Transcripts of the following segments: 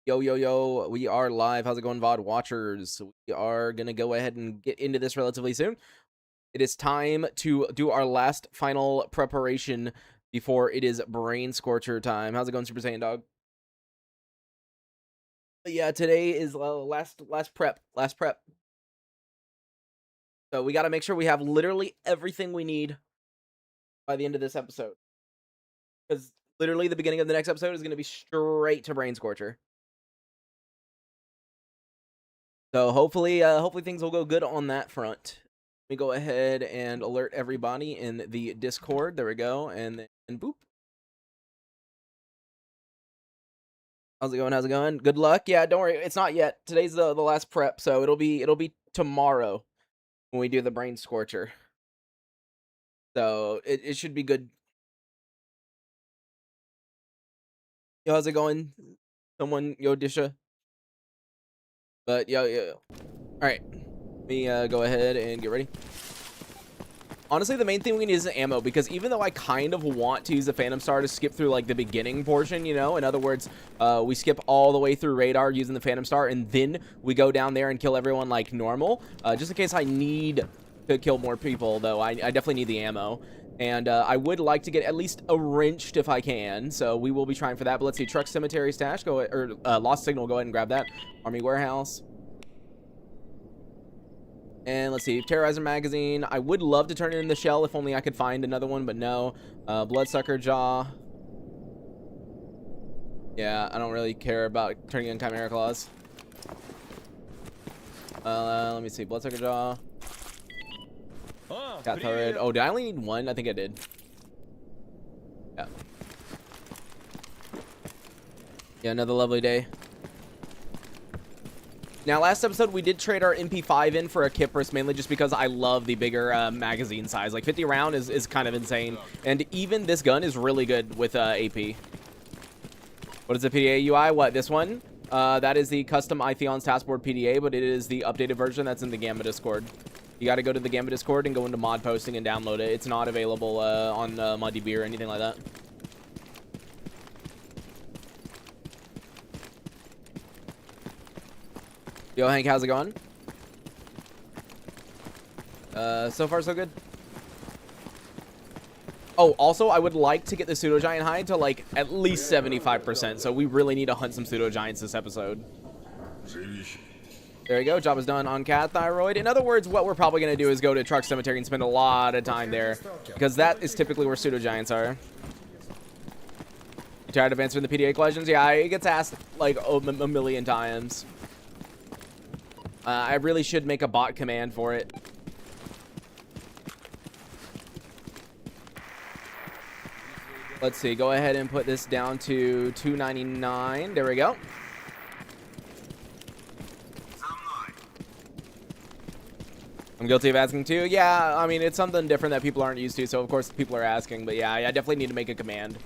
Yo, yo, yo, we are live. How's it going, VOD watchers? We are going to go ahead and get into this relatively soon. It is time to do our last final preparation before it is Brain Scorcher time. How's it going, Super Saiyan Dog? But yeah, today is last prep. So we got to make sure we have literally everything we need by the end of this episode. Because literally the beginning of the next episode is going to be straight to Brain Scorcher. So hopefully things will go good on that front. Let me go ahead and alert everybody in the Discord. There we go. And then boop. How's it going? How's it going? Good luck. Yeah, don't worry. It's not yet. Today's the last prep, so it'll be tomorrow when we do the Brain Scorcher. So it should be good. Yo, how's it going? Someone, yo, Disha. But yo. All right. Let me go ahead and get ready. Honestly, the main thing we need is ammo, because even though I kind of want to use the Phantom Star to skip through, like, the beginning portion, you know? In other words, we skip all the way through Radar using the Phantom Star, and then we go down there and kill everyone like normal. Just in case I need to kill more people, though, I definitely need the ammo. And I would like to get at least a wrenched if I can, so we will be trying for that. But let's see, Truck Cemetery Stash, Lost Signal, go ahead and grab that. Army Warehouse. And let's see, Terrorizer Magazine. I would love to turn it in the shell if only I could find another one, but no. Bloodsucker Jaw. Yeah, I don't really care about turning in Chimera Claws. Let me see, Bloodsucker Jaw. Cat Turret. Oh, did I only need one? I think I did. Yeah. Yeah, another lovely day. Now, last episode, we did trade our MP5 in for a Kypris, mainly just because I love the bigger magazine size. Like, 50 round is kind of insane. And even this gun is really good with AP. What is the PDA UI? What, this one? That is the custom Itheon's Taskboard PDA, but it is the updated version that's in the Gamma Discord. You got to go to the Gamma Discord and go into mod posting and download it. It's not available on ModDB or anything like that. Yo, Hank, how's it going? So far, so good. Oh, also, I would like to get the Pseudo Giant hide to, like, at least 75%, so we really need to hunt some Pseudo Giants this episode. There you go, job is done on Cat Thyroid. In other words, what we're probably going to do is go to Truck Cemetery and spend a lot of time there, because that is typically where Pseudo Giants are. You tired of answering the PDA questions? Yeah, it gets asked, like, a million times. I really should make a bot command for it. Let's see. Go ahead and put this down to 299. There we go. I'm guilty of asking too. Yeah, I mean, it's something different that people aren't used to, so of course people are asking. But yeah, I definitely need to make a command.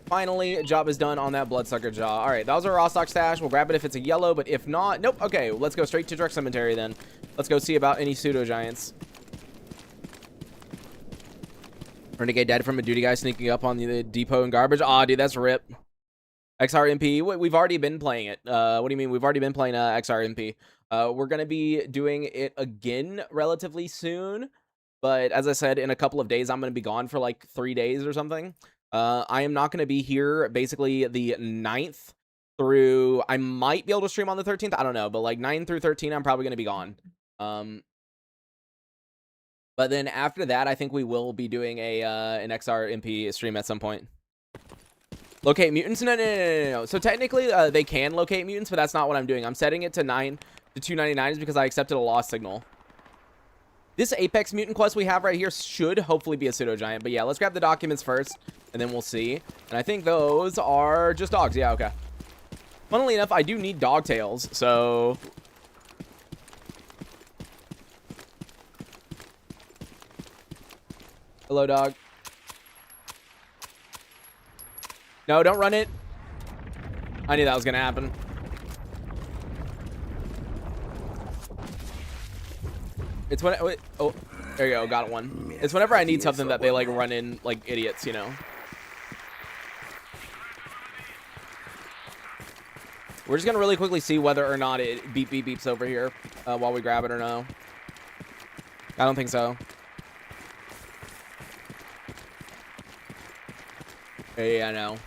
Finally, job is done on that Bloodsucker Jaw. All right, that was our raw stock stash. We'll grab it if it's a yellow, but if not, nope. Okay, let's go straight to Truck Cemetery then. Let's go see about any Pseudo Giants. Renegade dead from a duty guy sneaking up on the depot and garbage. Aw, dude, that's rip. XRMP, we've already been playing it. What do you mean? We've already been playing XRMP. We're going to be doing it again relatively soon. But as I said, in a couple of days, I'm going to be gone for like 3 days or something. I am not going to be here basically the 9th through, I might be able to stream on the 13th. I don't know, but like 9 through 13, I'm probably going to be gone. But then after that, I think we will be doing an XRMP stream at some point. Locate mutants? No. So technically, they can locate mutants, but that's not what I'm doing. I'm setting it to 299 because I accepted a lost signal. This Apex mutant quest we have right here should hopefully be a Pseudo Giant. But yeah, let's grab the documents first, and then we'll see. And I think those are just dogs. Yeah, okay. Funnily enough, I do need dog tails, so... Hello, dog. No, don't run it. I knew that was going to happen. It's when... Oh, there you go. Got one. It's whenever I need something that they, like, run in like idiots, you know? We're just gonna really quickly see whether or not it beeps over here while we grab it or no. I don't think so. Yeah, I know.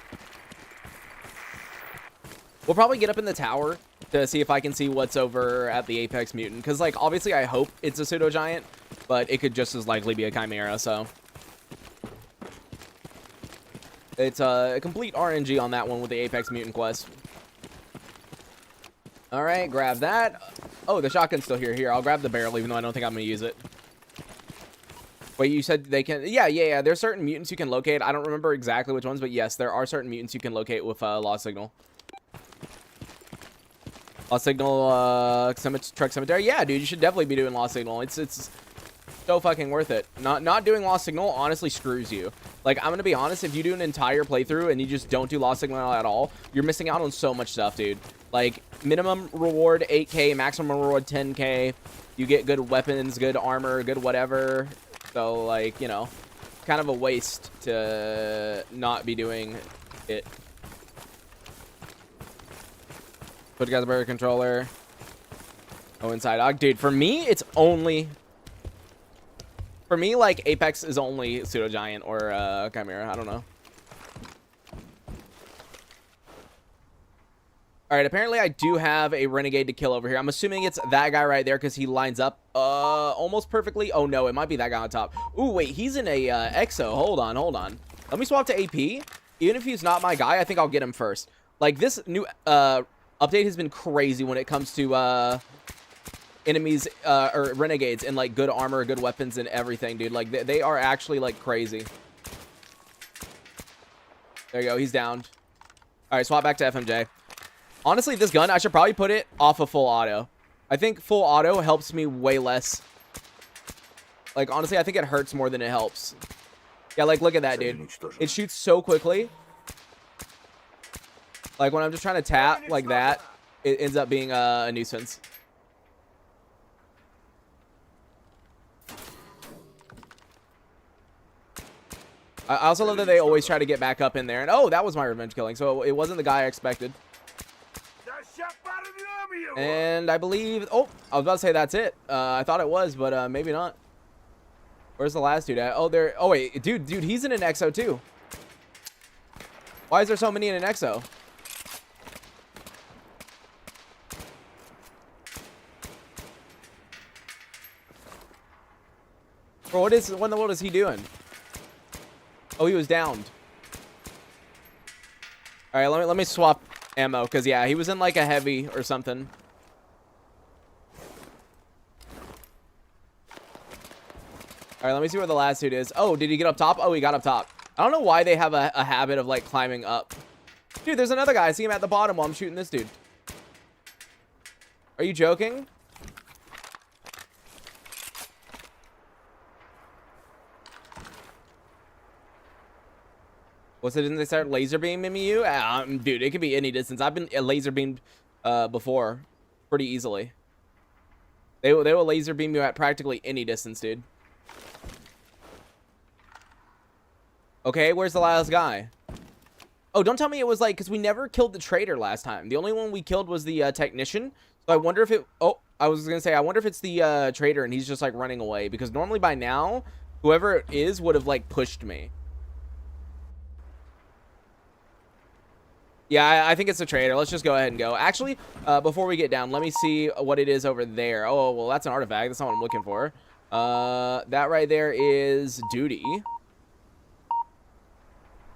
We'll probably get up in the tower to see if I can see what's over at the Apex Mutant. Because, like, obviously I hope it's a pseudo giant, but it could just as likely be a chimera, so. It's a complete RNG on that one with the Apex Mutant quest. Alright, grab that. Oh, the shotgun's still here. Here, I'll grab the barrel, even though I don't think I'm going to use it. Wait, you said they can... Yeah. There's certain mutants you can locate. I don't remember exactly which ones, but yes, there are certain mutants you can locate with Lost Signal. Lost Signal, Truck Cemetery. Yeah, dude, you should definitely be doing Lost Signal. It's so fucking worth it. Not doing Lost Signal honestly screws you. Like, I'm gonna be honest, if you do an entire playthrough and you just don't do Lost Signal at all, you're missing out on so much stuff, dude. Like, minimum reward 8K, maximum reward 10K. You get good weapons, good armor, good whatever. So, like, you know, kind of a waste to not be doing it. Put together burger controller. Oh, inside. Dude, for me, it's only... For me, like, Apex is only Pseudo Giant or Chimera. I don't know. All right, apparently I do have a Renegade to kill over here. I'm assuming it's that guy right there because he lines up almost perfectly. Oh, no, it might be that guy on top. Ooh, wait, he's in a Exo. Hold on. Let me swap to AP. Even if he's not my guy, I think I'll get him first. Like, this new update has been crazy when it comes to enemies or renegades and like good armor, good weapons and everything, dude. Like they are actually like crazy. There you go, he's downed. All right, swap back to FMJ. Honestly, this gun, I should probably put it off of full auto. I think full auto helps me way less. Like, honestly, I think it hurts more than it helps. Yeah, like, look at that, dude. It shoots so quickly. Like, when I'm just trying to tap like that, it ends up being a nuisance. I also love that they always try to get back up in there. And, oh, that was my revenge killing. So it wasn't the guy I expected. And I believe... Oh, I was about to say that's it. I thought it was, but maybe not. Where's the last dude at? Oh, there... Oh, wait. Dude, he's in an Exo, too. Why is there so many in an Exo? Bro, what in the world is he doing? Oh, he was downed. All right, let me swap ammo because yeah, he was in like a heavy or something. All right, let me see where the last dude is. Oh, did he get up top? Oh, he got up top. I don't know why they have a habit of like climbing up. Dude, there's another guy. I see him at the bottom while I'm shooting this dude. Are you joking? What's it? Didn't they start laser beaming you? Dude, it could be any distance. I've been laser beamed before pretty easily. They will laser beam you at practically any distance, dude. Okay, where's the last guy? Oh, don't tell me it was like, because we never killed the trader last time. The only one we killed was the technician. So I wonder if it... Oh, I was going to say, I wonder if it's the trader and he's just like running away. Because normally by now, whoever it is would have like pushed me. Yeah, I think it's a trader. Let's just go ahead and go. Actually, before we get down, let me see what it is over there. Oh, well, that's an artifact. That's not what I'm looking for. That right there is duty.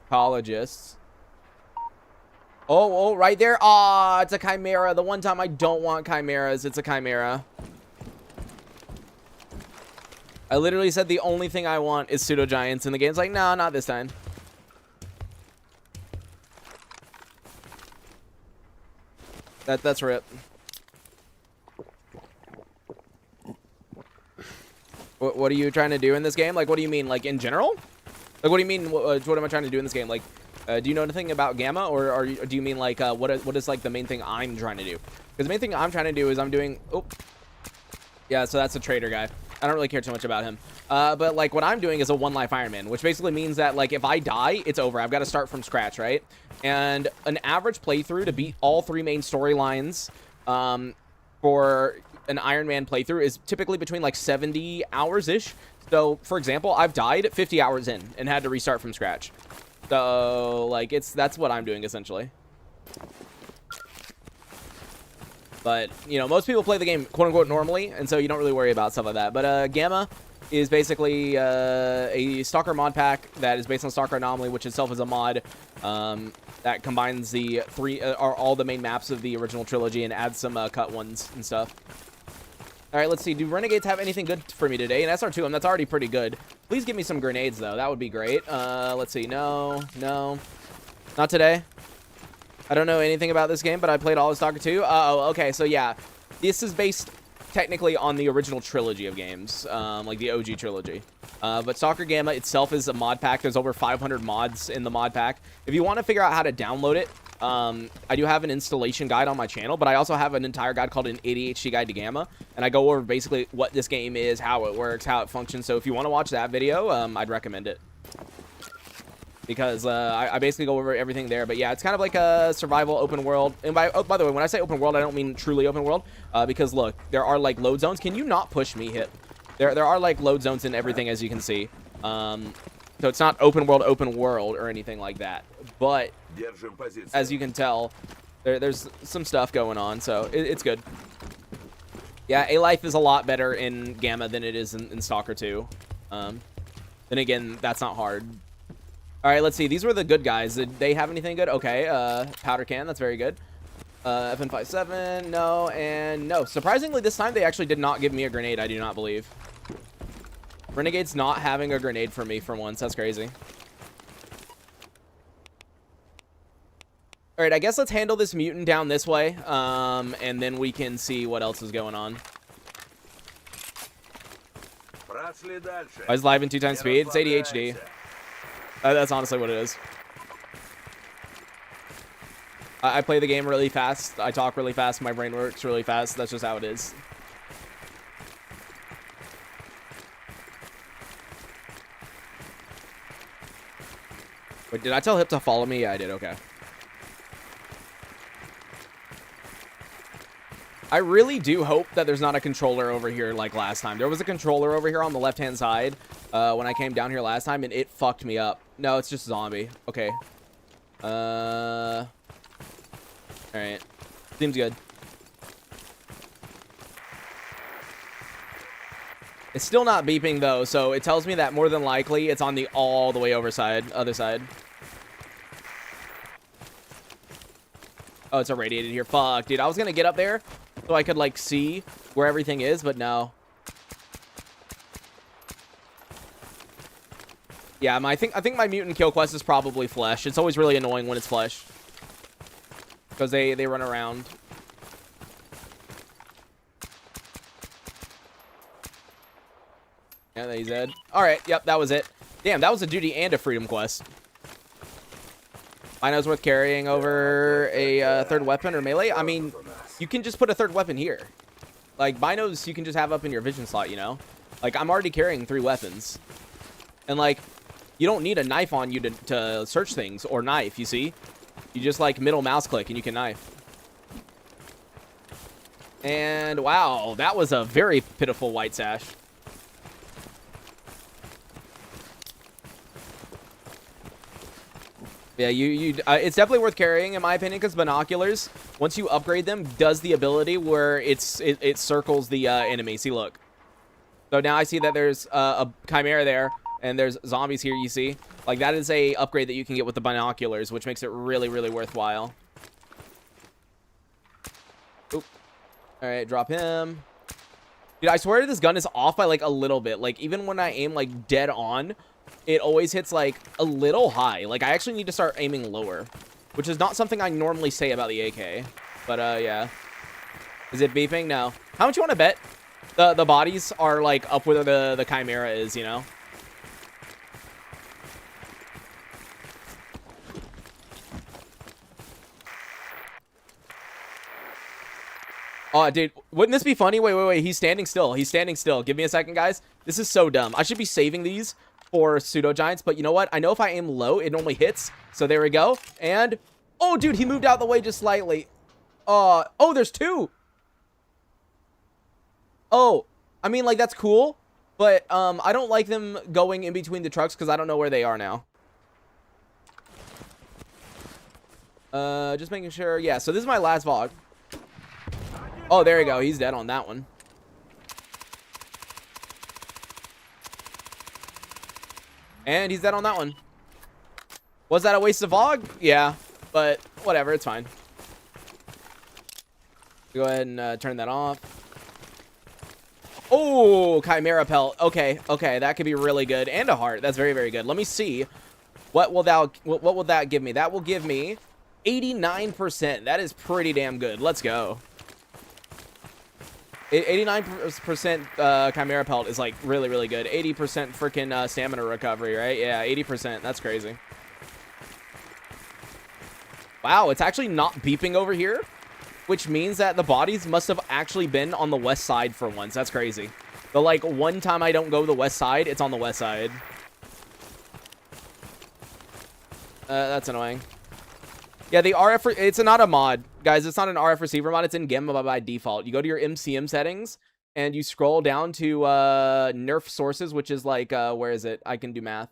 Apologists. Oh, right there. Ah, it's a chimera. The one time I don't want chimeras, it's a chimera. I literally said the only thing I want is pseudo giants, and the game's like, no, not this time. That's rip. What are you trying to do in this game? Like, what do you mean? Like, in general? Like, what do you mean? What am I trying to do in this game? Like, do you know anything about Gamma? Or do you mean, like, what is, like, the main thing I'm trying to do? Because the main thing I'm trying to do is I'm doing... Oh. Yeah, so that's a trader guy. I don't really care too much about him. But like what I'm doing is a 1 life Ironman, which basically means that like if I die, it's over. I've got to start from scratch, right? And an average playthrough to beat all 3 main storylines for an Ironman playthrough is typically between like 70 hours-ish. So, for example, I've died 50 hours in and had to restart from scratch. So, like, that's what I'm doing, essentially. But, you know, most people play the game, quote-unquote, normally, and so you don't really worry about stuff like that. But Gamma is basically a Stalker mod pack that is based on Stalker Anomaly, which itself is a mod that combines the all the main maps of the original trilogy and adds some cut ones and stuff. All right, let's see. Do Renegades have anything good for me today? An SR2, that's already pretty good. Please give me some grenades, though. That would be great. Let's see. No. Not today. I don't know anything about this game, but I played all of Stalker 2. Oh, okay. So, yeah. This is based technically on the original trilogy of games, like the OG trilogy. But Stalker Gamma itself is a mod pack. There's over 500 mods in the mod pack. If you want to figure out how to download it, I do have an installation guide on my channel, but I also have an entire guide called an ADHD Guide to Gamma, and I go over basically what this game is, how it works, how it functions. So if you want to watch that video, I'd recommend it. Because I basically go over everything there. But yeah, it's kind of like a survival open world. And by the way, when I say open world, I don't mean truly open world. Because look, there are like load zones. Can you not push me, Hip? There are like load zones in everything, as you can see. So it's not open world or anything like that. But as you can tell, there's some stuff going on. So it's good. Yeah, A Life is a lot better in Gamma than it is in Stalker 2. Then again, that's not hard. All right, let's see. These were the good guys. Did they have anything good? Okay, powder can. That's very good. FN57, no, and no. Surprisingly, this time they actually did not give me a grenade, I do not believe. Renegade's not having a grenade for me for once. That's crazy. All right, I guess let's handle this mutant down this way, and then we can see what else is going on. I was live in 2 times speed. It's ADHD. That's honestly what it is. I play the game really fast. I talk really fast. My brain works really fast. That's just how it is. Wait, did I tell Hip to follow me? Yeah, I did. Okay. I really do hope that there's not a controller over here like last time. There was a controller over here on the left-hand side when I came down here last time, and it fucked me up. No, it's just zombie. Okay. All right. Seems good. It's still not beeping, though, so it tells me that more than likely it's on the all the way other side. Oh, it's irradiated here. Fuck, dude. I was going to get up there so I could, like, see where everything is, but no. Yeah, I think my mutant kill quest is probably flesh. It's always really annoying when it's flesh. Because they run around. Yeah, he's dead. Alright, yep, that was it. Damn, that was a duty and a freedom quest. I know it's worth carrying over a third weapon or melee. I mean, you can just put a third weapon here. Like, binos you can just have up in your vision slot, you know? Like, I'm already carrying 3 weapons. And, like, you don't need a knife on you to search things or knife, you see? You just, like, middle mouse click and you can knife. And, wow, that was a very pitiful white sash. Yeah, it's definitely worth carrying, in my opinion, because binoculars, once you upgrade them, does the ability where it circles the enemy. See, look. So now I see that there's a chimera there, and there's zombies here, you see? Like, that is a upgrade that you can get with the binoculars, which makes it really, really worthwhile. Oop. All right, drop him. Dude, I swear this gun is off by, like, a little bit. Like, even when I aim, like, dead on, it always hits, like, a little high. Like, I actually need to start aiming lower, which is not something I normally say about the AK. But, yeah. Is it beeping? No. How much you want to bet the bodies are, like, up where the chimera is, you know? Oh, dude, wouldn't this be funny? Wait. He's standing still. He's standing still. Give me a second, guys. This is so dumb. I should be saving these for pseudo giants, but you know what? I know if I aim low, it normally hits. So there we go. And oh, dude, he moved out the way just slightly. Oh, there's two. Oh, I mean, like, that's cool, but I don't like them going in between the trucks because I don't know where they are now. Just making sure. Yeah, so this is my last VOG. Oh, there you go. He's dead on that one. And he's dead on that one. Was that a waste of VOG? Yeah, but whatever. It's fine. Go ahead and turn that off. Oh, Chimera Pelt. Okay, that could be really good. And a heart. That's very, very good. Let me see. What will that give me? That will give me 89%. That is pretty damn good. Let's go. 89% Chimera Pelt is like really, really good. 80% freaking stamina recovery, right? Yeah, 80%. That's crazy. Wow, it's actually not beeping over here, which means that the bodies must have actually been on the west side for once. That's crazy. The like one time I don't go to the west side, it's on the west side. That's annoying. Yeah, the RF, it's not a mod, guys. It's not an RF receiver mod. It's in Gamma by default. You go to your MCM settings and you scroll down to nerf sources, which is like, where is it? I can do math.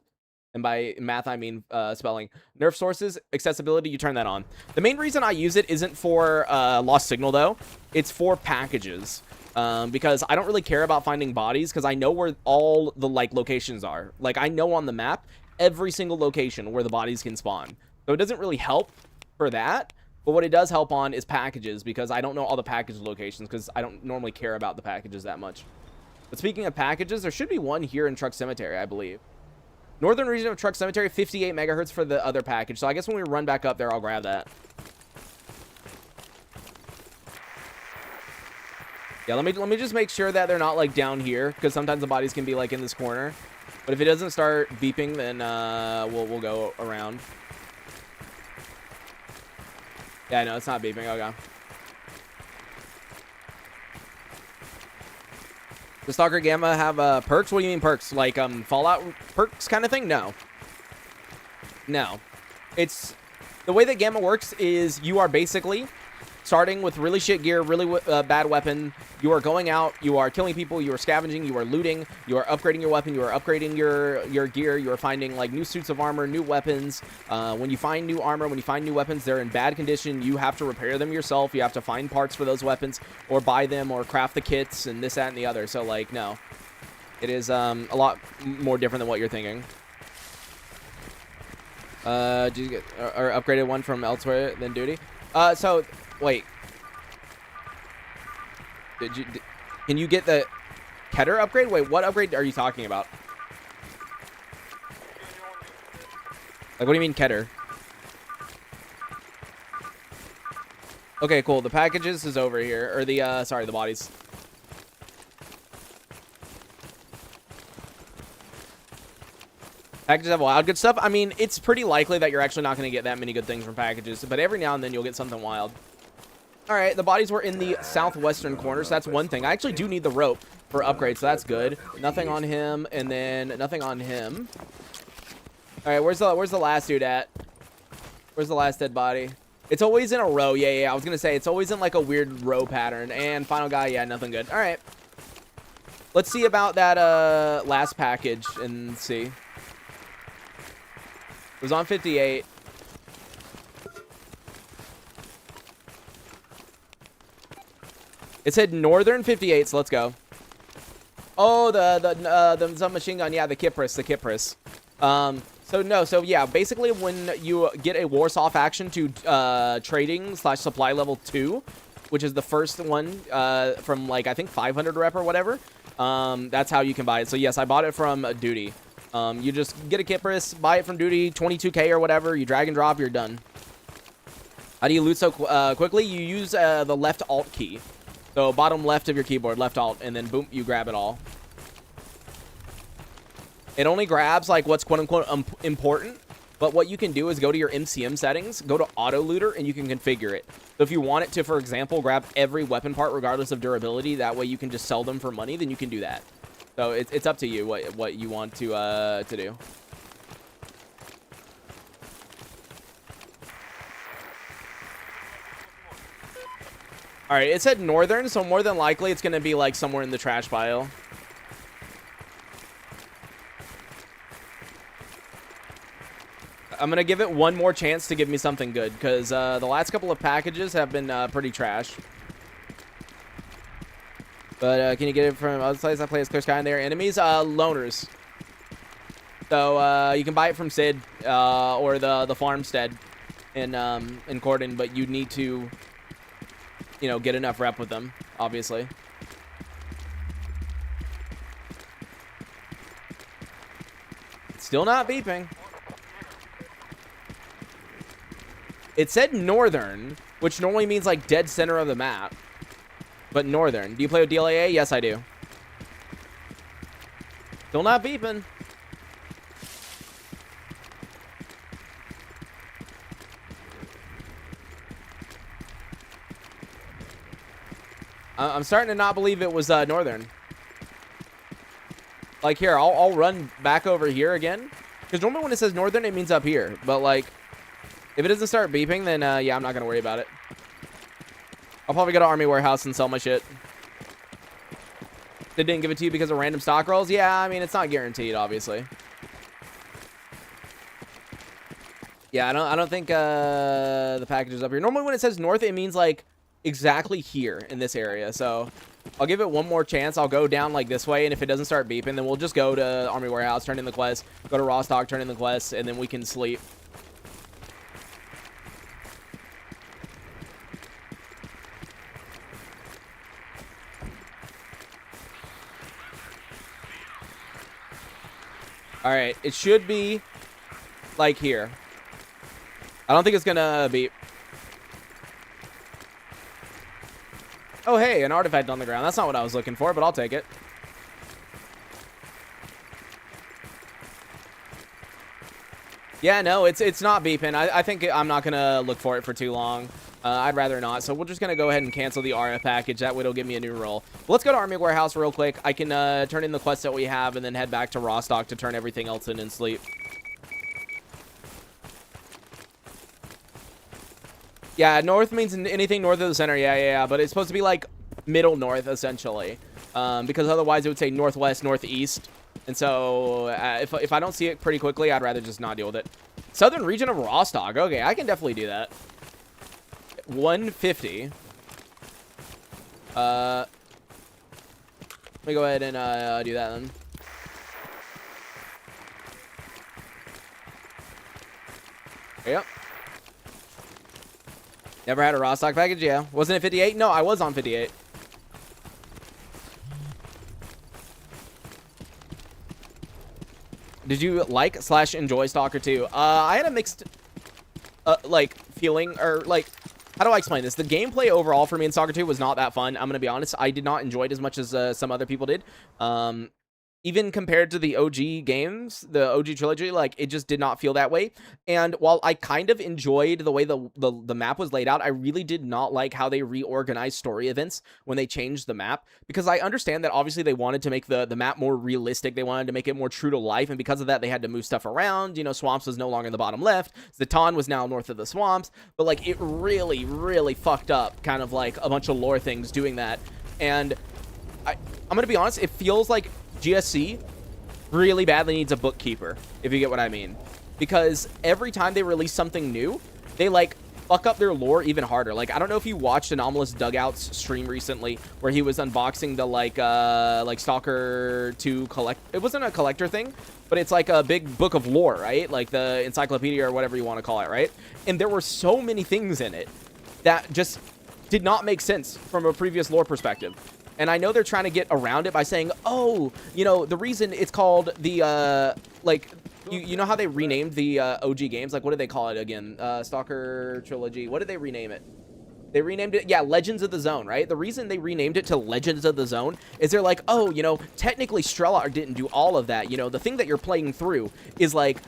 And by math, I mean spelling. Nerf sources, accessibility, you turn that on. The main reason I use it isn't for lost signal, though. It's for packages. Because I don't really care about finding bodies because I know where all the like locations are. Like, I know on the map every single location where the bodies can spawn. So it doesn't really help for that, but what it does help on is packages because I don't know all the package locations because I don't normally care about the packages that much. But speaking of packages, there should be one here in Truck Cemetery, I believe. Northern region of Truck Cemetery, 58 megahertz for the other package. So I guess when we run back up there, I'll grab that. Yeah, let me just make sure that they're not like down here because sometimes the bodies can be like in this corner. But if it doesn't start beeping, then we'll go around. Yeah, no, it's not beeping. Okay. Does Stalker Gamma have perks? What do you mean perks? Like Fallout perks kind of thing? No. No. It's the way that Gamma works is you are basically starting with really shit gear, really bad weapon. You are going out, you are killing people, you are scavenging, you are looting, you are upgrading your weapon, you are upgrading your gear, you are finding like new suits of armor, new weapons. When you find new armor, when you find new weapons, they're in bad condition. You have to repair them yourself. You have to find parts for those weapons or buy them or craft the kits and this, that, and the other. So like, no. It is a lot more different than what you're thinking. Did you get or upgraded one from elsewhere than duty? So wait. Can you get the s.t.a.l.k.e.r upgrade? Wait, what upgrade are you talking about? Like, what do you mean s.t.a.l.k.e.r? Okay, cool. The packages is over here. Or the, sorry, the bodies. Packages have wild good stuff. I mean, it's pretty likely that you're actually not going to get that many good things from packages. But every now and then you'll get something wild. All right, the bodies were in the southwestern corner, so that's one thing. I actually do need the rope for upgrade, so that's good. Nothing on him, and then nothing on him. All right, where's the last dude at? Where's the last dead body? It's always in a row. Yeah. I was gonna say it's always in like a weird row pattern. And final guy, yeah, nothing good. All right, let's see about that last package and see. It was on 58. It said northern 58, so let's go. Oh, the submachine gun. Yeah, the Kipris. So yeah, basically when you get a Warsaw faction to trading / supply level 2, which is the first one from like I think 500 rep or whatever, that's how you can buy it. So yes, I bought it from Duty. You just get a Kipris, buy it from Duty, 22k or whatever. You drag and drop, you're done. How do you loot so quickly? You use the left alt key. So bottom left of your keyboard, left alt, and then boom, you grab it all. It only grabs like what's quote unquote important. But what you can do is go to your MCM settings, go to auto looter, and you can configure it. So if you want it to, for example, grab every weapon part regardless of durability, that way you can just sell them for money, then you can do that. So it's up to you what you want to do. All right, it said northern, so more than likely it's gonna be like somewhere in the trash pile. I'm gonna give it one more chance to give me something good, because the last couple of packages have been pretty trash. But can you get it from other sites that play as Clear Sky and their enemies? Loners. So you can buy it from Sid or the farmstead in Corden, but you need to, you know, get enough rep with them, obviously. It's still not beeping. It said northern, which normally means like dead center of the map. But northern. Do you play with DLAA? Yes, I do. Still not beeping. I'm starting to not believe it was northern. Like here, I'll run back over here again. Because normally when it says northern, it means up here. But like, if it doesn't start beeping, then yeah, I'm not going to worry about it. I'll probably go to Army Warehouse and sell my shit. They didn't give it to you because of random stock rolls? Yeah, I mean, it's not guaranteed, obviously. Yeah, I don't think the package is up here. Normally when it says north, it means like exactly here in this area. So I'll give it one more chance. I'll go down like this way, and if it doesn't start beeping, then we'll just go to Army Warehouse, turn in the quest, go to Raw Stock, turn in the quest, and then we can sleep. All right, it should be like here. I don't think it's gonna beep. Oh, hey, an artifact on the ground. That's not what I was looking for, but I'll take it. Yeah, no, it's not beeping. I think I'm not gonna look for it for too long. I'd rather not. So we're just gonna go ahead and cancel the RF package. That way it'll give me a new role. But let's go to Army Warehouse real quick. I can turn in the quest that we have and then head back to Raw Stock to turn everything else in and sleep. Yeah, north means anything north of the center. Yeah. But it's supposed to be like middle north, essentially. Because otherwise it would say northwest, northeast. And so if I don't see it pretty quickly, I'd rather just not deal with it. Southern region of Rostock. Okay, I can definitely do that. 150. Let me go ahead and do that then. Yep. Never had a raw stock package? Yeah. Wasn't it 58? No, I was on 58. Did you like/enjoy Stalker 2? I had a mixed, like, feeling, or, like, how do I explain this? The gameplay overall for me in Stalker 2 was not that fun. I'm going to be honest. I did not enjoy it as much as some other people did. Even compared to the OG games, the OG trilogy, like, it just did not feel that way. And while I kind of enjoyed the way the map was laid out, I really did not like how they reorganized story events when they changed the map. Because I understand that obviously they wanted to make the map more realistic. They wanted to make it more true to life. And because of that, they had to move stuff around. You know, Swamps was no longer in the bottom left. Zatan was now north of the Swamps. But, like, it really, really fucked up kind of, like, a bunch of lore things doing that. And I'm going to be honest, it feels like GSC really badly needs a bookkeeper, if you get what I mean. Because every time they release something new, they, like, fuck up their lore even harder. Like, I don't know if you watched Anomalous Dugout's stream recently, where he was unboxing the, like Stalker 2 collect... It wasn't a collector thing, but it's like a big book of lore, right? Like the encyclopedia or whatever you want to call it, right? And there were so many things in it that just did not make sense from a previous lore perspective. And I know they're trying to get around it by saying, oh, you know, the reason it's called the, like, you know how they renamed the OG games? Like, what did they call it again? Stalker Trilogy. What did they rename it? They renamed it, yeah, Legends of the Zone, right? The reason they renamed it to Legends of the Zone is they're like, oh, you know, technically s.t.a.l.k.e.r didn't do all of that. You know, the thing that you're playing through is, like,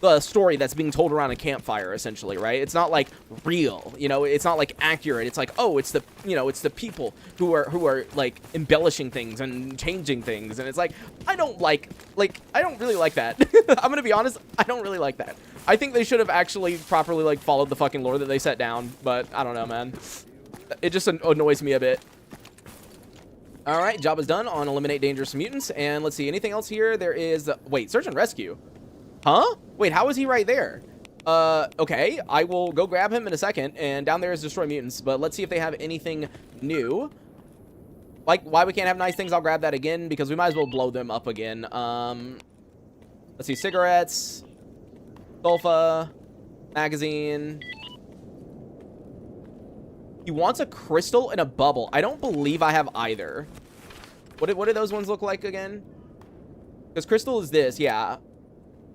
the story that's being told around a campfire, essentially, right? It's not like real, you know, it's not like accurate. It's like, oh, it's the, you know, it's the people who are like embellishing things and changing things. And it's like, I don't really like that. I'm gonna be honest, I don't really like that. I think they should have actually properly like followed the fucking lore that they set down, but I don't know, man. It just annoys me a bit. All right, job is done on eliminate dangerous mutants. And let's see, anything else here? There is, wait, search and rescue. Huh? Wait, how is he right there? Okay, I will go grab him in a second. And down there is destroy mutants, but let's see if they have anything new. Like, why we can't have nice things, I'll grab that again, because we might as well blow them up again. Let's see, cigarettes, sulfa, magazine. He wants a crystal and a bubble. I don't believe I have either. What do those ones look like again? Because crystal is this, yeah.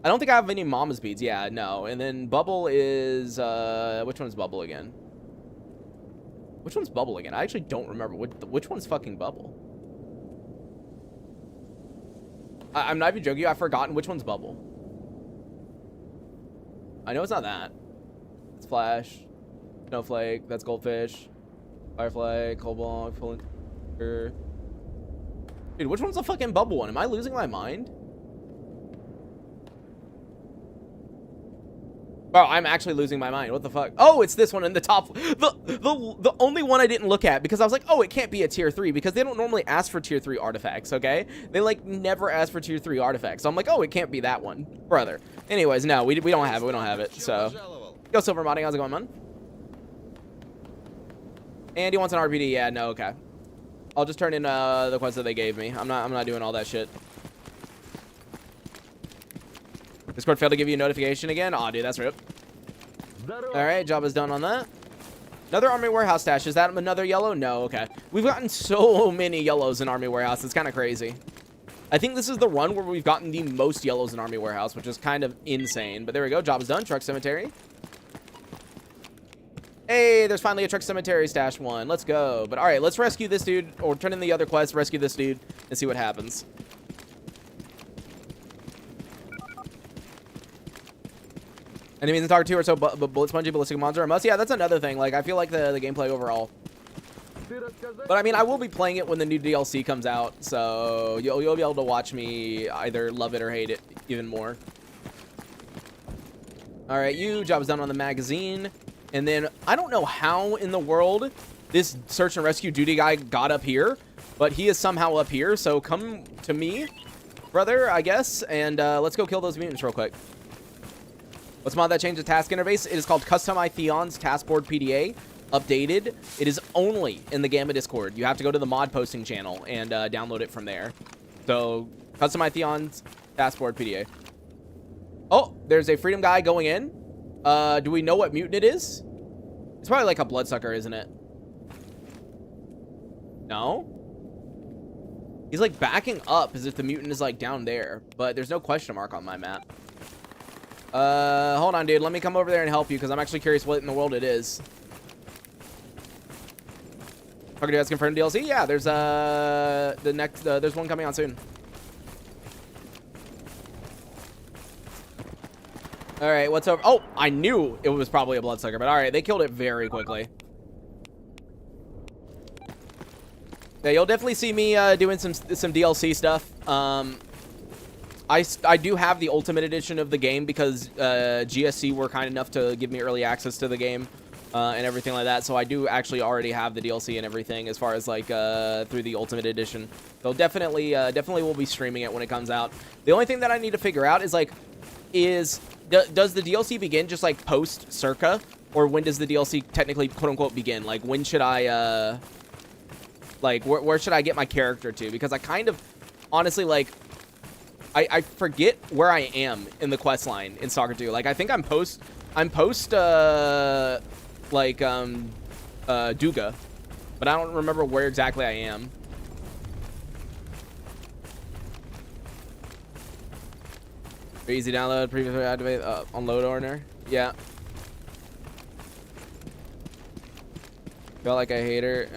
I don't think I have any mama's beads. Yeah, no. And then bubble is, which one's bubble again? Which one's bubble again? I actually don't remember. Which one's fucking bubble? I'm not even joking. I've forgotten which one's bubble. I know it's not that. It's flash. Snowflake. That's goldfish. Firefly. Cobalt. Dude, which one's the fucking bubble one? Am I losing my mind? Bro, I'm actually losing my mind. What the fuck? Oh, it's this one in the top. The only one I didn't look at because I was like, oh, it can't be a tier 3 because they don't normally ask for tier 3 artifacts, okay? They like never ask for tier 3 artifacts. So I'm like, oh, it can't be that one. Brother. Anyways, no, we don't have it. We don't have it. So, yo, Silver Modding, how's it going, man? And he wants an RPD. Yeah, no, okay. I'll just turn in the quest that they gave me. I'm not doing all that shit. Discord failed to give you a notification again? Aw, dude, that's rip. Alright, job is done on that. Another army warehouse stash. Is that another yellow? No, okay. We've gotten so many yellows in army warehouse. It's kind of crazy. I think this is the run where we've gotten the most yellows in army warehouse, which is kind of insane. But there we go. Job is done. Truck cemetery. Hey, there's finally a truck cemetery stash one. Let's go. But all right, let's rescue this dude, or turn in the other quest, rescue this dude, and see what happens. Enemies in Talk 2 are so bullet spongy, ballistic monster are must. Yeah, that's another thing. Like, I feel like the gameplay overall. But I mean, I will be playing it when the new DLC comes out, so you'll be able to watch me either love it or hate it even more. All right, job is done on the magazine. And then I don't know how in the world this search and rescue duty guy got up here, but he is somehow up here. So come to me, brother, I guess, and let's go kill those mutants real quick. What's mod that changed the task interface? It is called Custom Ithion's Taskboard PDA. Updated. It is only in the Gamma Discord. You have to go to the mod posting channel and download it from there. So, Custom Ithion's Taskboard PDA. Oh, there's a freedom guy going in. Do we know what mutant it is? It's probably like a bloodsucker, isn't it? No? He's like backing up as if the mutant is like down there, but there's no question mark on my map. Hold on, dude. Let me come over there and help you because I'm actually curious what in the world it is. Okay, do you guys confirm DLC? Yeah, there's there's one coming on soon. All right, what's over? Oh, I knew it was probably a bloodsucker, but all right, they killed it very quickly. Yeah, you'll definitely see me doing some DLC stuff. I do have the Ultimate Edition of the game because GSC were kind enough to give me early access to the game and everything like that. So I do actually already have the DLC and everything as far as like through the Ultimate Edition. So definitely will be streaming it when it comes out. The only thing that I need to figure out is like, does the DLC begin just like post Circa, or when does the DLC technically quote unquote begin? Like when should I like where should I get my character to? Because I kind of honestly like. I forget where I am in the quest line in Stalker 2. Like I think I'm post Duga, but I don't remember where exactly I am. Easy download, previously activate on load order. Yeah. Felt like a hater.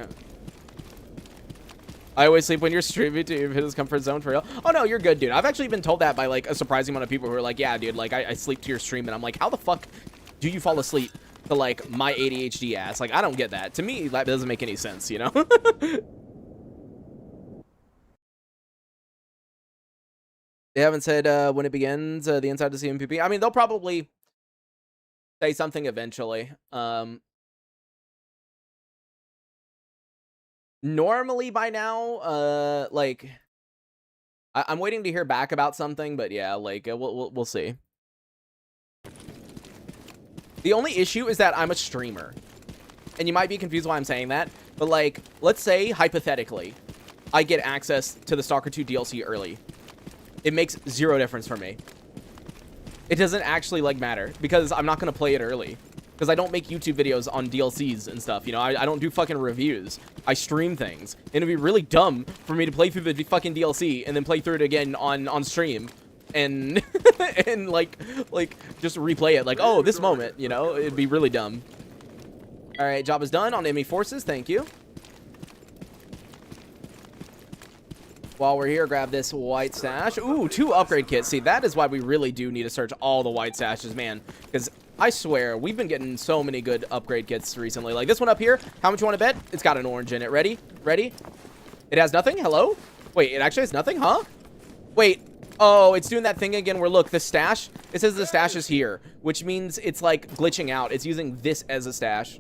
I always sleep when you're streaming to hit his comfort zone for real. Oh no, you're good, dude. I've actually been told that by like a surprising amount of people who are like, yeah, dude, like I sleep to your stream, and I'm like, how the fuck do you fall asleep to like my ADHD ass? Like, I don't get that. To me, that doesn't make any sense, you know? They haven't said when it begins, the inside of the CMPP. I mean, they'll probably say something eventually. Normally by now, like I'm waiting to hear back about something, but yeah, like we'll see. The only issue is that I'm a streamer, and you might be confused why I'm saying that, but like, let's say hypothetically, I get access to the Stalker 2 DLC early. It makes zero difference for me. It doesn't actually like matter because I'm not gonna play it early. Because I don't make YouTube videos on DLCs and stuff, you know? I don't do fucking reviews. I stream things. And it'd be really dumb for me to play through the fucking DLC and then play through it again on stream. And, and like, just replay it. Like, oh, this moment, you know? It'd be really dumb. Alright, job is done on enemy forces. Thank you. While we're here, grab this white stash. Ooh, 2 upgrade kits. See, that is why we really do need to search all the white stashes, man. Because I swear, we've been getting so many good upgrade kits recently. Like this one up here. How much you want to bet? It's got an orange in it. Ready? Ready? It has nothing? Hello? Wait, it actually has nothing? Huh? Wait. Oh, it's doing that thing again where, look, the stash. It says the stash is here, which means it's, like, glitching out. It's using this as a stash.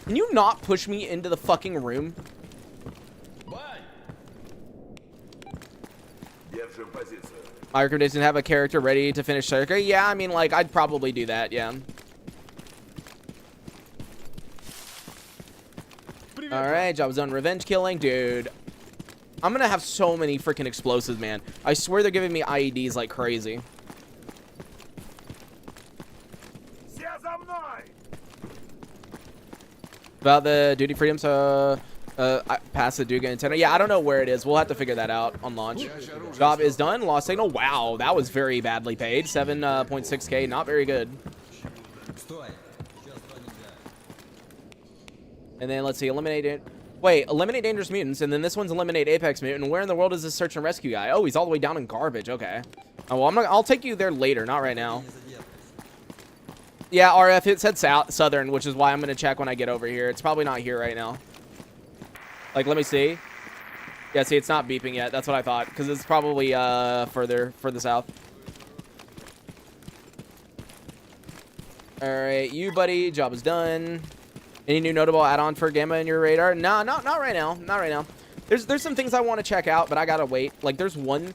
Can you not push me into the fucking room? My recommendation to have a character ready to finish s.t.a.l.k.e.r. Yeah, I mean, like, I'd probably do that, yeah. Alright, job done. Revenge killing. Dude, I'm gonna have so many freaking explosives, man. I swear they're giving me IEDs like crazy. About the duty freedom, so... past the Duga antenna. Yeah, I don't know where it is. We'll have to figure that out on launch. Job is done. Lost signal. Wow, that was very badly paid. 7.6K. Not very good. And then let's see. Eliminate it. Wait, eliminate dangerous mutants. And then this one's eliminate apex mutant. Where in the world is this search and rescue guy? Oh, he's all the way down in garbage. Okay. Oh, well, I'll take you there later. Not right now. Yeah, RF. It said southern, which is why I'm gonna check when I get over here. It's probably not here right now. Like, let me see. Yeah, see, it's not beeping yet. That's what I thought. Because it's probably further south. Alright, you, buddy. Job is done. Any new notable add-on for Gamma in your radar? No, not right now. Not right now. There's some things I want to check out, but I gotta wait. Like, there's one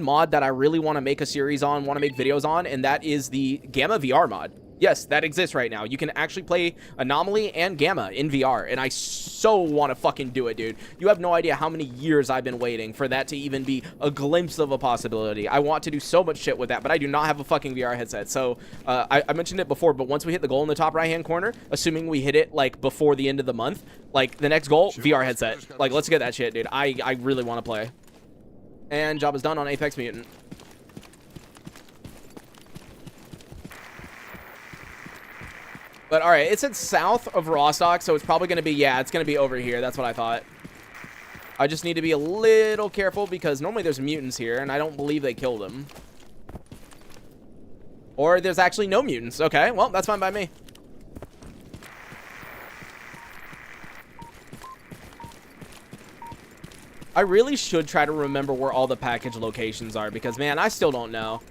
mod that I really want to make a series on, want to make videos on, and that is the Gamma VR mod. Yes, that exists right now. You can actually play Anomaly and Gamma in VR, and I so want to fucking do it, dude. You have no idea how many years I've been waiting for that to even be a glimpse of a possibility. I want to do so much shit with that, but I do not have a fucking VR headset. So, I mentioned it before, but once we hit the goal in the top right-hand corner, assuming we hit it, like, before the end of the month, like, the next goal, VR headset. Like, let's get that shit, dude. I really want to play. And job is done on Apex Mutant. But, alright, it said south of Rostock, so it's probably going to be, yeah, it's going to be over here. That's what I thought. I just need to be a little careful because normally there's mutants here, and I don't believe they killed them. Or there's actually no mutants. Okay, well, that's fine by me. I really should try to remember where all the package locations are because, man, I still don't know.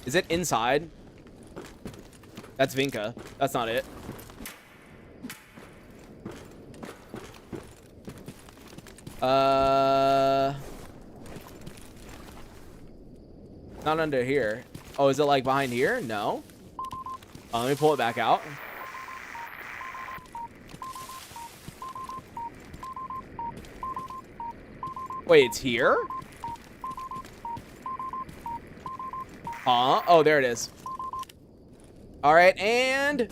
Is it inside? That's Vinka. That's not it. Not under here. Oh, is it like behind here? No. Oh, let me pull it back out. Wait, it's here? Huh? Oh, there it is. All right, and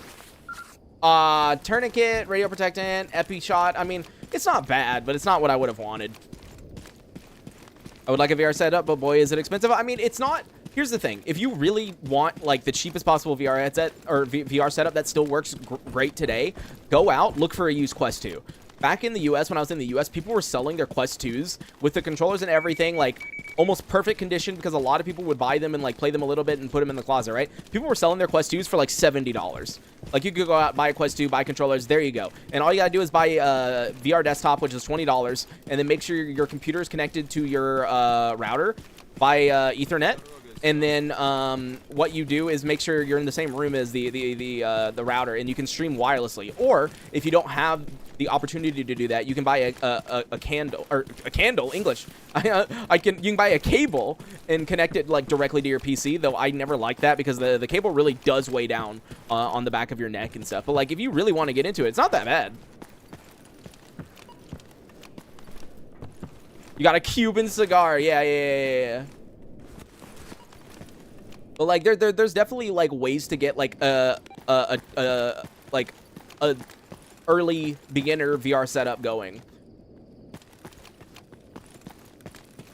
tourniquet, radio protectant, epi shot. I mean, it's not bad, but it's not what I would have wanted. I would like a VR setup, but boy, is it expensive. I mean, it's not here's the thing. If you really want like the cheapest possible VR headset or VR setup that still works great today, go out, look for a used Quest 2. Back in the US, when I was in the US, people were selling their Quest 2s with the controllers and everything, like almost perfect condition, because a lot of people would buy them and like play them a little bit and put them in the closet, right? People were selling their Quest 2s for like $70. Like you could go out, buy a Quest 2, buy controllers, there you go. And all you gotta do is buy a VR desktop, which is $20, and then make sure your computer is connected to your router by Ethernet. And then what you do is make sure you're in the same room as the router, and you can stream wirelessly. Or if you don't have the opportunity to do that, you can buy a candle, or a candle, English. You can buy a cable and connect it like directly to your PC. Though I never like that because the cable really does weigh down on the back of your neck and stuff. But like if you really want to get into it, it's not that bad. You got a Cuban cigar, yeah. But like there's definitely like ways to get like a early beginner VR setup going.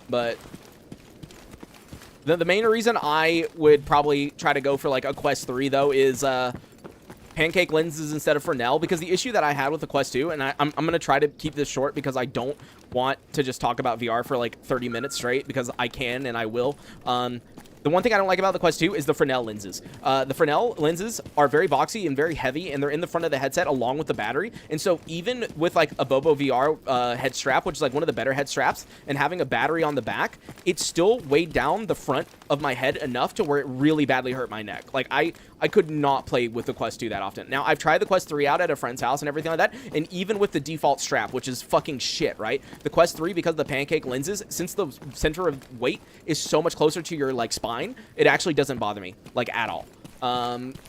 But the main reason I would probably try to go for like a Quest 3 though is pancake lenses instead of Fresnel, because the issue that I had with the Quest 2, and I'm gonna try to keep this short because I don't want to just talk about VR for like 30 minutes straight, because I can and I will. The one thing I don't like about the Quest 2 is the Fresnel lenses. The Fresnel lenses are very boxy and very heavy, and they're in the front of the headset along with the battery. And so even with like a Bobo VR head strap, which is like one of the better head straps, and having a battery on the back, it still weighed down the front of my head enough to where it really badly hurt my neck. Like I could not play with the Quest 2 that often. Now, I've tried the Quest 3 out at a friend's house and everything like that, and even with the default strap, which is fucking shit, right? The Quest 3, because of the pancake lenses, since the center of weight is so much closer to your like spine, it actually doesn't bother me like at all.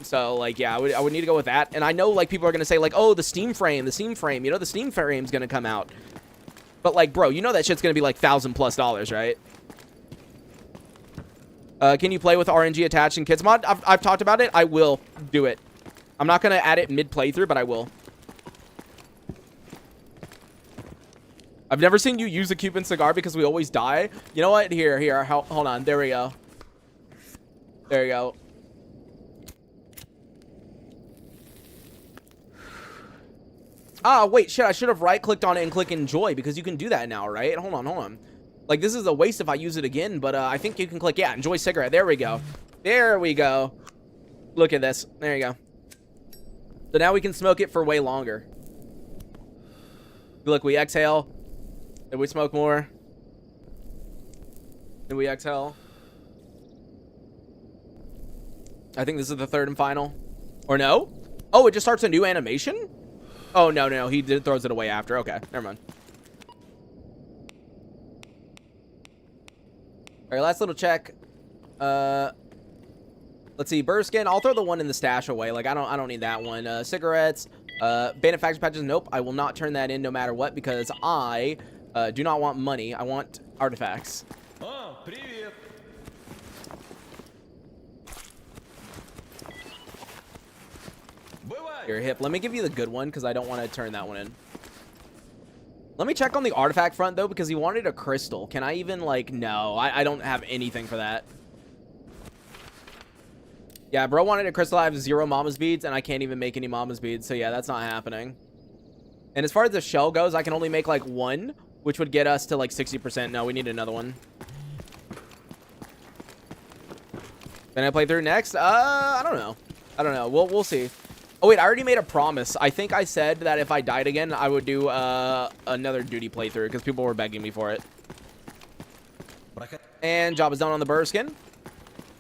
So like yeah, I would need to go with that. And I know like people are gonna say like, oh, the Steam frame, you know, the Steam frame's gonna come out, but like bro, you know that shit's gonna be like $1,000+, right? Can you play with RNG attached in Kids mod? I've talked about it. I will do it. I'm not gonna add it mid playthrough, but I will. I've never seen you use a Cuban cigar because we always die. You know what? Here. Hold on. There we go. There you go. Ah, wait, shit. I should have right-clicked on it and click enjoy, because you can do that now, right? Hold on. Like, this is a waste if I use it again, but I think you can click, yeah, enjoy cigarette. There we go. Look at this. There you go. So now we can smoke it for way longer. Look, we exhale. Then we smoke more. Then we exhale. I think this is the third and final. Or no? Oh, it just starts a new animation? Oh, no. He throws it away after. Okay, never mind. All right, last little check. Let's see, burr skin. I'll throw the one in the stash away. Like I don't need that one. Cigarettes. Bandit faction patches. Nope, I will not turn that in no matter what, because I do not want money. I want artifacts. Oh, привет. Here, hip. Let me give you the good one, because I don't want to turn that one in. Let me check on the artifact front, though, because he wanted a crystal. Can I even, like, no. I don't have anything for that. Yeah, bro wanted a crystal. I have 0 mama's beads, and I can't even make any mama's beads. So, yeah, that's not happening. And as far as the shell goes, I can only make, like, 1, which would get us to, like, 60%. No, we need another one. Can I play through next? I don't know. We'll see. Oh, wait, I already made a promise. I think I said that if I died again, I would do another duty playthrough, because people were begging me for it. And job is done on the burr skin.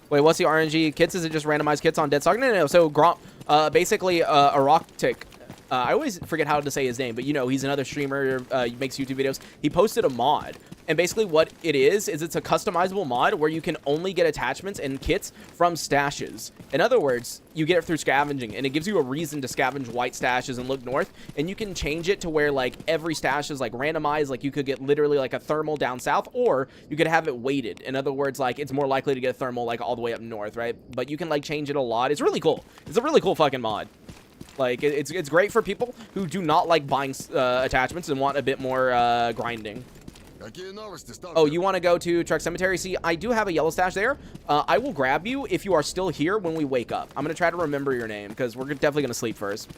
Wait, what's the RNG kits? Is it just randomized kits on Deadstock? No. So, basically, Aroctic. I always forget how to say his name, but you know, he's another streamer, he makes YouTube videos. He posted a mod, and basically what it is it's a customizable mod where you can only get attachments and kits from stashes. In other words, you get it through scavenging, and it gives you a reason to scavenge white stashes and look north, and you can change it to where like every stash is like randomized. Like you could get literally like a thermal down south, or you could have it weighted. In other words, like it's more likely to get a thermal like all the way up north, right? But you can like change it a lot. It's really cool. It's a really cool fucking mod. Like, it's great for people who do not like buying attachments and want a bit more grinding. Oh, you want to go to Truck Cemetery? See, I do have a yellow stash there. I will grab you if you are still here when we wake up. I'm going to try to remember your name because we're definitely going to sleep first.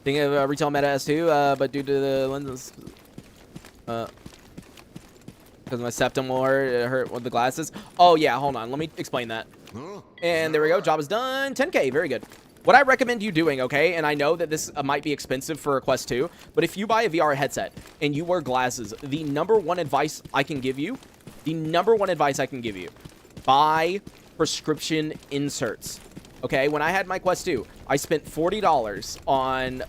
Thinking of retail meta S2, but due to the lenses, because my septum will hurt with the glasses. Oh, yeah, hold on. Let me explain that. And there we go. Job is done. 10K. Very good. What I recommend you doing, okay, and I know that this might be expensive for a Quest 2, but if you buy a VR headset and you wear glasses, the number one advice I can give you, buy prescription inserts. Okay, when I had my Quest 2, I spent $40 on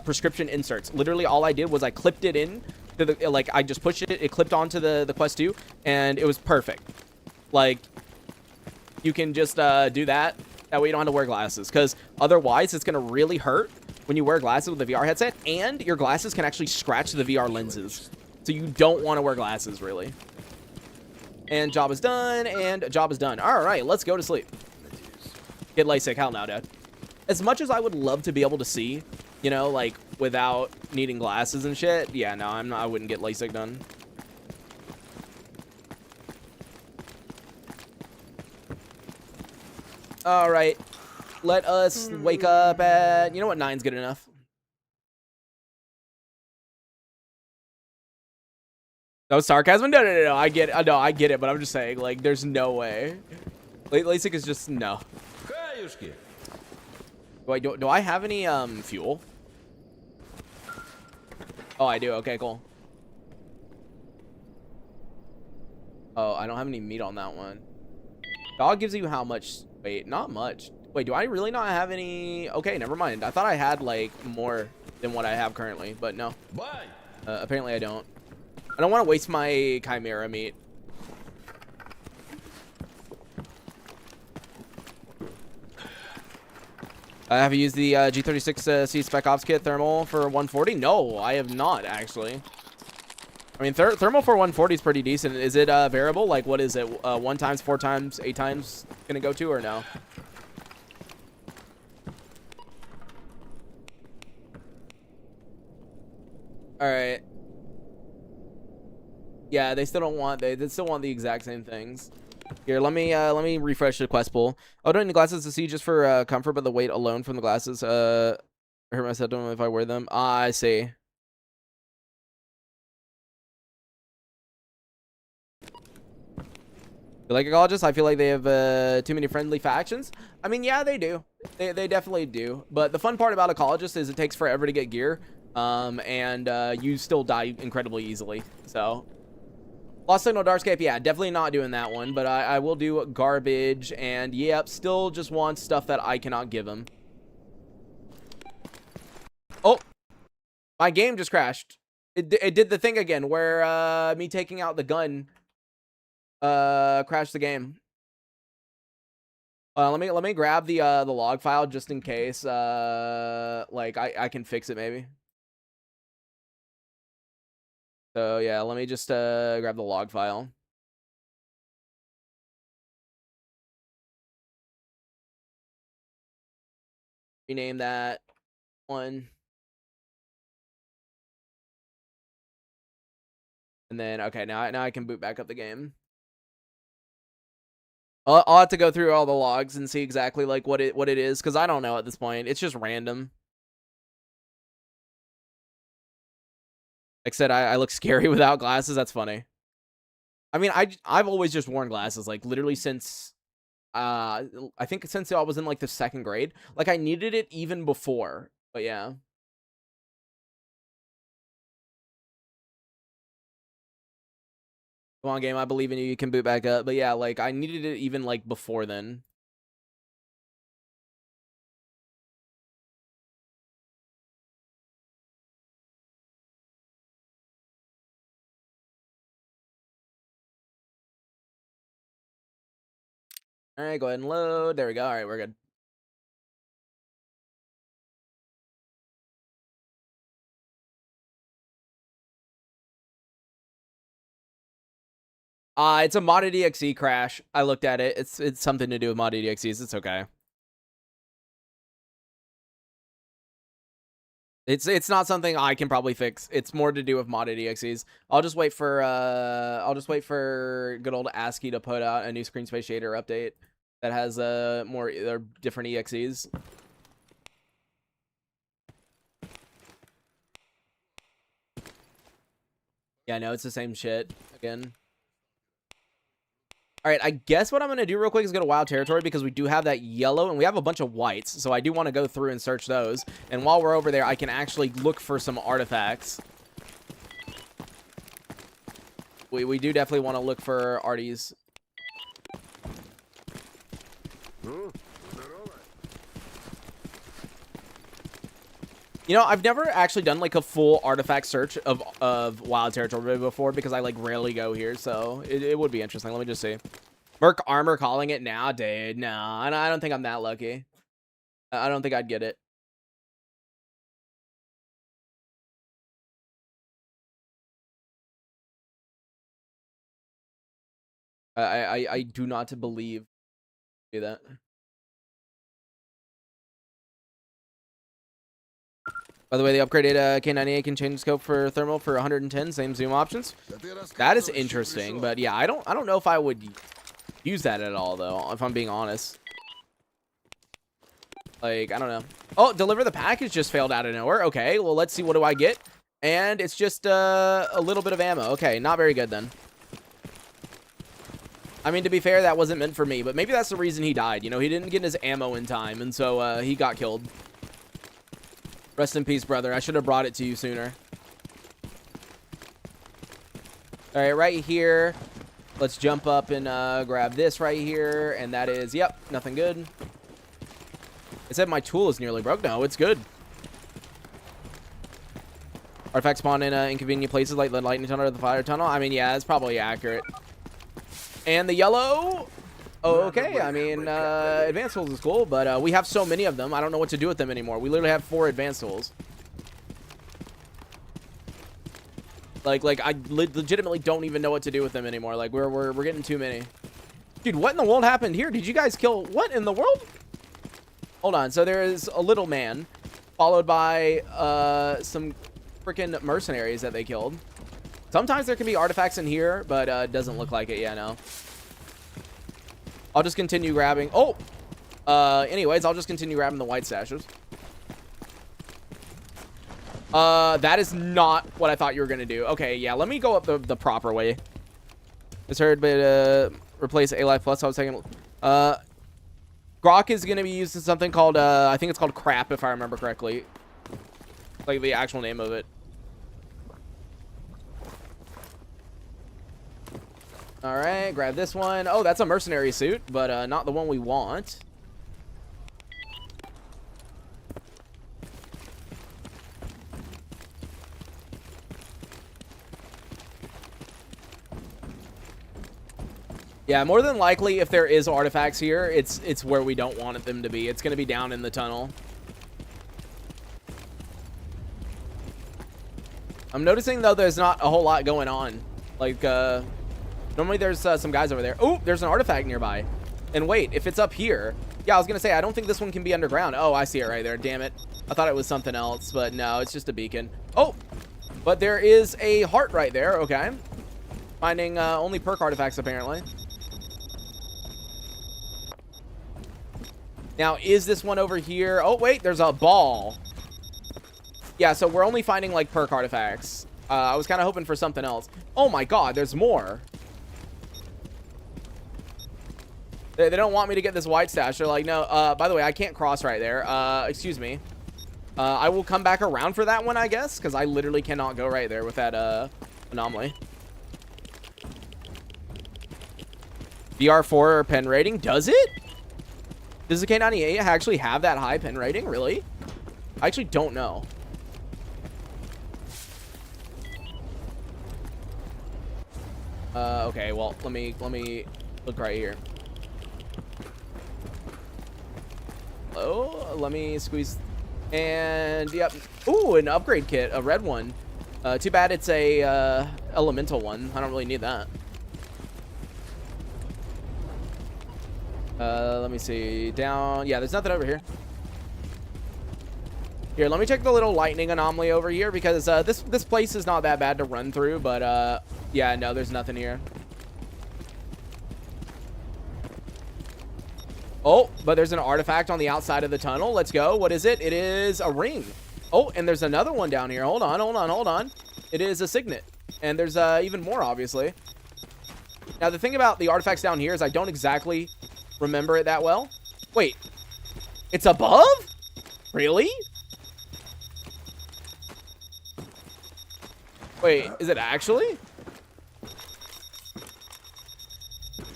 prescription inserts. Literally, all I did was I clipped it in to the, like, I just pushed it, it clipped onto the Quest 2, and it was perfect. Like, you can just do that. That way you don't have to wear glasses, because otherwise it's going to really hurt when you wear glasses with a VR headset, and your glasses can actually scratch the VR lenses. So you don't want to wear glasses, really. And job is done, and job is done. All right, let's go to sleep. Get LASIK. Hell no, Dad. As much as I would love to be able to see, you know, like, without needing glasses and shit, yeah, no, I wouldn't get LASIK done. All right, let us wake up at, you know what, 9's good enough. No sarcasm? No. I get it. No, I get it, but I'm just saying, like, there's no way. LASIK is just no. Wait, do I have any fuel? Oh, I do. Okay, cool. Oh, I don't have any meat on that one. Dog gives you how much? Wait, not much. Wait, do I really not have any? Okay, never mind. I thought I had, like, more than what I have currently, but no. Apparently I don't. I don't want to waste my Chimera meat. Have you used the G36C Spec Ops kit thermal for 140? No, I have not, actually. I mean, thermal for 140 is pretty decent. Is it variable? Like, what is it? 1 times, 4 times, 8 times gonna go to, or no? All right. Yeah, they still don't want. They still want the exact same things. Here, let me refresh the quest pool. Oh, don't need glasses to see just for comfort, but the weight alone from the glasses hurt myself. Don't know if I wear them. Ah, I see. Like ecologists, I feel like they have too many friendly factions. I mean, yeah, they do. They definitely do. But the fun part about ecologists is it takes forever to get gear, and you still die incredibly easily. So, Lost Signal Darscape, yeah, definitely not doing that one. But I will do garbage, and yep, still just want stuff that I cannot give him. Oh, my game just crashed. It did the thing again where me taking out the gun crashed the game. Let me grab the log file just in case like I can fix it maybe. So yeah, let me just grab the log file. Rename that one. And then okay, now I can boot back up the game. I'll have to go through all the logs and see exactly like what it is, because I don't know at this point. It's just random. Like I said, I look scary without glasses. That's funny. I mean, I've always just worn glasses, like literally since I think since I was in like the 2nd grade. Like I needed it even before. But yeah. Come on, game. I believe in you. You can boot back up. But yeah, like I needed it even like before then. All right, go ahead and load. There we go. All right, we're good. It's a modded EXE crash. I looked at it. It's something to do with modded EXEs. It's okay. It's not something I can probably fix. It's more to do with modded EXEs. I'll just wait for good old ASCII to put out a new screen space shader update that has more different EXEs. Yeah, no, it's the same shit again. All right, I guess what I'm going to do real quick is go to wild territory because we do have that yellow and we have a bunch of whites. So I do want to go through and search those. And while we're over there, I can actually look for some artifacts. We do definitely want to look for arties. You know, I've never actually done like a full artifact search of wild territory before because I like rarely go here. So it would be interesting. Let me just see. Merc armor calling it now, dude. No, I don't think I'm that lucky. I don't think I'd get it. I do not believe do that. By the way, the upgraded K98 can change the scope for thermal for 110, same zoom options. That is interesting, but yeah, I don't know if I would use that at all though, if I'm being honest. Like, I don't know. Oh, deliver the package just failed out of nowhere. Okay, well, let's see, what do I get? And it's just a little bit of ammo. Okay, not very good then. I mean, to be fair, that wasn't meant for me, but maybe that's the reason he died. You know, he didn't get his ammo in time, and so he got killed. Rest in peace, brother. I should have brought it to you sooner. All right, right here. Let's jump up and grab this right here, and that is, yep, nothing good. It said my tool is nearly broke. No, it's good. Artifacts spawn in inconvenient places like the lightning tunnel or the fire tunnel. I mean, yeah, it's probably accurate. And the yellow. Oh, okay. I mean, advanced tools is cool, but we have so many of them. I don't know what to do with them anymore. We literally have 4 advanced tools. Like I legitimately don't even know what to do with them anymore. Like we're getting too many. Dude, what in the world happened here? Did you guys kill what in the world? Hold on. So there is a little man followed by some freaking mercenaries that they killed. Sometimes there can be artifacts in here, but it doesn't look like it. Yeah, no. I'll just continue grabbing. Oh, anyways, I'll just continue grabbing the white stashes. That is not what I thought you were gonna do. Okay, yeah, let me go up the proper way. It's heard, but replace A Life Plus. I was taking. Grok is gonna be used in something called I think it's called crap, if I remember correctly. Like the actual name of it. All right, grab this one. Oh, that's a mercenary suit, but not the one we want. Yeah, more than likely, if there is artifacts here, it's where we don't want them to be. It's going to be down in the tunnel. I'm noticing, though, there's not a whole lot going on. Like, normally there's some guys over there. Oh, there's an artifact nearby. And wait, if it's up here... Yeah, I was going to say, I don't think this one can be underground. Oh, I see it right there. Damn it. I thought it was something else, but no, it's just a beacon. Oh, but there is a heart right there. Okay. Finding only perk artifacts, apparently. Now, is this one over here? Oh, wait, there's a ball. Yeah, so we're only finding, like, perk artifacts. I was kind of hoping for something else. Oh, my God, there's more. They don't want me to get this white stash. They're like, no, by the way, I can't cross right there. Excuse me. I will come back around for that one, I guess, because I literally cannot go right there with that anomaly. VR4 pen rating? Does it? Does the K98 actually have that high pen rating? Really? I actually don't know. Okay, well, let me look right here. Hello? Let me squeeze. And, yep. Ooh, an upgrade kit. A red one. Too bad it's a elemental one. I don't really need that. Let me see. Down. Yeah, there's nothing over here. Here, let me check the little lightning anomaly over here because this place is not that bad to run through, but yeah, no, there's nothing here. Oh, but there's an artifact on the outside of the tunnel. Let's go. What is it? It is a ring. Oh, and there's another one down here. Hold on, hold on, hold on. It is a signet. And there's even more, obviously. Now, the thing about the artifacts down here is I don't exactly remember it that well. Wait. It's above? Really? Wait, is it actually?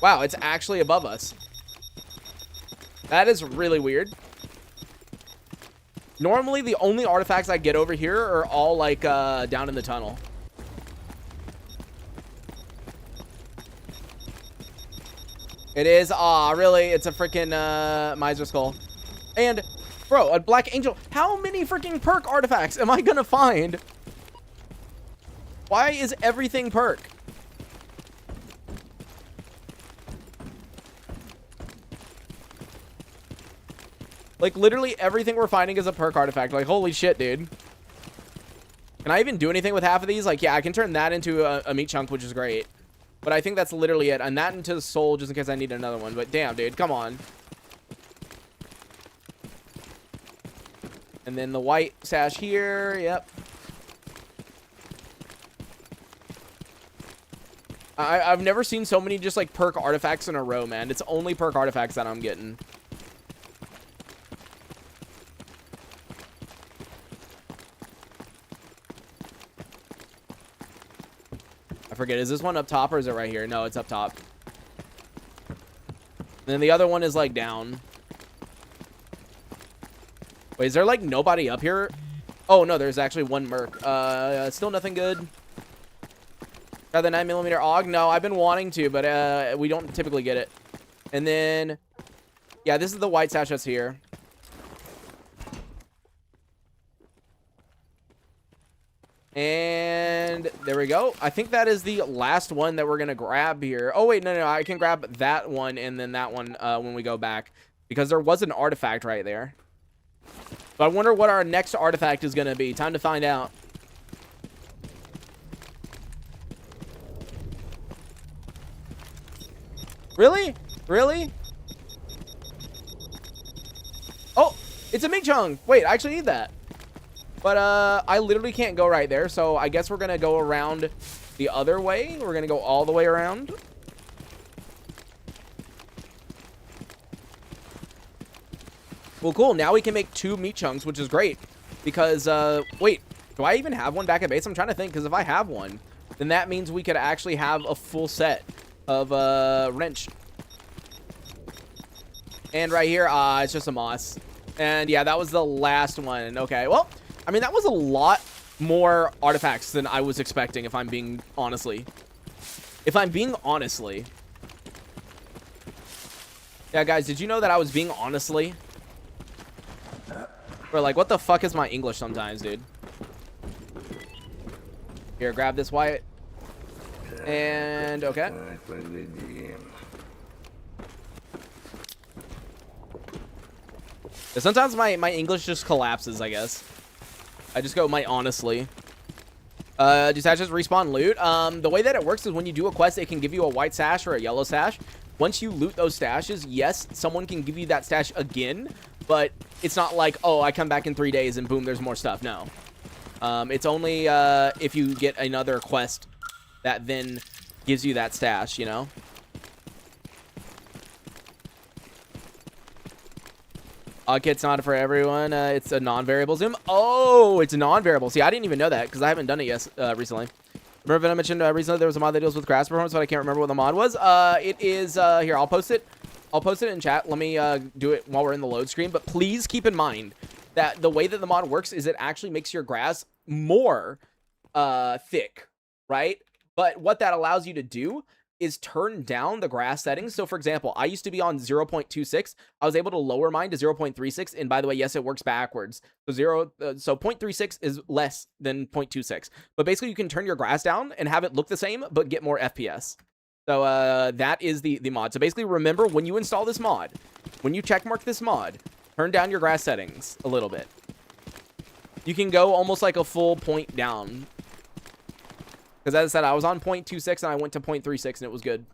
Wow, it's actually above us. That is really weird. Normally, the only artifacts I get over here are all, like, down in the tunnel. It is. Aw, really? It's a freaking Miser Skull. And, bro, a Black Angel. How many freaking perk artifacts am I gonna find? Why is everything perk? Like, literally everything we're finding is a perk artifact. Like, holy shit, dude. Can I even do anything with half of these? Like, yeah, I can turn that into a meat chunk, which is great. But I think that's literally it. And that into the soul, just in case I need another one. But damn, dude, come on. And then the white sash here. Yep. I've never seen so many just, like, perk artifacts in a row, man. It's only perk artifacts that I'm getting. I forget, is this one up top or is it right here? No, it's up top. And then the other one is, like, down. Wait, is there, like, nobody up here? Oh, no, there's actually one merc. Still nothing good. Got the 9mm AUG? No, I've been wanting to, but we don't typically get it. And then, yeah, this is the white sash that's here. And there we go. I think that is the last one that we're going to grab here. Oh, wait, no, I can grab that one and then that one when we go back. Because there was an artifact right there. But I wonder what our next artifact is going to be. Time to find out. Really? Really? Oh, it's a Ming Chung. Wait, I actually need that. But I literally can't go right there, so I guess we're gonna go around the other way. We're gonna go all the way around. Well, cool. Now we can make 2 meat chunks, which is great. Because, wait, do I even have one back at base? I'm trying to think, because if I have one, then that means we could actually have a full set of wrench. And right here, it's just a moss. And yeah, that was the last one. Okay, well, I mean, that was a lot more artifacts than I was expecting, if I'm being honestly. Yeah, guys, did you know that I was being honestly? Bro, like, what the fuck is my English sometimes, dude? Here, grab this white. And, okay. Sometimes my English just collapses, I guess. I just go my honestly. Do sashes respawn loot? The way that it works is when you do a quest, it can give you a white sash or a yellow sash. Once you loot those stashes, yes, someone can give you that stash again, but it's not like, oh, I come back in 3 days and boom, there's more stuff. No. It's only if you get another quest that then gives you that stash, you know? Kit's not for everyone. It's a non-variable zoom. Oh, it's a non-variable. See, I didn't even know that because I haven't done it yet recently. Remember that I mentioned recently there was a mod that deals with grass performance, but I can't remember what the mod was. It is here. I'll post it. I'll post it in chat. Let me do it while we're in the load screen. But please keep in mind that the way that the mod works is it actually makes your grass more thick, right? But what that allows you to do is turn down the grass settings. So for example, I used to be on 0.26. I was able to lower mine to 0.36. And by the way, yes, it works backwards. So 0.36 is less than 0.26. But basically you can turn your grass down and have it look the same, but get more FPS. So that is the mod. So basically remember when you install this mod, when you checkmark this mod, turn down your grass settings a little bit. you can go almost like a full point down. Because as I said, I was on 0.26 and I went to 0.36 and it was good.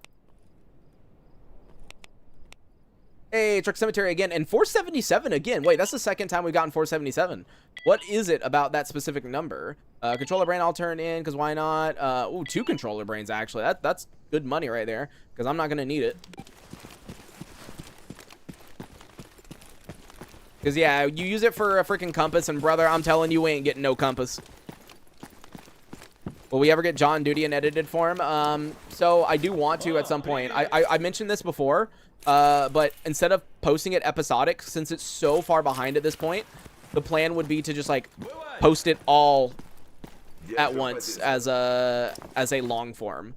Hey, Truck Cemetery again. And 477 again. Wait, that's the second time we've gotten 477. What is it about that specific number? Controller brain I'll turn in, because why not? Ooh, 2 controller brains, actually. That's good money right there, because I'm not going to need it. Because, yeah, you use it for a freaking compass, and brother, I'm telling you, we ain't getting no compass. Will we ever get John Duty in edited form? So I do want to at some point. I mentioned this before, but instead of posting it episodic, since it's so far behind at this point, the plan would be to just like post it all at once as a long form,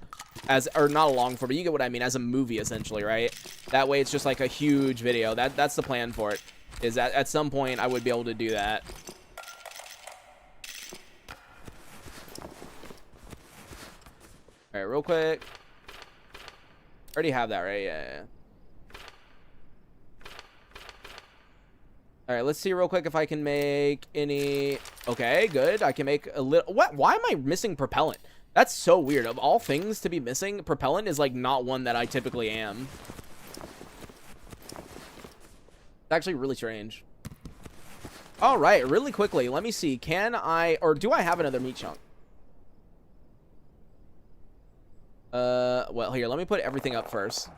or not a long form, but you get what I mean, as a movie essentially, right? That way it's just like a huge video. That's the plan for it. Is that at some point I would be able to do that. All right, real quick. Already have that, right? Yeah. All right, let's see real quick if I can make any. Okay, good. I can make a little. What? Why am I missing propellant? That's so weird. Of all things to be missing, propellant is like not one that I typically am. It's actually really strange. All right, really quickly. Let me see. Can I, or do I have another meat chunk? Well, here, let me put everything up first.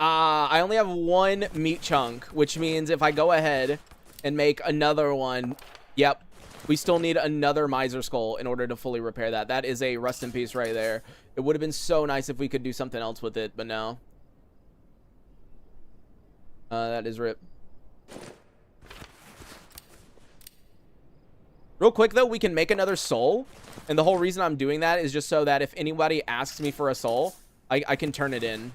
I only have 1 meat chunk, which means if I go ahead and make another one, yep, we still need another miser skull in order to fully repair that. That is a rest in peace right there. It would have been so nice if we could do something else with it, but no. That is rip. Real quick, though, we can make another soul. And the whole reason I'm doing that is just so that if anybody asks me for a soul, I can turn it in.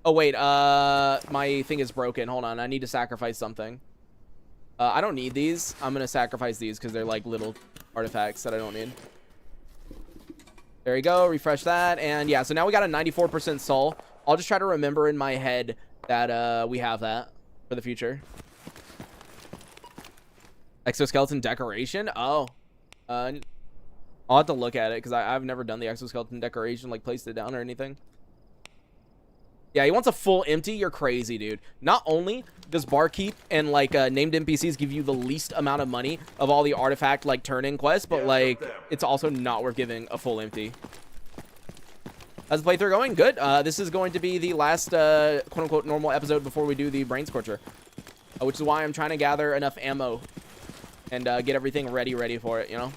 Oh, wait. My thing is broken. Hold on. I need to sacrifice something. I don't need these. I'm going to sacrifice these because they're like little artifacts that I don't need. There you go. Refresh that. And yeah, so now we got a 94% soul. I'll just try to remember in my head that we have that for the future. Exoskeleton decoration? Oh. I'll have to look at it because I've never done the exoskeleton decoration, like placed it down or anything. Yeah, he wants a full empty. You're crazy, dude. Not only does Barkeep and like named NPCs give you the least amount of money of all the artifact like turn-in quests, but like it's also not worth giving a full empty. How's the playthrough going? Good. This is going to be the last quote-unquote normal episode before we do the Brain Scorcher, which is why I'm trying to gather enough ammo and get everything ready for it, you know?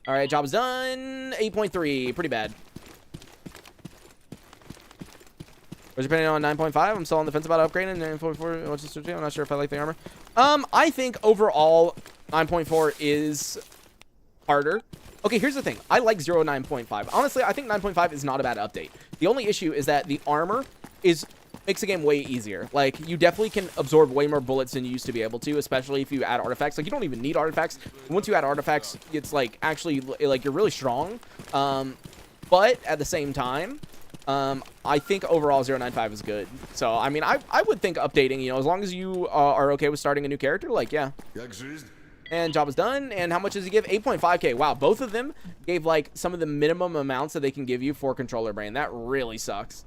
All right, job's done. 8.3, pretty bad. We're depending on 9.5. I'm still on the fence about upgrading. 9.4, I'm not sure if I like the armor. I think overall 9.4 is harder. Okay, here's the thing. I like 9.5. Honestly, I think 9.5 is not a bad update. The only issue is that the armor makes the game way easier. Like, you definitely can absorb way more bullets than you used to be able to, especially if you add artifacts. Like, you don't even need artifacts. Once you add artifacts, it's like actually like you're really strong. But at the same time, I think overall 0.95 is good. So, I mean, I would think updating, you know, as long as you are okay with starting a new character, like, yeah. And job is done. And how much does he give? 8.5k. Wow, both of them gave, like, some of the minimum amounts that they can give you for controller brain. That really sucks.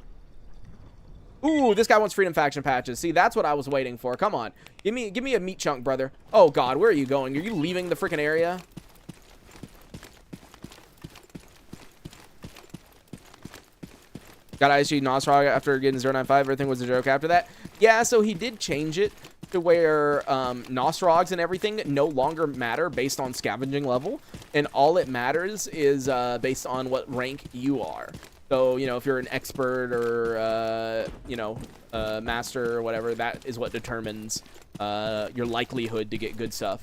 Ooh, this guy wants freedom faction patches. See, that's what I was waiting for. Come on. Give me a meat chunk, brother. Oh, God, where are you going? Are you leaving the freaking area? Got ISG Nosrog after getting 0.95. Everything was a joke after that. Yeah, so he did change it to where Nosrogs and everything no longer matter based on scavenging level. And all it matters is based on what rank you are. So, you know, if you're an expert or, you know, master or whatever, that is what determines your likelihood to get good stuff.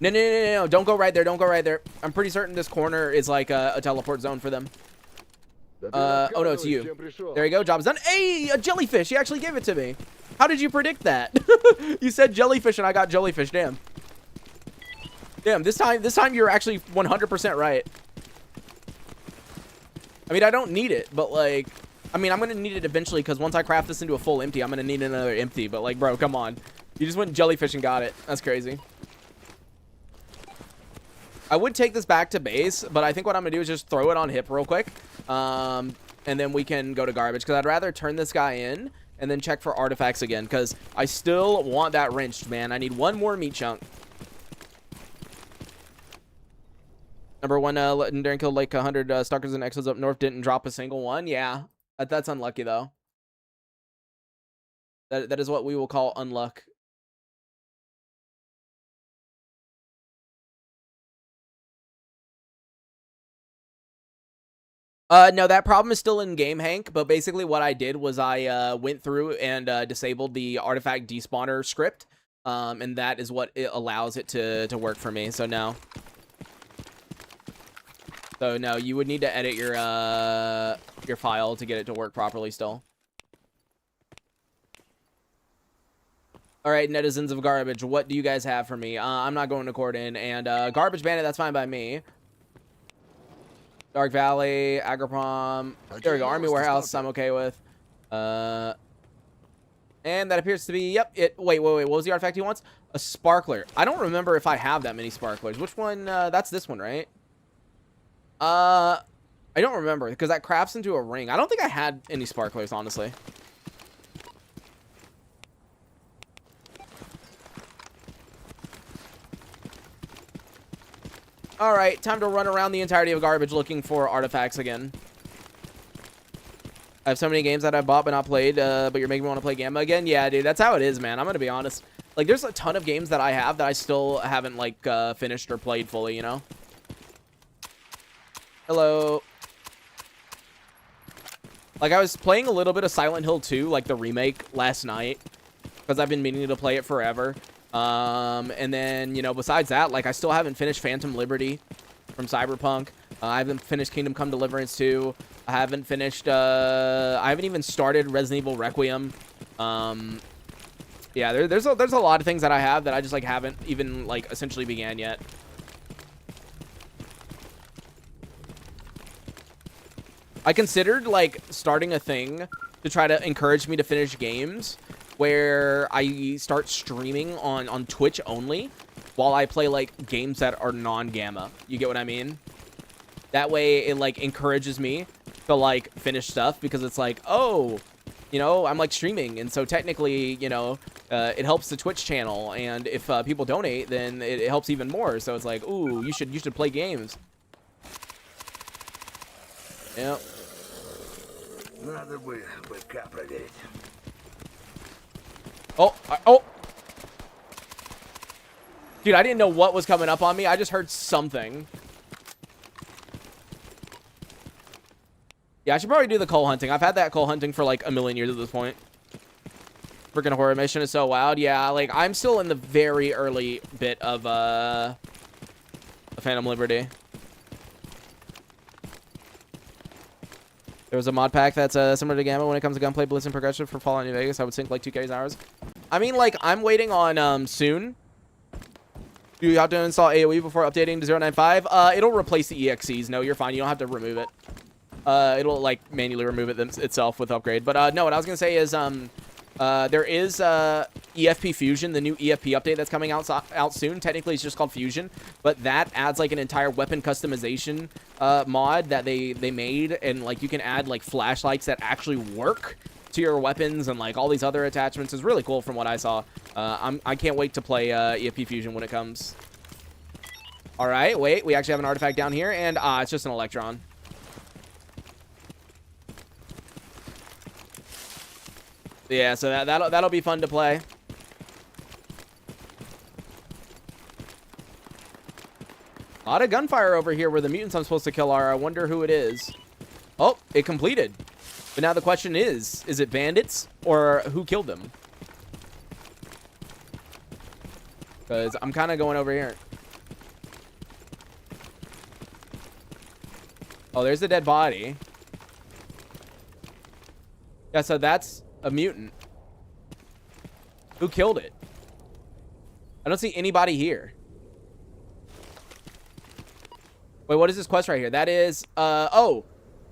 No. Don't go right there. Don't go right there. I'm pretty certain this corner is like a teleport zone for them. Oh, no, it's you. There you go. Job's done. Hey, a jellyfish. He actually gave it to me. How did you predict that? You said jellyfish and I got jellyfish. Damn. Damn, this time you're actually 100% right. I mean, I don't need it, but like, I mean, I'm gonna need it eventually because once I craft this into a full empty, I'm gonna need another empty. But like, bro, come on. You just went jellyfish and got it. That's crazy. I would take this back to base, but I think what I'm gonna do is just throw it on hip real quick. And then we can go to garbage because I'd rather turn this guy in and then check for artifacts again because I still want that wrenched, man. I need one more meat chunk. Number one, legendary killed like 100 stalkers and exos up north, didn't drop a single one. Yeah, that's unlucky though. That is what we will call unluck. No, that problem is still in game, Hank, but basically what I did was I went through and disabled the artifact despawner script, and that is what it allows it to work for me. So no. So no, you would need to edit your file to get it to work properly still. All right, netizens of garbage, what do you guys have for me? I'm not going to Corden, and garbage bandit, that's fine by me. Dark Valley, Agroprom. There we go. Army Warehouse, I'm okay with. And that appears to be, yep, it. Wait. What was the artifact he wants? A sparkler. I don't remember if I have that many sparklers. Which one? That's this one, right? I don't remember because that crafts into a ring. I don't think I had any sparklers, honestly. All right, time to run around the entirety of garbage looking for artifacts again. I have so many games that I bought but not played, but you're making me want to play Gamma again. Yeah, dude, that's how it is, man. I'm gonna be honest. Like, there's a ton of games that I have that I still haven't like finished or played fully, you know. Hello. Like, I was playing a little bit of Silent Hill 2, like the remake, last night because I've been meaning to play it forever. And then, you know, besides that, like, I still haven't finished Phantom Liberty from Cyberpunk. I haven't finished Kingdom Come Deliverance 2. I haven't finished, I haven't even started Resident Evil Requiem. Yeah, there's a lot of things that I have that I just, like, haven't even, like, essentially began yet. I considered, like, starting a thing to try to encourage me to finish games where I start streaming on Twitch only while I play, like, games that are non-Gamma. You get what I mean? That way it, like, encourages me to, like, finish stuff because it's like, oh, you know, I'm, like, streaming. And so technically, you know, it helps the Twitch channel. And if people donate, then it helps even more. So it's like, ooh, you should play games. Yep. Oh. Dude, I didn't know what was coming up on me. I just heard something. Yeah, I should probably do the coal hunting. I've had that coal hunting for like a million years at this point. Freaking horror mission is so wild. Yeah, like I'm still in the very early bit of Phantom Liberty. There was a mod pack that's similar to Gamma when it comes to gunplay, blitz, and progression for Fallout New Vegas. I would think like 2 carries hours. I mean, like, I'm waiting on soon. Do you have to install AoE before updating to 0.95? It'll replace the EXCs. No, you're fine. You don't have to remove it. It'll, like, manually remove it itself with upgrade. But, no, what I was going to say is, there is EFP Fusion, the new EFP update that's coming out soon. Technically, it's just called Fusion, but that adds like an entire weapon customization mod that they made, and like you can add like flashlights that actually work to your weapons and like all these other attachments. Is really cool from what I saw. I can't wait to play EFP Fusion when it comes. All right, wait, we actually have an artifact down here, and it's just an Electron. Yeah, so that'll be fun to play. A lot of gunfire over here where the mutants I'm supposed to kill are. I wonder who it is. Oh, it completed. But now the question is it bandits or who killed them? Because I'm kind of going over here. Oh, there's a dead body. Yeah, so that's a mutant. Who killed it? I don't see anybody here. Wait, what is this quest right here? That is, oh,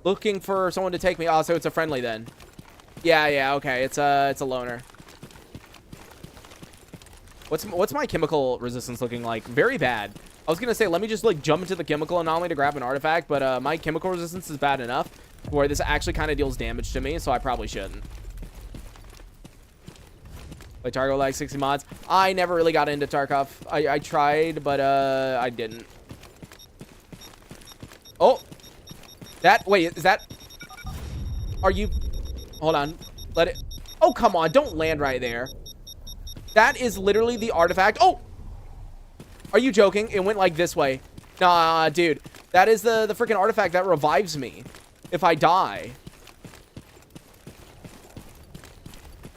Looking for someone to take me. Oh, so it's a friendly then. Yeah, okay. It's a loner. What's my chemical resistance looking like? Very bad. I was gonna say, let me just like jump into the chemical anomaly to grab an artifact, but my chemical resistance is bad enough where this actually kind of deals damage to me, so I probably shouldn't. Like Tarkov like 60 mods. I never really got into Tarkov. I tried, but I didn't. Oh, wait, is that? Are you? Hold on. Let it. Oh, come on! Don't land right there. That is literally the artifact. Oh, are you joking? It went like this way. Nah, dude. That is the freaking artifact that revives me if I die.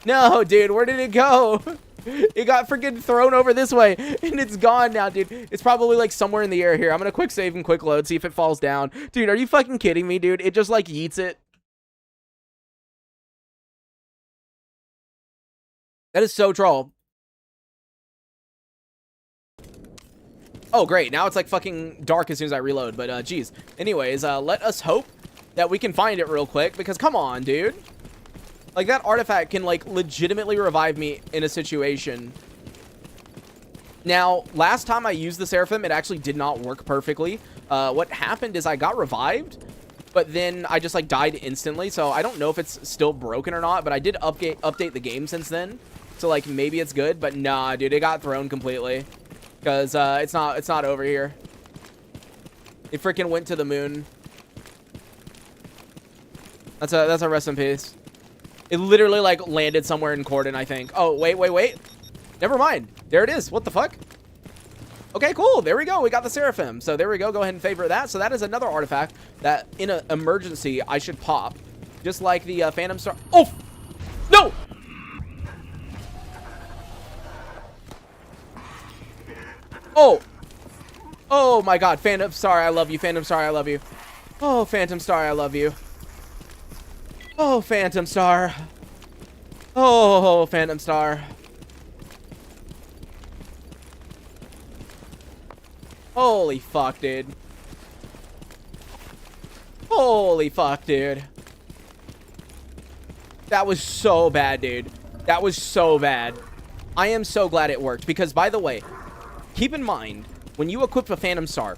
No, dude. Where did it go? It got freaking thrown over this way, and it's gone now, dude. It's probably, like, somewhere in the air here. I'm gonna quick save and quick load, see if it falls down. Dude, are you fucking kidding me, dude? It just, like, yeets it. That is so troll. Oh, great. Now it's, like, fucking dark as soon as I reload, but, geez. Anyways, let us hope that we can find it real quick, because come on, dude. Like, that artifact can, like, legitimately revive me in a situation. Now, last time I used the Seraphim, it actually did not work perfectly. What happened is I got revived, but then I just, like, died instantly. So I don't know if it's still broken or not, but I did update the game since then. So, like, maybe it's good, but nah, dude, it got thrown completely. Because it's not over here. It freaking went to the moon. That's a rest in peace. It literally, like, landed somewhere in Corden, I think. Oh, wait. Never mind. There it is. What the fuck? Okay, cool. There we go. We got the Seraphim. So there we go. Go ahead and favorite that. So that is another artifact that, in an emergency, I should pop. Just like the Phantom Star. Oh! No! Oh! Oh, my God. Phantom Star, I love you. Phantom Star, I love you. Oh, Phantom Star, I love you. Oh, Phantom Star. Oh, Phantom Star. Holy fuck, dude. Holy fuck, dude. That was so bad, dude. That was so bad. I am so glad it worked because, by the way, keep in mind, when you equip a Phantom Star,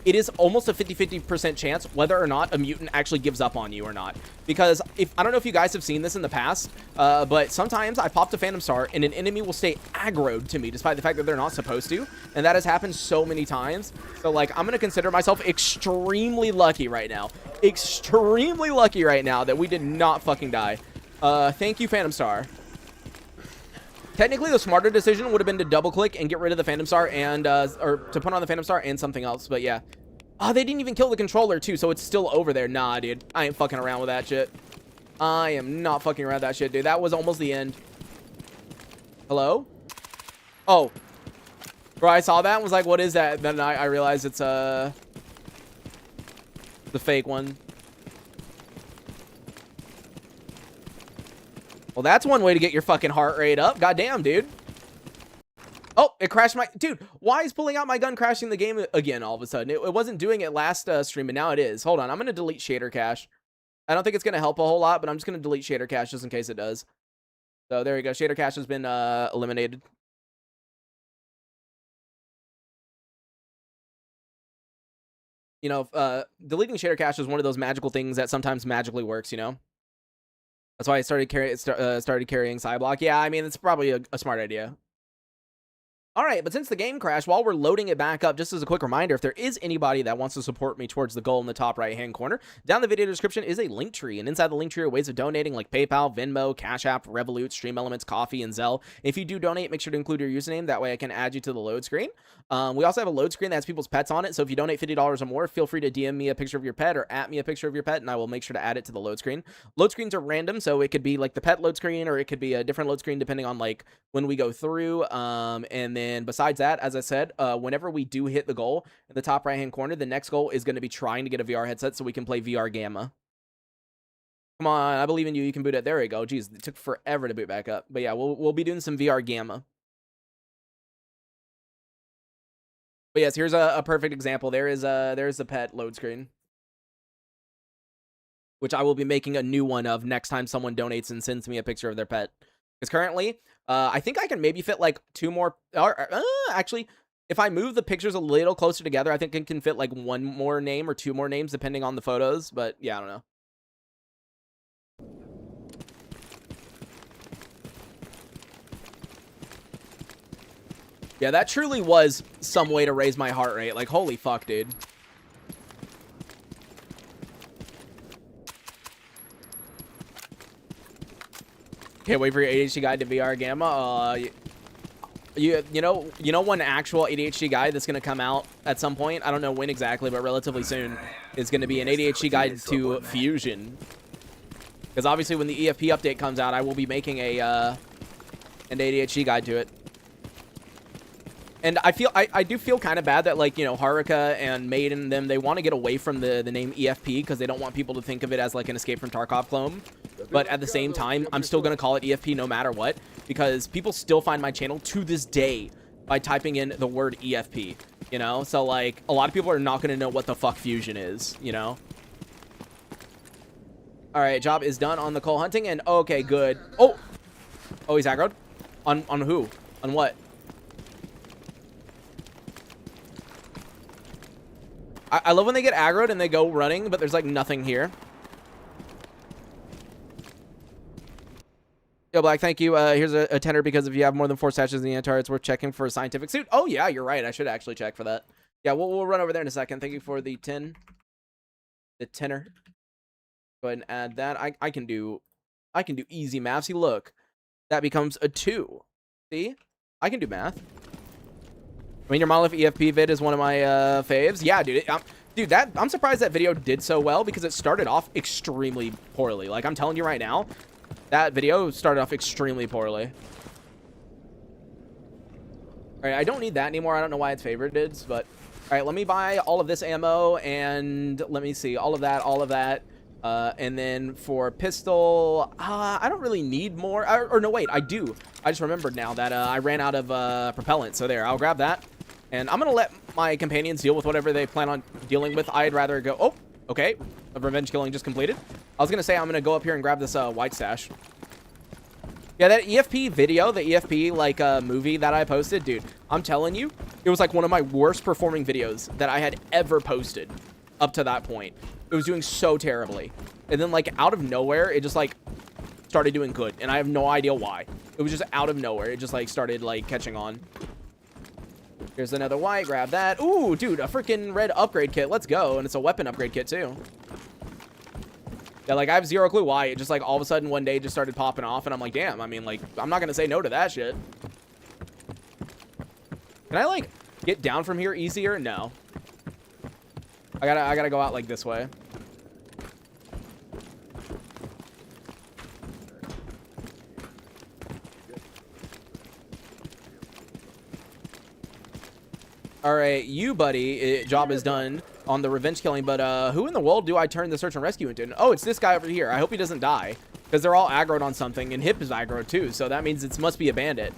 it is almost a 50-50% chance whether or not a mutant actually gives up on you or not. Because I don't know if you guys have seen this in the past, but sometimes I popped a Phantom Star and an enemy will stay aggroed to me despite the fact that they're not supposed to. And that has happened so many times. So, like, I'm going to consider myself extremely lucky right now. Extremely lucky right now that we did not fucking die. Thank you, Phantom Star. Technically, the smarter decision would have been to double-click and get rid of the Phantom Star and, or to put on the Phantom Star and something else, but yeah. Oh, they didn't even kill the controller, too, so it's still over there. Nah, dude. I ain't fucking around with that shit. I am not fucking around with that shit, dude. That was almost the end. Hello? Oh. Bro, I saw that and was like, what is that? Then I realized it's, the fake one. Well, that's one way to get your fucking heart rate up. Goddamn, dude. Oh, it crashed my... Dude, why is pulling out my gun crashing the game again all of a sudden? It wasn't doing it last stream, but now it is. Hold on, I'm going to delete shader cache. I don't think it's going to help a whole lot, but I'm just going to delete shader cache just in case it does. So there we go. Shader cache has been eliminated. You know, deleting shader cache is one of those magical things that sometimes magically works, you know? That's why I started carrying Cyblock. Yeah, I mean, it's probably a smart idea. All right, but since the game crashed, while we're loading it back up, just as a quick reminder, if there is anybody that wants to support me towards the goal in the top right-hand corner, down the video description is a link tree, and inside the link tree are ways of donating like PayPal, Venmo, Cash App, Revolut, Stream Elements, Coffee, and Zelle. If you do donate, make sure to include your username. That way I can add you to the load screen. We also have a load screen that has people's pets on it, so if you donate $50 or more, feel free to DM me a picture of your pet or at me a picture of your pet, and I will make sure to add it to the load screen. Load screens are random, so it could be like the pet load screen, or it could be a different load screen depending on like when we go through. And then besides that, as I said, whenever we do hit the goal in the top right hand corner, the next goal is going to be trying to get a VR headset so we can play VR Gamma. Come on, I believe in you. You can boot it. There we go. Jeez, it took forever to boot back up. But yeah, we'll be doing some VR Gamma. But yes, here's a perfect example. There's the pet load screen. which I will be making a new one of next time someone donates and sends me a picture of their pet. Because currently, I think I can maybe fit like 2 more, actually, if I move the pictures a little closer together, I think it can fit like 1 more name or 2 more names depending on the photos, but yeah, I don't know. Yeah, that truly was some way to raise my heart rate. Like, holy fuck, dude. Can't wait for your ADHD guide to VR Gamma. You know one actual ADHD guide that's gonna come out at some point. I don't know when exactly, but relatively soon is gonna be an ADHD guide to Fusion. Because obviously, when the EFP update comes out, I will be making a an ADHD guide to it. And I do feel kind of bad that, like, you know, Haruka and Maiden and them, they want to get away from the name EFP because they don't want people to think of it as like an Escape from Tarkov clone. But at the same time, I'm still going to call it EFP no matter what, because people still find my channel to this day by typing in the word EFP, you know? So, like, a lot of people are not going to know what the fuck Fusion is, you know? All right, job is done on the coal hunting, and okay, good. Oh, he's aggroed? On who? On what? I love when they get aggroed and they go running, but there's like nothing here. Yo, Black, thank you. Here's a tenner because if you have more than 4 stashes in the Antar, it's worth checking for a scientific suit. Oh, yeah, you're right. I should actually check for that. Yeah, we'll run over there in a second. Thank you for the 10. The tenner. Go ahead and add that. I can do easy math. See, look. That becomes a 2. See? I can do math. I mean, your Monolith EFP vid is one of my faves. Yeah, dude. Dude, I'm surprised that video did so well because it started off extremely poorly. Like, I'm telling you right now, that video started off extremely poorly. All right, I don't need that anymore. I don't know why it's favorited, but all right, let me buy all of this ammo and let me see, all of that. And then for pistol, I don't really need more. Or no, wait, I do. I just remembered now that I ran out of propellant. So there, I'll grab that. And I'm going to let my companions deal with whatever they plan on dealing with. I'd rather go... Oh, okay. A revenge killing just completed. I was going to say I'm going to go up here and grab this white stash. Yeah, that EFP video, the EFP, like, movie that I posted, dude, I'm telling you, it was like one of my worst performing videos that I had ever posted up to that point. It was doing so terribly. And then, like, out of nowhere, it just, like, started doing good. And I have no idea why. It was just out of nowhere. It just, like, started, like, catching on. Here's another white. Grab that. Ooh, dude, a freaking red upgrade kit. Let's go. And it's a weapon upgrade kit, too. Yeah, like, I have zero clue why. It just, like, all of a sudden one day just started popping off. And I'm like, damn, I mean, like, I'm not going to say no to that shit. Can I, like, get down from here easier? No. I gotta go out, like, this way. All right, you, buddy, job is done on the revenge killing, but who in the world do I turn the search and rescue into? Oh, it's this guy over here. I hope he doesn't die, because they're all aggroed on something, and Hip is aggroed too, so that means it must be a bandit.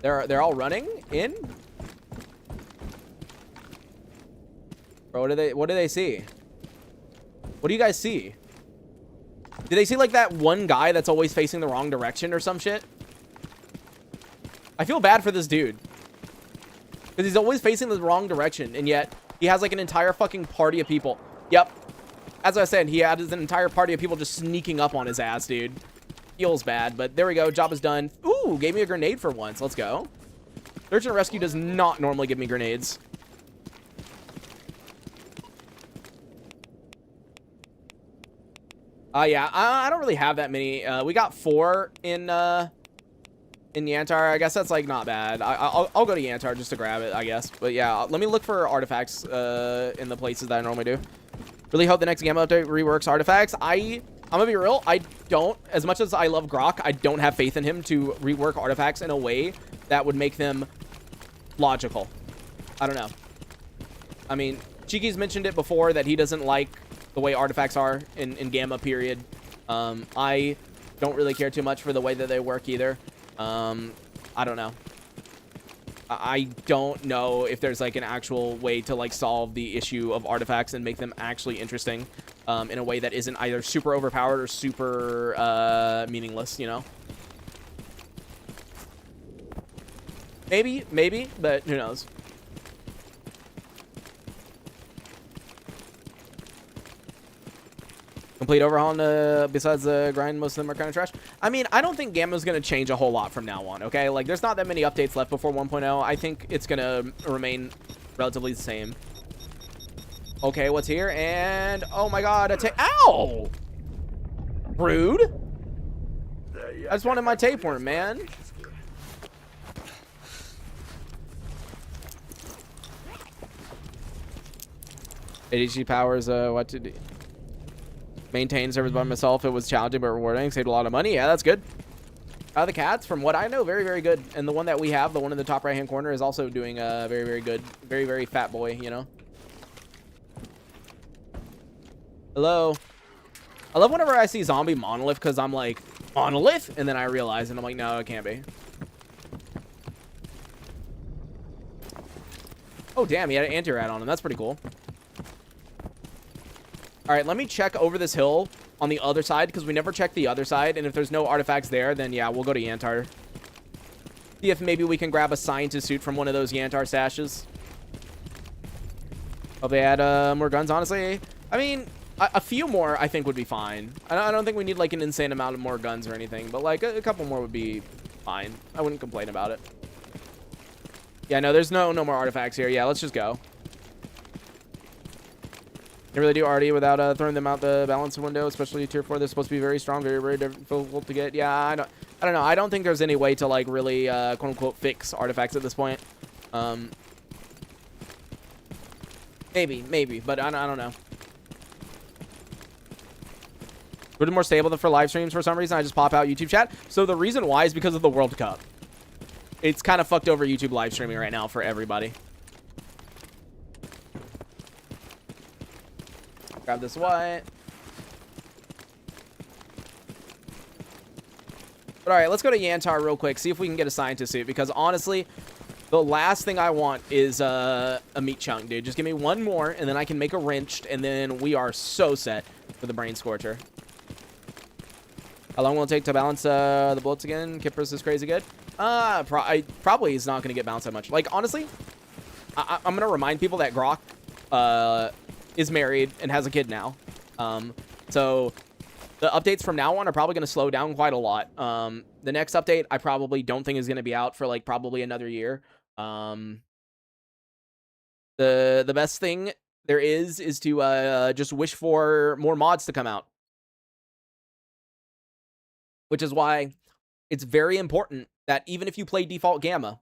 They're all running in? Bro, what do they see? What do you guys see? Do they see, like, that one guy that's always facing the wrong direction or some shit? I feel bad for this dude. Because he's always facing the wrong direction, and yet he has, like, an entire fucking party of people. Yep. As I said, he had an entire party of people just sneaking up on his ass, dude. Feels bad, but there we go. Job is done. Ooh, gave me a grenade for once. Let's go. Search and rescue does not normally give me grenades. Yeah, I don't really have that many. We got 4 in Yantar. I guess that's, like, not bad. I'll go to Yantar just to grab it, I guess. But yeah, let me look for artifacts in the places that I normally do. Really hope the next game update reworks artifacts. I'm gonna be real. I don't, as much as I love Grok, I don't have faith in him to rework artifacts in a way that would make them logical. I don't know. I mean, Cheeky's mentioned it before that he doesn't like the way artifacts are in Gamma, period. I don't really care too much for the way that they work either. I don't know. I don't know if there's like an actual way to like solve the issue of artifacts and make them actually interesting in a way that isn't either super overpowered or super meaningless, you know? Maybe, but who knows? Complete overhaul, besides the grind, most of them are kind of trash. I mean, I don't think Gamma's going to change a whole lot from now on, okay? Like, there's not that many updates left before 1.0. I think it's going to remain relatively the same. Okay, what's here? And, oh my god, ow! Rude. I just wanted my tapeworm, man. ADHD powers, what to do? Maintain servers by myself. It was challenging but rewarding. Saved a lot of money. Yeah, that's good. The cats, from what I know, very, very good. And the one that we have, the one in the top right-hand corner, is also doing very, very good. Very, very fat boy, you know? Hello? I love whenever I see zombie monolith because I'm like, monolith? And then I realize, and I'm like, no, it can't be. Oh, damn, he had an anti-rat on him. That's pretty cool. All right, let me check over this hill on the other side because we never checked the other side. And if there's no artifacts there, then yeah, we'll go to Yantar. See if maybe we can grab a scientist suit from one of those Yantar stashes. Oh, they had more guns, honestly. I mean, a few more I think would be fine. I don't think we need like an insane amount of more guns or anything, but like a couple more would be fine. I wouldn't complain about it. Yeah, no, there's no more artifacts here. Yeah, let's just go. Can't really do RD without throwing them out the balance window, especially tier 4. They're supposed to be very strong, very, very difficult to get. Yeah, I don't know. I don't think there's any way to like really quote unquote fix artifacts at this point. Maybe, but I don't know. Would it be more stable than for live streams for some reason? I just pop out YouTube chat. So the reason why is because of the World Cup. It's kind of fucked over YouTube live streaming right now for everybody. Grab this white. But all right, let's go to Yantar real quick. See if we can get a scientist suit. Because honestly, the last thing I want is a meat chunk, dude. Just give me one more, and then I can make a wrenched, and then we are so set for the brain scorcher. How long will it take to balance the bullets again? Kippers is crazy good. Probably is not going to get bounced that much. Like, honestly, I'm going to remind people that Grok is married and has a kid now. So the updates from now on are probably going to slow down quite a lot. The next update I probably don't think is going to be out for like probably another year. The best thing there is to just wish for more mods to come out. Which is why it's very important that even if you play default Gamma,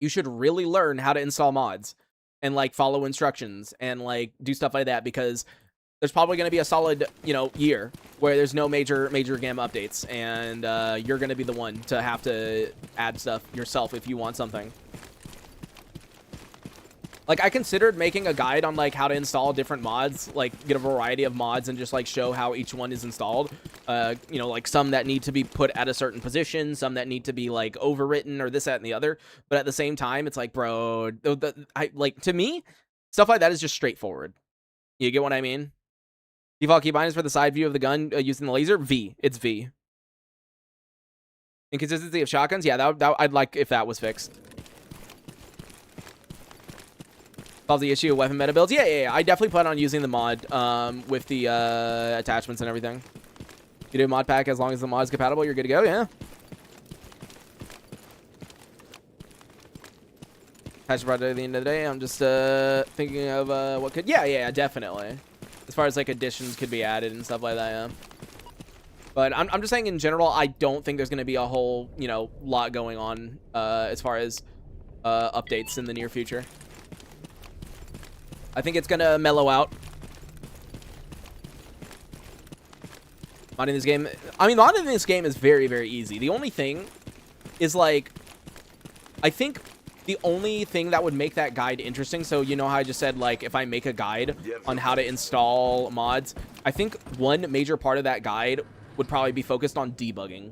you should really learn how to install mods and like follow instructions and like do stuff like that, because there's probably going to be a solid, you know, year where there's no major Gamma updates, and you're going to be the one to have to add stuff yourself if you want something. Like, I considered making a guide on like how to install different mods, like get a variety of mods and just like show how each one is installed. You know, like some that need to be put at a certain position, some that need to be like overwritten or this, that, and the other. But at the same time, it's like, bro, to me, stuff like that is just straightforward. You get what I mean? Default keybinds for the side view of the gun using the laser. V. It's V. Inconsistency of shotguns. Yeah, that I'd like if that was fixed. Solve the issue of weapon meta builds. Yeah. I definitely plan on using the mod with the attachments and everything. You do a mod pack as long as the mod is compatible, you're good to go. Yeah. Patch project at the end of the day. I'm just thinking of what could. Yeah, definitely. As far as like additions could be added and stuff like that. Yeah. But I'm just saying in general, I don't think there's going to be a whole, you know, lot going on as far as updates in the near future. I think it's going to mellow out. Modding this game, I mean, modding this game is very, very easy. The only thing is like, I think the only thing that would make that guide interesting, so you know how I just said, like, if I make a guide on how to install mods, I think one major part of that guide would probably be focused on debugging.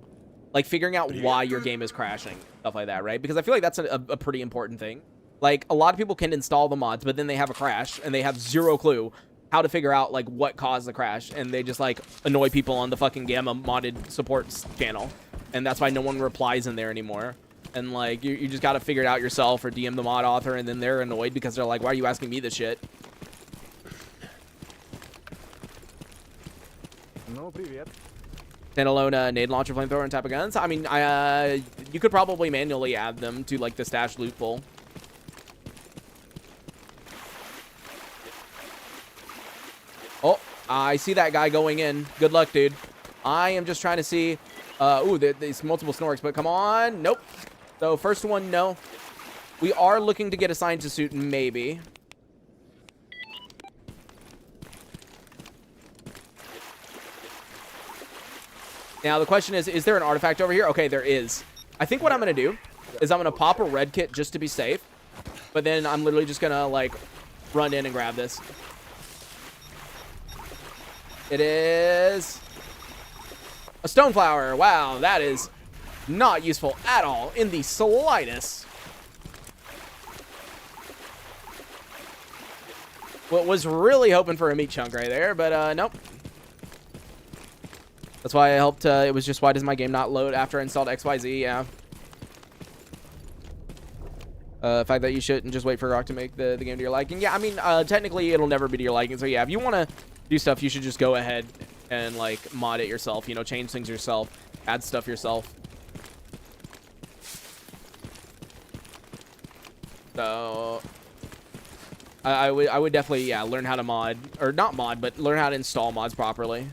Like, figuring out why your game is crashing, stuff like that, right? Because I feel like that's a pretty important thing. Like, a lot of people can install the mods, but then they have a crash, and they have zero clue how to figure out, like, what caused the crash. And they just, like, annoy people on the fucking Gamma modded support channel. And that's why no one replies in there anymore. And, like, you just gotta figure it out yourself or DM the mod author, and then they're annoyed because they're like, why are you asking me this shit? No, привет. Standalone nade launcher, flamethrower, and type of guns. I mean, you could probably manually add them to, like, the stash loot pool. Oh, I see that guy going in. Good luck, dude. I am just trying to see. Ooh, there's multiple snorks, but come on. Nope. So, first one, no. We are looking to get a scientist suit, maybe. Now, the question is there an artifact over here? Okay, there is. I think what I'm going to do is I'm going to pop a red kit just to be safe. But then I'm literally just going to, like, run in and grab this. It is a stoneflower. Wow, that is not useful at all in the slightest. Well, was really hoping for a meat chunk right there, but nope. That's why I helped. It was just, why does my game not load after I installed XYZ? Yeah. The fact that you shouldn't just wait for Rock to make the game to your liking. Yeah, I mean, technically it'll never be to your liking. So yeah, if you want to do stuff, you should just go ahead and, like, mod it yourself. You know, change things yourself, add stuff yourself. So I would definitely, yeah, learn how to mod, or not mod, but learn how to install mods properly.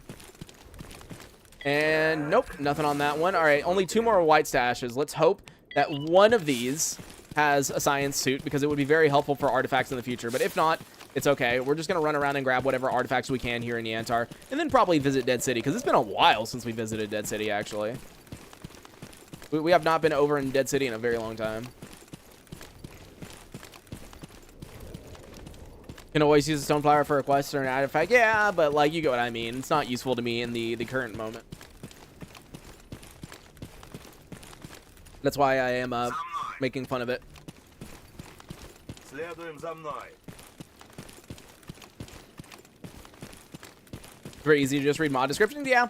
And nope, nothing on that one. All right, only 2 more white stashes. Let's hope that one of these has a science suit, because it would be very helpful for artifacts in the future. But if not, it's okay. We're just going to run around and grab whatever artifacts we can here in Yantar, and then probably visit Dead City, because it's been a while since we visited Dead City, actually. We have not been over in Dead City in a very long time. Can always use a stoneflower for a quest or an artifact. Yeah, but, like, you get what I mean. It's not useful to me in the current moment. That's why I am making fun of it. Very easy to just read mod descriptions. Yeah,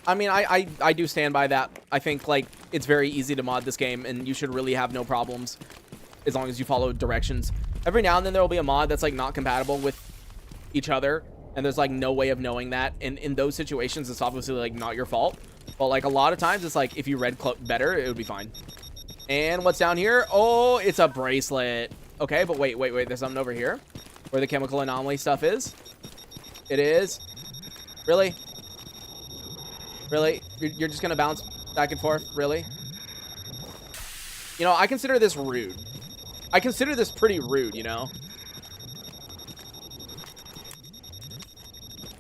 I mean, I do stand by that. I think, like, it's very easy to mod this game, and you should really have no problems as long as you follow directions. Every now and then there will be a mod that's, like, not compatible with each other, and there's, like, no way of knowing that. And in those situations, it's obviously, like, not your fault. But, like, a lot of times it's like, if you read better, it would be fine. And what's down here? Oh, it's a bracelet. Okay, but wait. There's something over here where the chemical anomaly stuff is. It is. Really? Really? You're just going to bounce back and forth? Really? You know, I consider this rude. I consider this pretty rude, you know?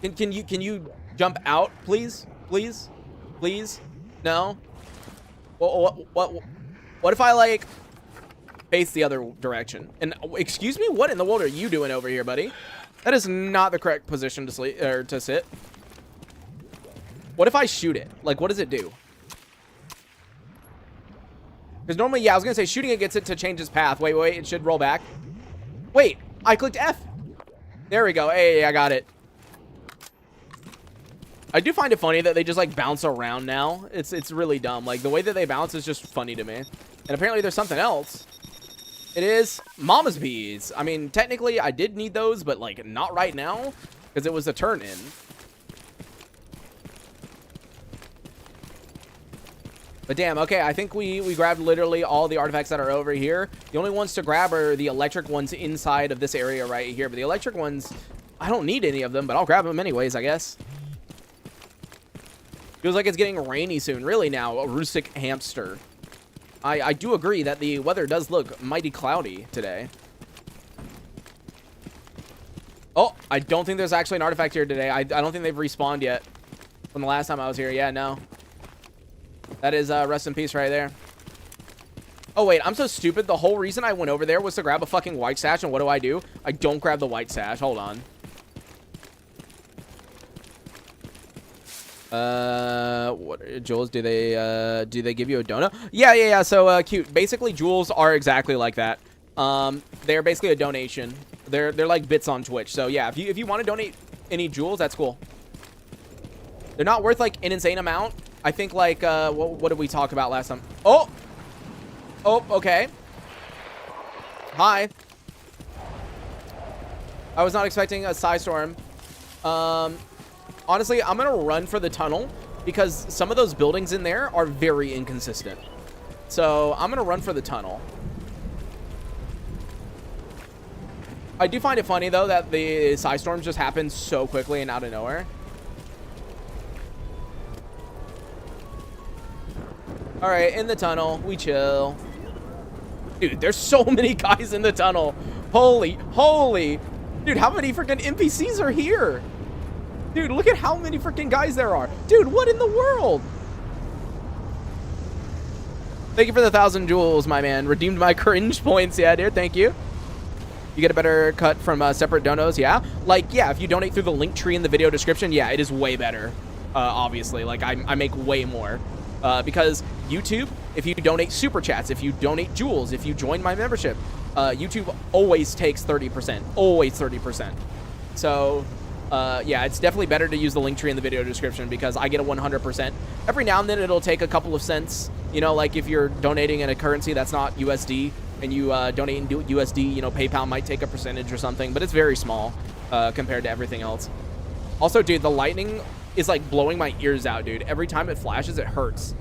Can you jump out, please? Please? Please? No? What if I, like, face the other direction? And excuse me, what in the world are you doing over here, buddy? That is not the correct position to sleep or to sit. What if I shoot it? Like, what does it do? Because normally, yeah, I was gonna say shooting it gets it to change its path. Wait, it should roll back. Wait, I clicked F. There we go. Hey, I got it. I do find it funny that they just, like, bounce around now. It's really dumb. Like, the way that they bounce is just funny to me. And apparently there's something else. It is Mama's Bees. I mean, technically I did need those, but, like, not right now, because it was a turn in. But damn, okay, I think we grabbed literally all the artifacts that are over here. The only ones to grab are the electric ones inside of this area right here. But the electric ones, I don't need any of them, but I'll grab them anyways, I guess. Feels like it's getting rainy soon. Really now, a rustic hamster. I do agree that the weather does look mighty cloudy today. Oh, I don't think there's actually an artifact here today. I don't think they've respawned yet from the last time I was here. Yeah, no. That is rest in peace right there. Oh, wait, I'm so stupid. The whole reason I went over there was to grab a fucking white sash, and what do? I don't grab the white sash. Hold on. What jewels do they give you a donut? Yeah. So cute. Basically, jewels are exactly like that. They're basically a donation. They're like bits on Twitch. So yeah, if you want to donate any jewels, that's cool. They're not worth like an insane amount. I think like what did we talk about last time? Oh, okay. Hi. I was not expecting a Psystorm. Honestly, I'm gonna run for the tunnel because some of those buildings in there are very inconsistent. So I'm gonna run for the tunnel. I do find it funny though that the Psystorms just happen so quickly and out of nowhere. All right, in the tunnel, we chill. Dude, there's so many guys in the tunnel. Holy. Dude, how many freaking NPCs are here? Dude, look at how many freaking guys there are. Dude, what in the world? Thank you for the 1,000 jewels, my man. Redeemed my cringe points. Yeah, dude, thank you. You get a better cut from separate donos, yeah? Like, yeah, if you donate through the link tree in the video description, yeah, it is way better, obviously. Like, I make way more. Because YouTube, if you donate super chats, if you donate jewels, if you join my membership, YouTube always takes 30%. Always 30%. So, yeah, it's definitely better to use the link tree in the video description because I get a 100%. Every now and then it'll take a couple of cents. You know, like if you're donating in a currency that's not USD and you donate in USD, you know, PayPal might take a percentage or something, but it's very small compared to everything else. Also, dude, the lightning is like blowing my ears out, dude. Every time it flashes, it hurts.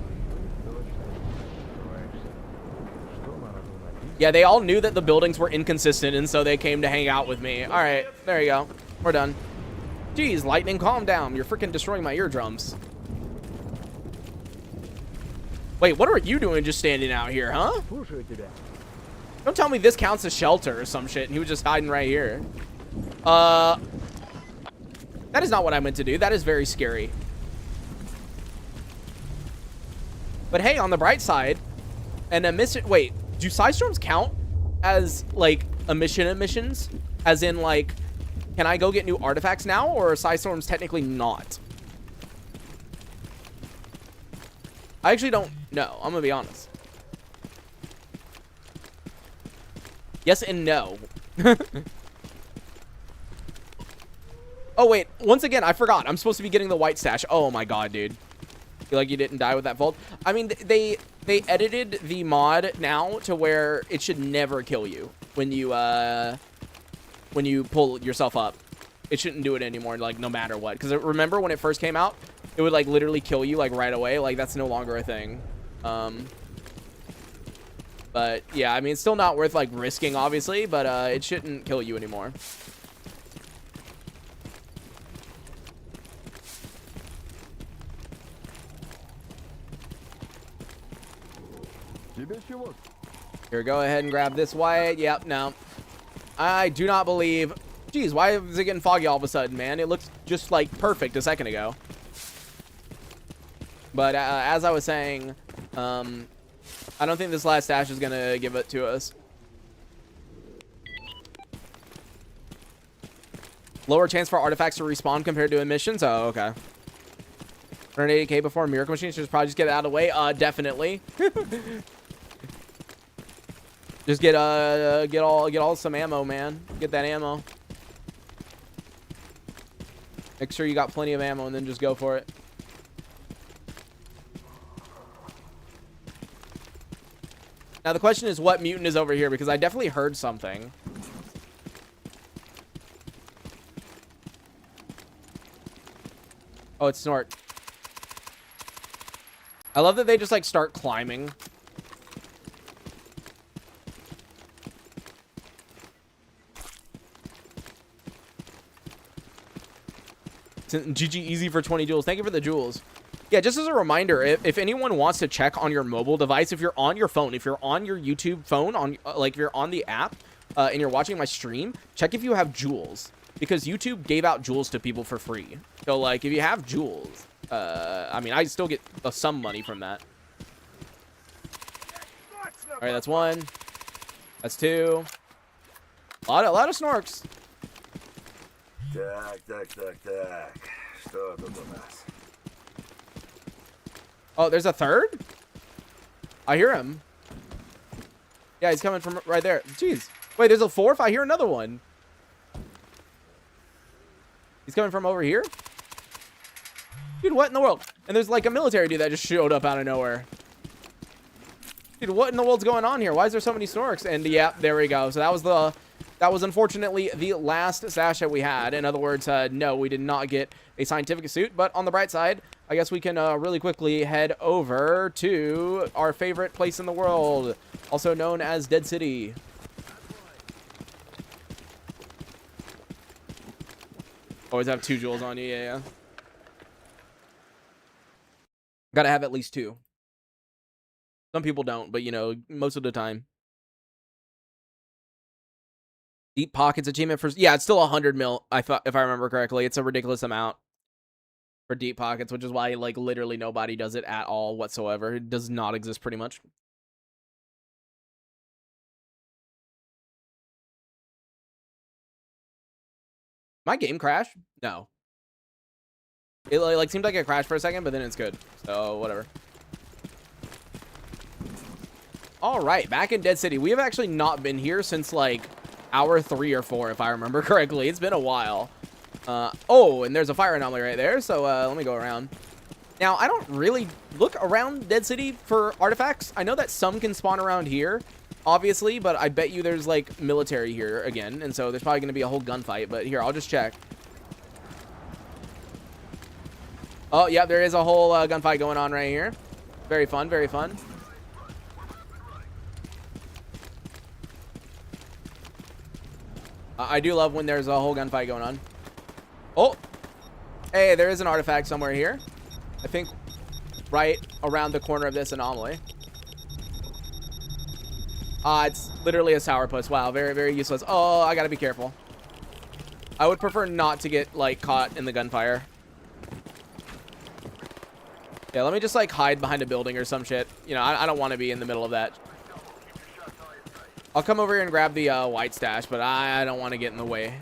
Yeah, they all knew that the buildings were inconsistent, and so they came to hang out with me. All right, there you go. We're done. Jeez, lightning, calm down. You're freaking destroying my eardrums. Wait, what are you doing just standing out here, huh? Don't tell me this counts as shelter or some shit, and he was just hiding right here. That is not what I meant to do. That is very scary. But hey, on the bright side, an emission... Wait, do Psystorms count as, like, emissions? As in, like, can I go get new artifacts now, or are Psystorms technically not? I actually don't know. I'm gonna be honest. Yes and no. Oh, wait. Once again, I forgot. I'm supposed to be getting the white stash. Oh, my God, dude. Feel like you didn't die with that vault. I mean, they edited the mod now to where it should never kill you when you pull yourself up. It shouldn't do it anymore, like, no matter what. Because remember when it first came out, it would, like, literally kill you, like, right away. Like, that's no longer a thing. But, yeah, I mean, it's still not worth, like, risking, obviously. But it shouldn't kill you anymore. Here, go ahead and grab this white. Yep, no. I do not believe... Jeez, why is it getting foggy all of a sudden, man? It looks just, like, perfect a second ago. But as I was saying, I don't think this last stash is going to give it to us. Lower chance for artifacts to respawn compared to emissions? Oh, okay. 180k before miracle machines. Should probably just get it out of the way. Definitely. Just get all some ammo, man. Get that ammo. Make sure you got plenty of ammo and then just go for it. Now the question is what mutant is over here because I definitely heard something. Oh, it's Snort. I love that they just like start climbing. GG easy for 20 jewels. Thank you for the jewels. Yeah, just as a reminder, if anyone wants to check on your mobile device, if you're on your phone, if you're on your YouTube phone, on like if you're on the app and you're watching my stream, check if you have jewels because YouTube gave out jewels to people for free. So like if you have jewels, I mean I still get some money from that. All right, that's one. That's two. A lot of snorks. Так. Что тут у нас? Oh, there's a third? I hear him. Yeah, he's coming from right there. Jeez. Wait, there's a fourth? I hear another one. He's coming from over here? Dude, what in the world? And there's like a military dude that just showed up out of nowhere. Dude, what in the world's going on here? Why is there so many snorks? And yeah, there we go. So that was unfortunately the last stash that we had. In other words, no, we did not get a scientific suit. But on the bright side, I guess we can really quickly head over to our favorite place in the world, also known as Dead City. Always have 2 jewels on you, yeah. Gotta have at least 2. Some people don't, but you know, most of the time. Deep Pockets achievement for, yeah, it's still 100 mil. I thought, if I remember correctly, it's a ridiculous amount for Deep Pockets, which is why like literally nobody does it at all whatsoever. It does not exist pretty much. My game crash? No. It like seemed like it crashed for a second, but then it's good. So whatever. All right, back in Dead City. We have actually not been here since like hour 3 or 4, if I remember correctly. It's been a while. Oh, and there's a fire anomaly right there. So let me go around. Now, I don't really look around Dead City for artifacts. I know that some can spawn around here, obviously, but I bet you there's like military here again. And so there's probably going to be a whole gunfight. But here, I'll just check. Oh, yeah, there is a whole gunfight going on right here. Very fun, very fun. I do love when there's a whole gunfight going on. Oh, hey, there is an artifact somewhere here. I think right around the corner of this anomaly. It's literally a sourpuss. Wow, very, very useless. Oh, I gotta be careful. I would prefer not to get, like, caught in the gunfire. Yeah, let me just, like, hide behind a building or some shit. You know, I don't want to be in the middle of that. I'll come over here and grab the white stash, but I don't want to get in the way.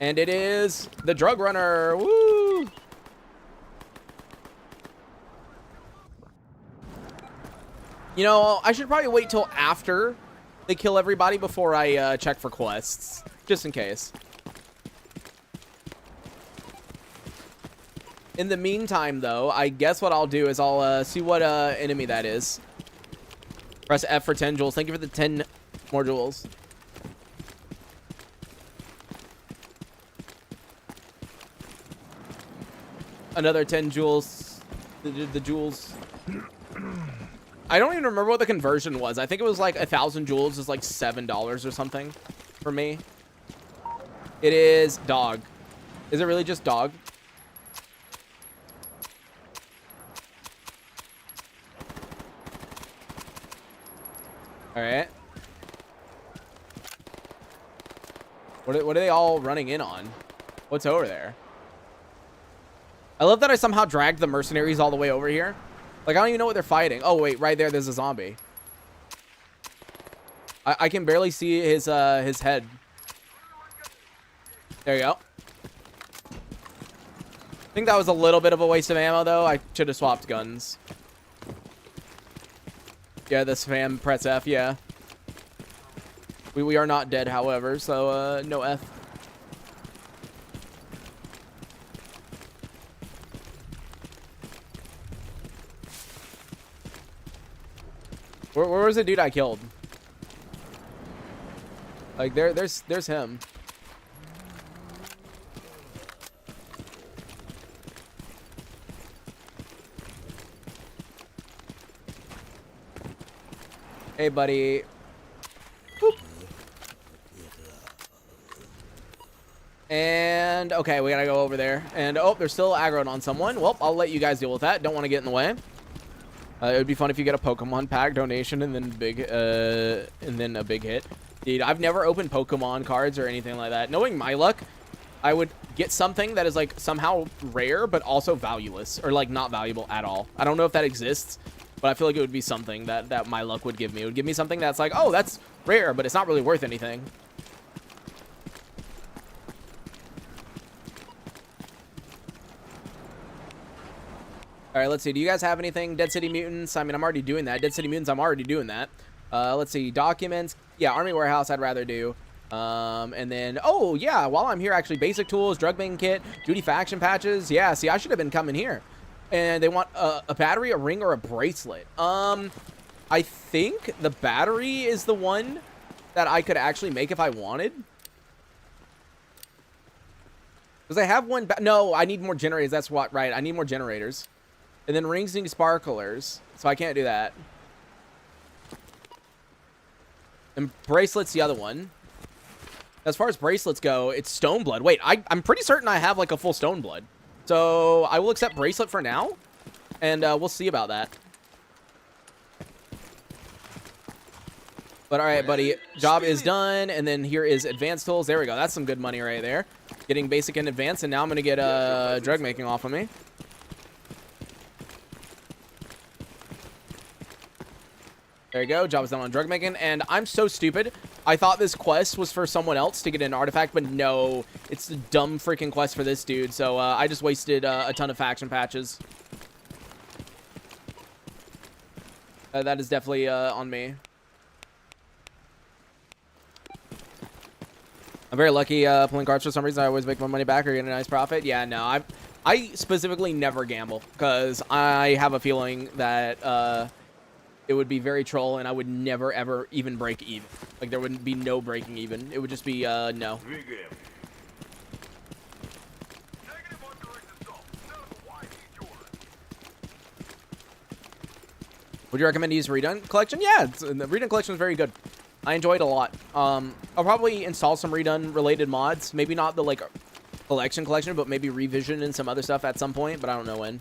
And it is the drug runner. Woo! You know, I should probably wait till after they kill everybody before I check for quests, just in case. In the meantime, though, I guess what I'll do is I'll see what enemy that is. Press F for 10 jewels. Thank you for the 10 more jewels. Another 10 jewels. The jewels. I don't even remember what the conversion was. I think it was like 1,000 jewels is like $7 or something for me. It is dog. Is it really just dog? All right. What are they all running in on? What's over there? I love that I somehow dragged the mercenaries all the way over here. Like, I don't even know what they're fighting. Oh, wait, right there's a zombie. I can barely see his head. There you go. I think that was a little bit of a waste of ammo, though. I should have swapped guns. Yeah, the spam press F, yeah. We are not dead, however, so no F. Where was the dude I killed? Like there's him. Hey, buddy. Boop. And okay, we gotta go over there. And oh, they're still aggroed on someone. Well, I'll let you guys deal with that. Don't want to get in the way. It would be fun if you get a Pokemon pack donation and then a big hit. Dude, I've never opened Pokemon cards or anything like that. Knowing my luck, I would get something that is like somehow rare but also valueless, or like not valuable at all. I don't know if that exists, but I feel like it would be something that my luck would give me. It would give me something that's like, oh, that's rare, but it's not really worth anything. All right, let's see. Do you guys have anything? Dead City Mutants? I mean, I'm already doing that. Dead City Mutants, I'm already doing that. Let's see. Documents. Yeah, Army Warehouse, I'd rather do. And then, oh, yeah, while I'm here, actually, basic tools, drug making kit, duty faction patches. Yeah, see, I should have been coming here. And they want a battery, a ring, or a bracelet. I think the battery is the one that I could actually make if I wanted. Because I have one. No, I need more generators. That's what, right. I need more generators. And then rings need sparklers. So I can't do that. And bracelets, the other one. As far as bracelets go, it's stone blood. Wait, I'm pretty certain I have like a full stone blood. So I will accept bracelet for now. And we'll see about that. But all right, buddy, job is done. And then here is advanced tools. There we go. That's some good money right there. Getting basic and advanced. And now I'm going to get drug making off of me. There you go. Job is done on drug making. And I'm so stupid. I thought this quest was for someone else to get an artifact. But no, it's a dumb freaking quest for this dude. So I just wasted a ton of faction patches. That is definitely on me. I'm very lucky pulling cards for some reason. I always make my money back or get a nice profit. Yeah, no, I specifically never gamble because I have a feeling that it would be very troll and I would never ever even break even. Like there wouldn't be no breaking even. It would just be no. Would you recommend to use Redone Collection? Yeah, the Redone Collection is very good. I enjoy it a lot. I'll probably install some Redone related mods. Maybe not the like collection, but maybe revision and some other stuff at some point, but I don't know when.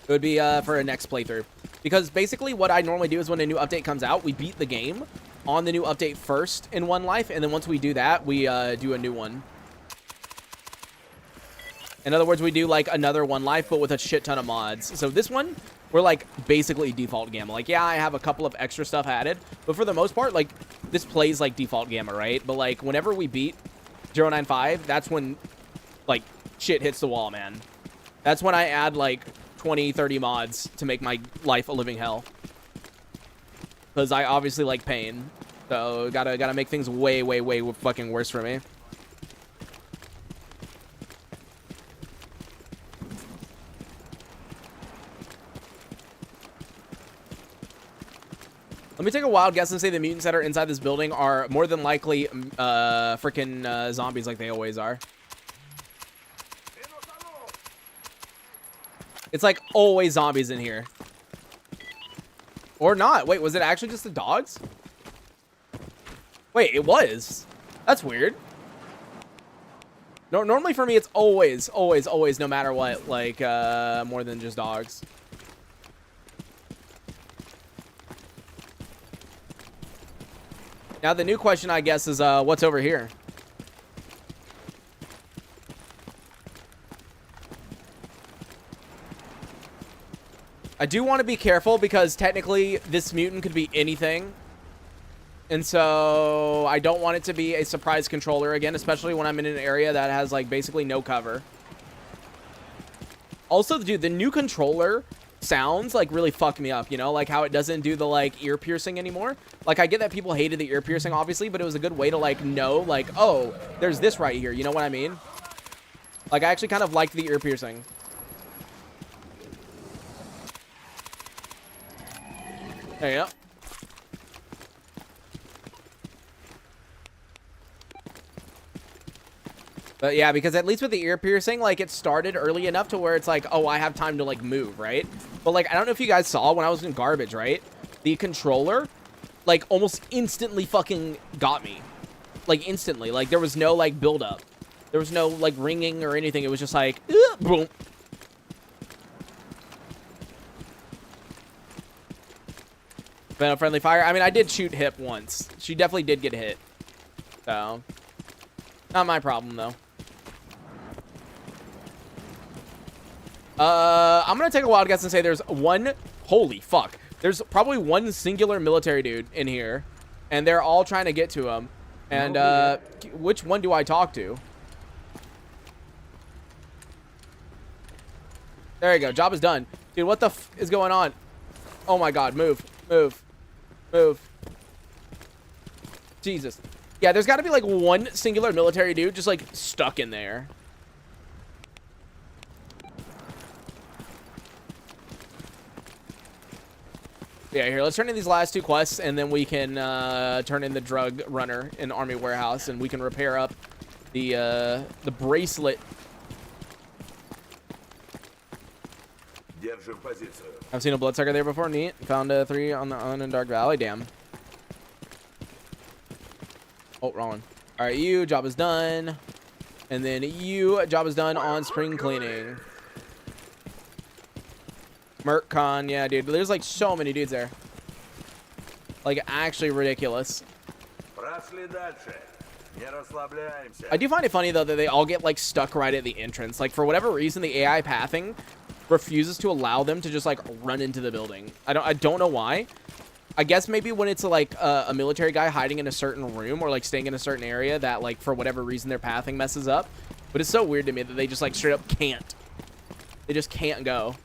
It would be for a next playthrough. Because basically what I normally do is when a new update comes out, we beat the game on the new update first in one life, and then once we do that, we do a new one. In other words, we do like another one life, but with a shit ton of mods. So this one, we're like basically default gamma. Like, yeah, I have a couple of extra stuff added, but for the most part, like this plays like default gamma, right? But like whenever we beat 095, that's when like shit hits the wall, man. That's when I add like 20, 30 mods to make my life a living hell. Because I obviously like pain. So gotta make things way, way, way fucking worse for me. Let me take a wild guess and say the mutants that are inside this building are more than likely freaking zombies like they always are. It's like always zombies in here. Or not. Wait, was it actually just the dogs? Wait, it was. That's weird. No, normally for me, it's always, no matter what, like more than just dogs. Now, the new question, I guess, is what's over here? I do want to be careful because technically this mutant could be anything. And so I don't want it to be a surprise controller again, especially when I'm in an area that has like basically no cover. Also, dude, the new controller sounds like really fuck me up, you know, like how it doesn't do the like ear piercing anymore. Like I get that people hated the ear piercing obviously, but it was a good way to like know like, oh, there's this right here, you know what I mean? Like I actually kind of liked the ear piercing. There you go. But yeah, because at least with the ear piercing, like it started early enough to where it's like, oh, I have time to like move, right? But like, I don't know if you guys saw when I was in garbage, right? The controller, like almost instantly fucking got me. Like instantly, like there was no like build up. There was no like ringing or anything. It was just like, boom. Venom friendly fire. I mean, I did shoot Hip once. She definitely did get hit. So, not my problem though. I'm gonna take a wild guess and say there's one. Holy fuck. There's probably one singular military dude in here, and they're all trying to get to him. And which one do I talk to? There you go. Job is done. Dude, what the f is going on? Oh my god. Move. Move. Move. Jesus. Yeah, there's got to be like one singular military dude just like stuck in there. Yeah, here, let's turn in these last 2 quests, and then we can turn in the drug runner in Army Warehouse, and we can repair up the bracelet. I've seen a bloodsucker there before. Neat. Found 3 on the Undark Valley. Damn. Oh, wrong one. All right, you, job is done. And then you, job is done on spring cleaning. Merccon, yeah, dude. There's like so many dudes there. Like, actually ridiculous. I do find it funny, though, that they all get, like, stuck right at the entrance. Like, for whatever reason, the AI pathing refuses to allow them to just, like, run into the building. I don't know why. I guess maybe when it's, like, a military guy hiding in a certain room or, like, staying in a certain area that, like, for whatever reason, their pathing messes up. But it's so weird to me that they just, like, straight up can't. They just can't go.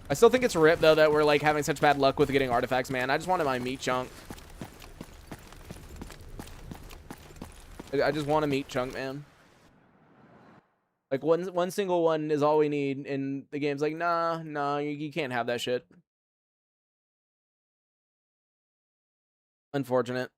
I still think it's rip, though, that we're, like, having such bad luck with getting artifacts, man. I just wanted my meat chunk. I just want a meat chunk, man. Like, one single one is all we need, and the game's like, nah, you can't have that shit. Unfortunate.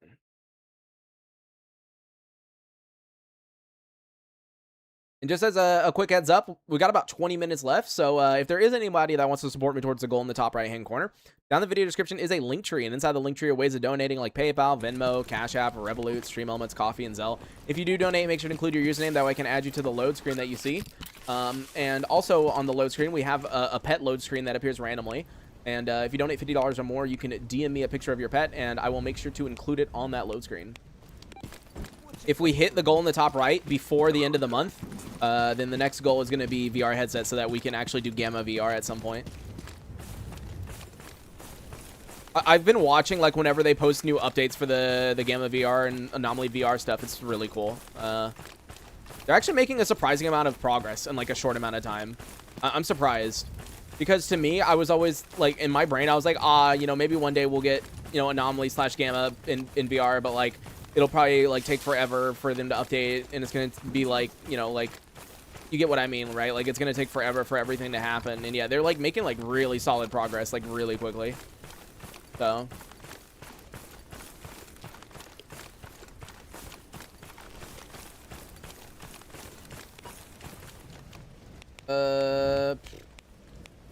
And just as a quick heads up, we got about 20 minutes left. So if there is anybody that wants to support me towards the goal in the top right-hand corner, down the video description is a link tree. And inside the link tree are ways of donating like PayPal, Venmo, Cash App, Revolut, Stream Elements, Coffee, and Zelle. If you do donate, make sure to include your username. That way I can add you to the load screen that you see. And also on the load screen, we have a pet load screen that appears randomly. And if you donate $50 or more, you can DM me a picture of your pet, and I will make sure to include it on that load screen. If we hit the goal in the top right before the end of the month, then the next goal is going to be VR headset so that we can actually do Gamma VR at some point. I've been watching, like, whenever they post new updates for the Gamma VR and Anomaly VR stuff. It's really cool. They're actually making a surprising amount of progress in, like, a short amount of time. I'm surprised. Because to me, I was always, like, in my brain, I was like, you know, maybe one day we'll get, you know, Anomaly / Gamma in VR, but, like, it'll probably, like, take forever for them to update, and it's going to be, like, you know, like, you get what I mean, right? Like, it's going to take forever for everything to happen, and yeah, they're, like, making, like, really solid progress, like, really quickly. So.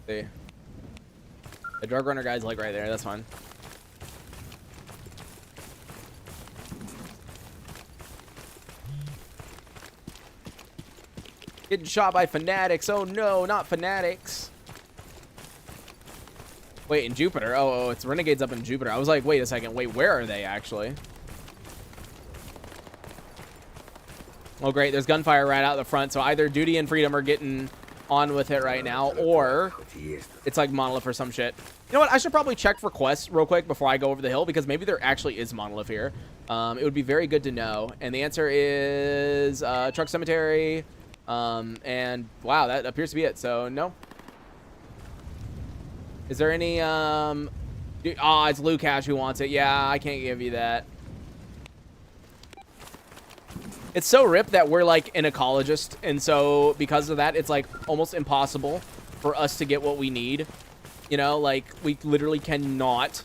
See. The drug runner guy's, like, right there. That's fine. Getting shot by fanatics. Oh no, not fanatics. Wait, in Jupiter. Oh, it's renegades up in Jupiter. I was like, wait a second. Wait, where are they actually? Oh great, there's gunfire right out the front. So either Duty and Freedom are getting on with it right now, or it's like Monolith or some shit. You know what? I should probably check for quests real quick before I go over the hill, because maybe there actually is Monolith here. It would be very good to know. And the answer is Truck Cemetery. And wow, that appears to be it. So no. Is there any it's Lucash who wants it. Yeah, I can't give you that. It's so ripped that we're like an ecologist, and so because of that, it's like almost impossible for us to get what we need. You know, like we literally cannot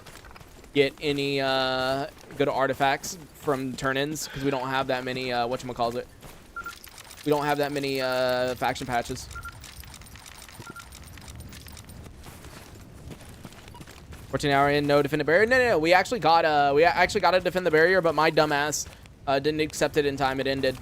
get any good artifacts from turn-ins because we don't have that many whatchamacallit. We don't have that many faction patches. 14 hour in, no defend the barrier. No, we actually got to defend the barrier, but my dumbass didn't accept it in time. It ended.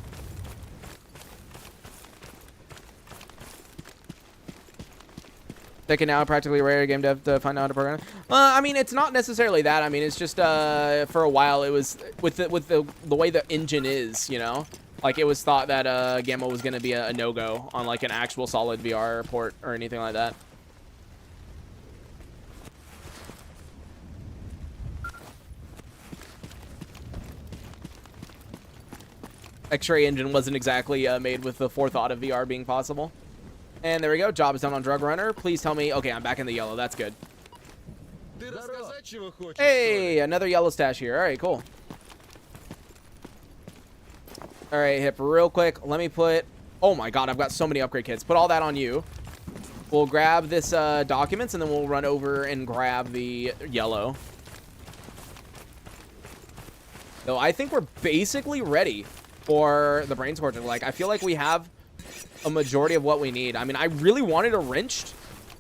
Taking now practically rare game dev to find out how to program. I mean, it's not necessarily that. I mean, it's just for a while it was with the way the engine is, you know. Like, it was thought that Gamma was going to be a no-go on, like, an actual solid VR port or anything like that. X-ray engine wasn't exactly made with the forethought of VR being possible. And there we go. Job is done on Drug Runner. Please tell me. Okay, I'm back in the yellow. That's good. Hey, another yellow stash here. All right, cool. All right, Hip, real quick. Let me put... Oh, my God. I've got so many upgrade kits. Put all that on you. We'll grab this documents, and then we'll run over and grab the yellow. So I think we're basically ready for the Brain Scorcher. Like, I feel like we have a majority of what we need. I mean, I really wanted a wrenched,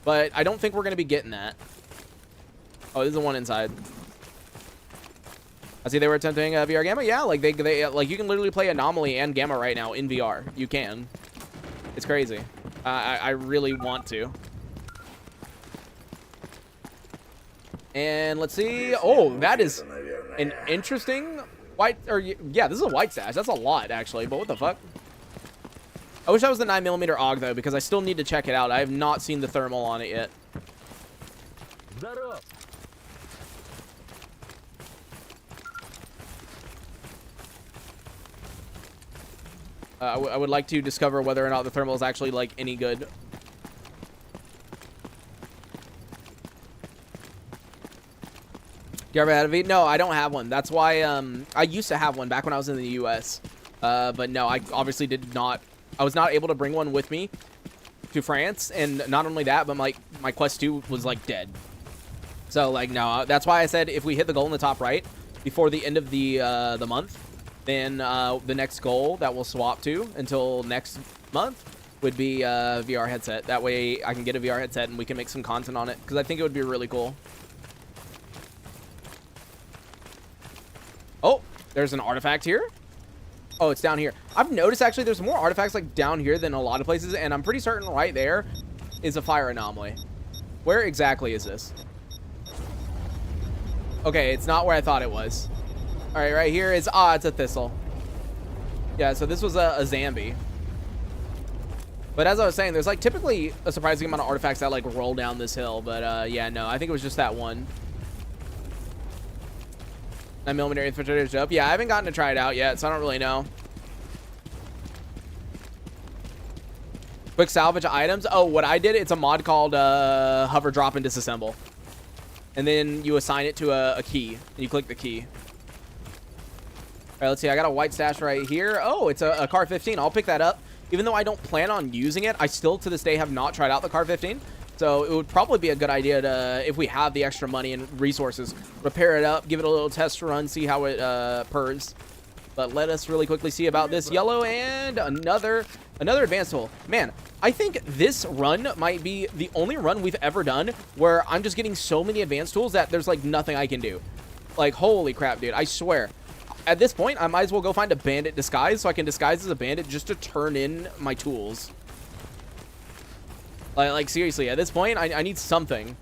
but I don't think we're going to be getting that. Oh, this is the one inside. I see they were attempting VR Gamma. Yeah, like they like you can literally play Anomaly and Gamma right now in VR. You can. It's crazy. I really want to. And let's see. Oh, that is an interesting white. Or yeah, this is a white stash. That's a lot actually. But what the fuck? I wish that was the 9mm AUG though, because I still need to check it out. I have not seen the thermal on it yet. I would like to discover whether or not the thermal is actually like any good. Do you ever have a V? No, I don't have one. That's why I used to have one back when I was in the US. But no, I obviously did not. I was not able to bring one with me to France, and not only that, but my Quest 2 was like dead. So like no, that's why I said if we hit the goal in the top right before the end of the month, then the next goal that we'll swap to until next month would be a VR headset. That way I can get a VR headset and we can make some content on it, because I think it would be really cool. Oh, there's an artifact here. Oh, it's down here. I've noticed actually there's more artifacts like down here than a lot of places, and I'm pretty certain right there is a fire anomaly. Where exactly is this? Okay, it's not where I thought it was. All right, right here is, it's a thistle. Yeah, so this was a Zambi. But as I was saying, there's like typically a surprising amount of artifacts that like roll down this hill. But yeah, no, I think it was just that one. 9mm infiltrator's dope. Yeah, I haven't gotten to try it out yet, so I don't really know. Quick salvage items. Oh, what I did, it's a mod called hover, drop, and disassemble. And then you assign it to a key, and you click the key. All right, let's see. I got a white stash right here. Oh, it's a car 15. I'll pick that up. Even though I don't plan on using it, I still to this day have not tried out the car 15. So it would probably be a good idea to, if we have the extra money and resources, repair it up, give it a little test run, see how it purrs. But let us really quickly see about this yellow and another advanced tool. Man, I think this run might be the only run we've ever done where I'm just getting so many advanced tools that there's like nothing I can do. Like, holy crap, dude. I swear. At this point, I might as well go find a bandit disguise so I can disguise as a bandit just to turn in my tools. Like seriously, at this point, I need something.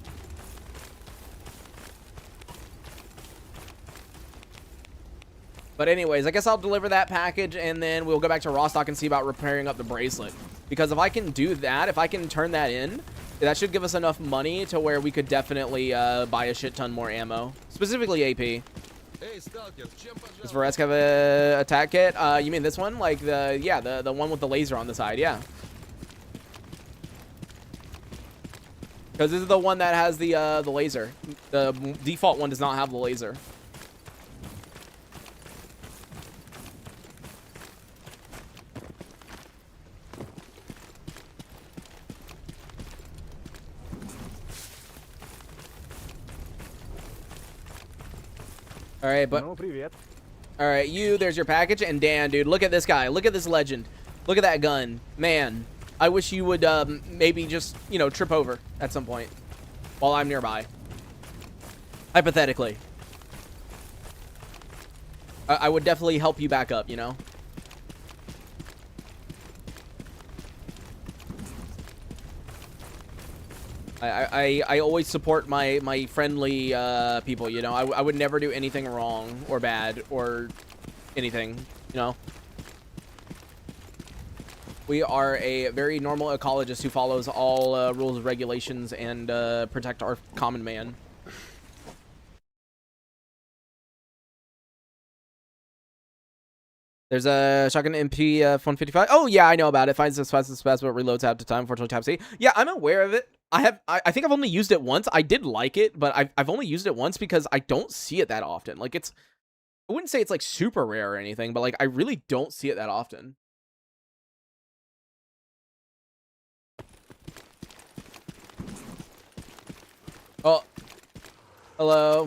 But anyways, I guess I'll deliver that package, and then we'll go back to Rostock and see about repairing up the bracelet. Because if I can do that, if I can turn that in, that should give us enough money to where we could definitely buy a shit ton more ammo. Specifically AP. Hey, does Varesk have a attack kit? You mean this one? Like the one with the laser on the side, yeah. Because this is the one that has the laser. The default one does not have the laser. All right, but all right, there's your package. And Dan, dude, look at this guy. Look at this legend. Look at that gun, man. I wish you would maybe just, you know, trip over at some point while I'm nearby. Hypothetically. I would definitely help you back up, you know? I always support my friendly people, you know? I would never do anything wrong or bad or anything, you know? We are a very normal ecologist who follows all rules, regulations, and protect our common man. There's a shotgun MP 155. Oh yeah, I know about it. Finds as fast as fast, but reloads out to time. Unfortunately, tap C. Yeah, I'm aware of it. I think I've only used it once. I did like it, but I've only used it once because I don't see it that often. Like I wouldn't say it's like super rare or anything, but like I really don't see it that often. Oh, hello.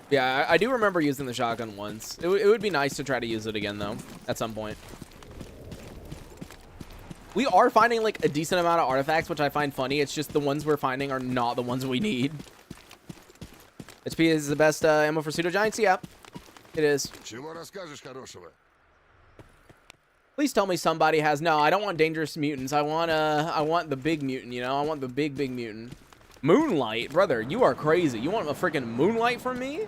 Yeah, I do remember using the shotgun once. It would be nice to try to use it again, though, at some point. We are finding, like, a decent amount of artifacts, which I find funny. It's just the ones we're finding are not the ones we need. HP is the best ammo for pseudo giants. Yeah, it is. Please tell me somebody has... No, I don't want dangerous mutants. I want the big mutant, you know? I want the big mutant. Moonlight? Brother, you are crazy. You want a freaking moonlight from me?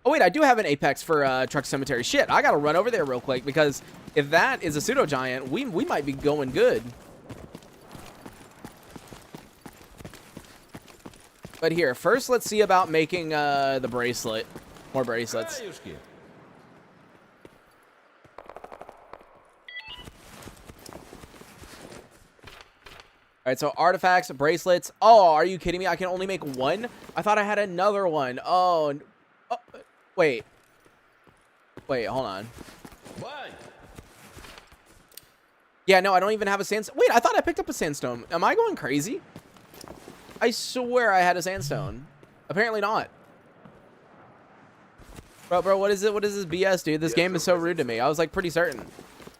Oh, wait, I do have an Apex for Truck Cemetery. Shit, I gotta run over there real quick, because if that is a pseudo-giant, we might be going good. But here, first let's see about making the bracelet. More bracelets. All right, so artifacts, bracelets. Oh, are you kidding me? I can only make one? I thought I had another one. Oh, wait. Wait, hold on. What? Yeah, no, I don't even have a sandstone. Wait, I thought I picked up a sandstone. Am I going crazy? I swear I had a sandstone. Apparently not. Bro, what is it? What is this BS, dude? This game is so rude to me. I was like pretty certain.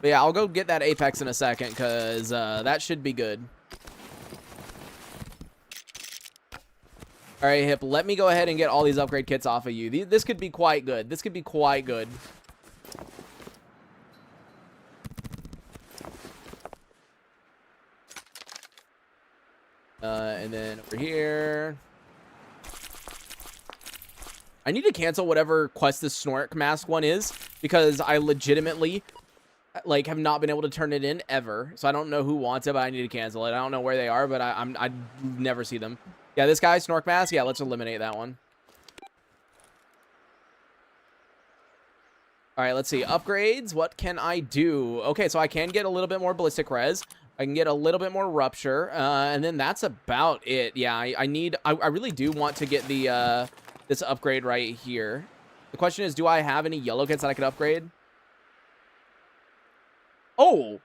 But yeah, I'll go get that Apex in a second, because that should be good. All right, Hip, let me go ahead and get all these upgrade kits off of you. This could be quite good. This could be quite good. And then over here. I need to cancel whatever quest this Snork mask one is, because I legitimately, like, have not been able to turn it in ever. So I don't know who wants it, but I need to cancel it. I don't know where they are, but I never see them. Yeah, this guy, Snork mask. Yeah, let's eliminate that one. All right, let's see. Upgrades. What can I do? Okay, so I can get a little bit more ballistic res. I can get a little bit more rupture. And then that's about it. Yeah, I really do want to get the this upgrade right here. The question is, do I have any yellow kits that I could upgrade? Oh,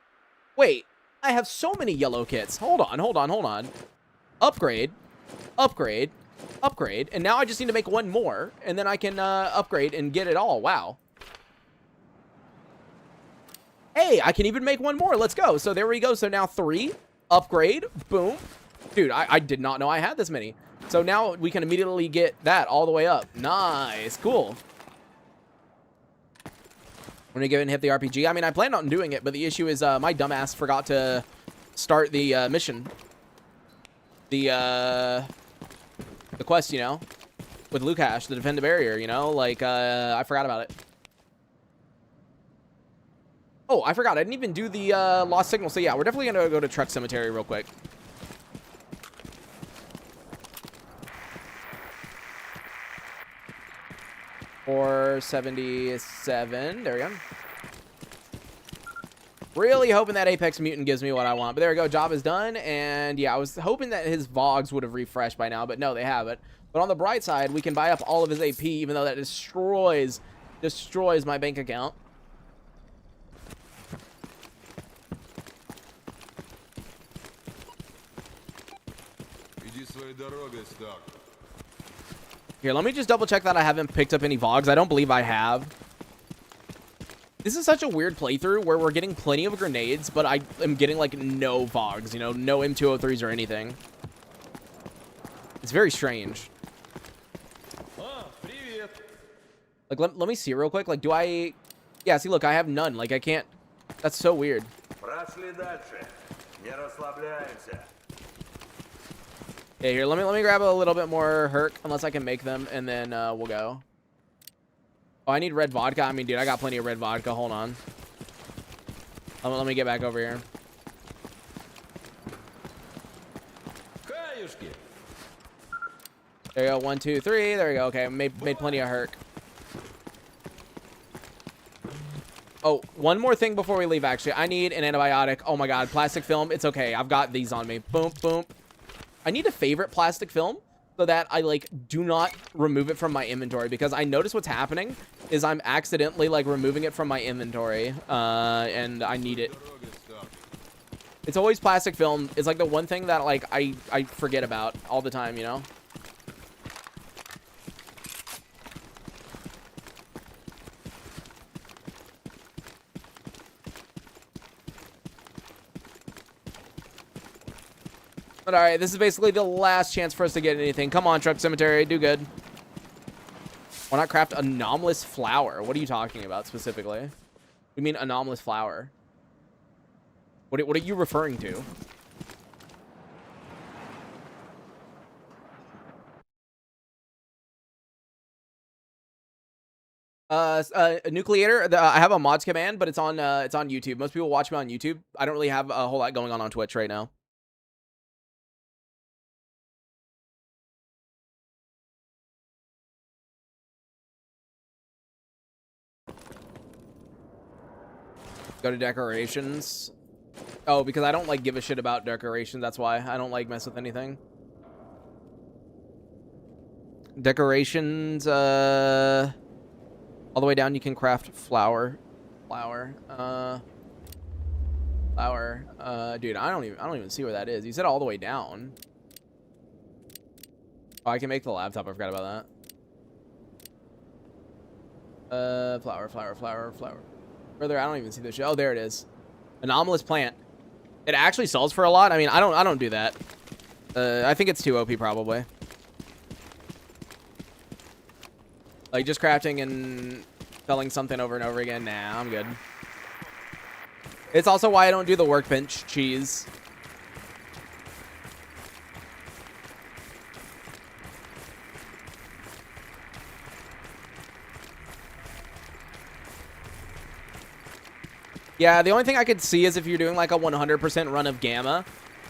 wait. I have so many yellow kits. Hold on. Upgrade. Upgrade. Upgrade. And now I just need to make one more. And then I can upgrade and get it all. Wow. Hey, I can even make one more. Let's go. So there we go. So now 3. Upgrade. Boom. Dude, I did not know I had this many. So now we can immediately get that all the way up. Nice. Cool. When we go and hit the RPG. I mean, I planned on doing it, but the issue is my dumbass forgot to start the mission. The quest, you know, with Lukash, to defend the barrier, you know, like, I forgot about it. Oh, I forgot. I didn't even do the lost signal. So yeah, we're definitely gonna go to Truck Cemetery real quick. $477. There we go. Really hoping that Apex Mutant gives me what I want. But there we go. Job is done. And yeah, I was hoping that his Vogs would have refreshed by now. But no, they haven't. But on the bright side, we can buy up all of his AP, even though that destroys my bank account. Here, let me just double check that I haven't picked up any Vogs. I don't believe I have. This is such a weird playthrough where we're getting plenty of grenades, but I am getting, like, no Vogs, you know, no M203s or anything. It's very strange. Like, let me see real quick. Like, do I... Yeah, see, look, I have none. Like, I can't... That's so weird. Yeah, here, let me grab a little bit more Herc, unless I can make them, and then we'll go. Oh, I need red vodka. I mean, dude, I got plenty of red vodka. Hold on. Let me get back over here. There you go. 1, 2, 3. There we go. Okay, made plenty of hurt. Oh, one more thing before we leave, actually. I need an antibiotic. Oh my god, plastic film. It's okay. I've got these on me. Boom, boom. I need a favorite plastic film so that I, like, do not remove it from my inventory, because I notice what's happening is I'm accidentally, like, removing it from my inventory, and I need it. It's always plastic film. It's, like, the one thing that, like, I forget about all the time, you know? But alright, this is basically the last chance for us to get anything. Come on, Truck Cemetery, do good. Why not craft anomalous flower? What are you talking about specifically? We mean anomalous flower. What are you referring to? Nucleator. I have a mods command, but it's on YouTube. Most people watch me on YouTube. I don't really have a whole lot going on Twitch right now. Go to decorations. Oh, because I don't like give a shit about decorations. That's why I don't like mess with anything. Decorations. All the way down, you can craft flower. Dude, I don't even see where that is. You said all the way down. Oh, I can make the laptop. I forgot about that. Flower. Further, I don't even see this shit. Oh, there it is. Anomalous plant. It actually sells for a lot. I mean, I don't do that. I think it's too OP probably. Like just crafting and selling something over and over again. Nah, I'm good. It's also why I don't do the workbench cheese. Yeah, the only thing I could see is if you're doing like a 100% run of Gamma,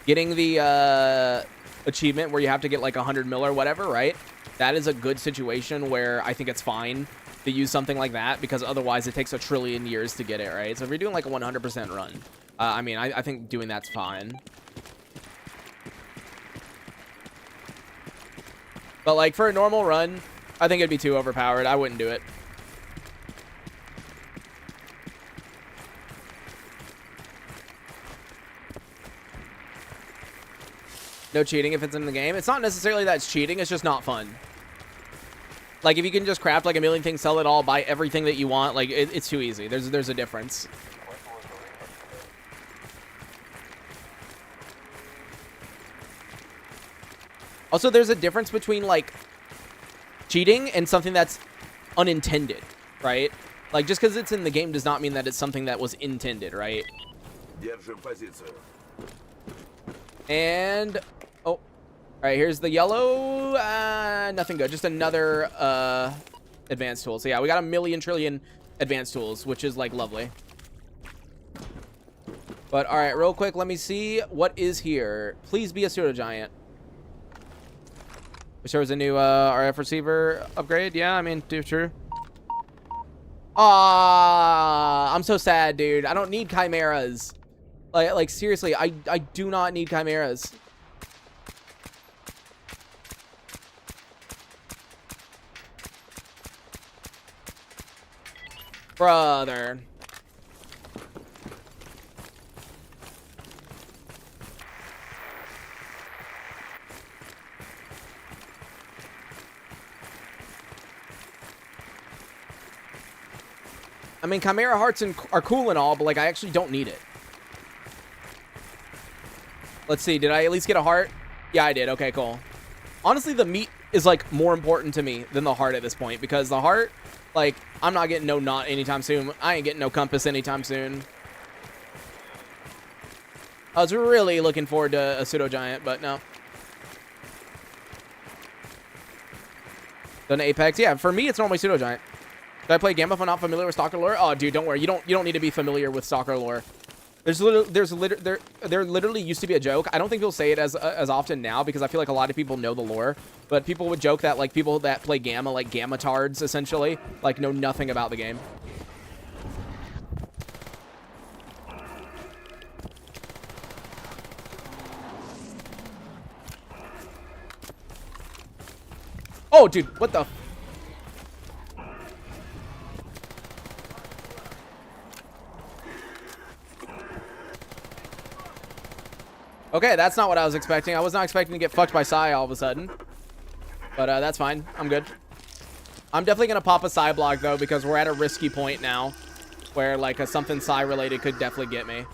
getting the achievement where you have to get like 100 mil or whatever, right? That is a good situation where I think it's fine to use something like that, because otherwise it takes a trillion years to get it, right? So if you're doing like a 100% run, I mean, I think doing that's fine. But like for a normal run, I think it'd be too overpowered. I wouldn't do it. No cheating if it's in the game. It's not necessarily that it's cheating. It's just not fun. Like, if you can just craft, like, a million things, sell it all, buy everything that you want, like, it's too easy. There's a difference. Also, there's a difference between, like, cheating and something that's unintended, right? Like, just because it's in the game does not mean that it's something that was intended, right? And... oh. All right, here's the yellow. Nothing good. Just another advanced tool. So, yeah, we got a million trillion advanced tools, which is, like, lovely. But, all right, real quick, let me see what is here. Please be a pseudo-giant. Wish there was a new RF receiver upgrade. Yeah, I mean, true. Ah, I'm so sad, dude. I don't need chimeras. Like seriously, I do not need chimeras. Brother. I mean, chimera hearts are cool and all, but like I actually don't need it. Let's see, did I at least get a heart? Yeah, I did. Okay, cool. Honestly, the meat is, like, more important to me than the heart at this point, because the heart, like, I'm not getting no knot anytime soon. I ain't getting no compass anytime soon. I was really looking forward to a pseudo-giant, but no. Done Apex? Yeah, for me, it's normally pseudo-giant. Did I play Gamma if I'm not familiar with Stalker lore? Oh, dude, don't worry. You don't need to be familiar with Stalker lore. There literally used to be a joke. I don't think people say it as often now because I feel like a lot of people know the lore. But people would joke that like people that play Gamma, like Gamma-tards, essentially, like know nothing about the game. Oh, dude, what the? Okay, that's not what I was expecting. I was not expecting to get fucked by Psy all of a sudden. But that's fine. I'm good. I'm definitely going to pop a Psy block, though, because we're at a risky point now where, like, something Psy related could definitely get me.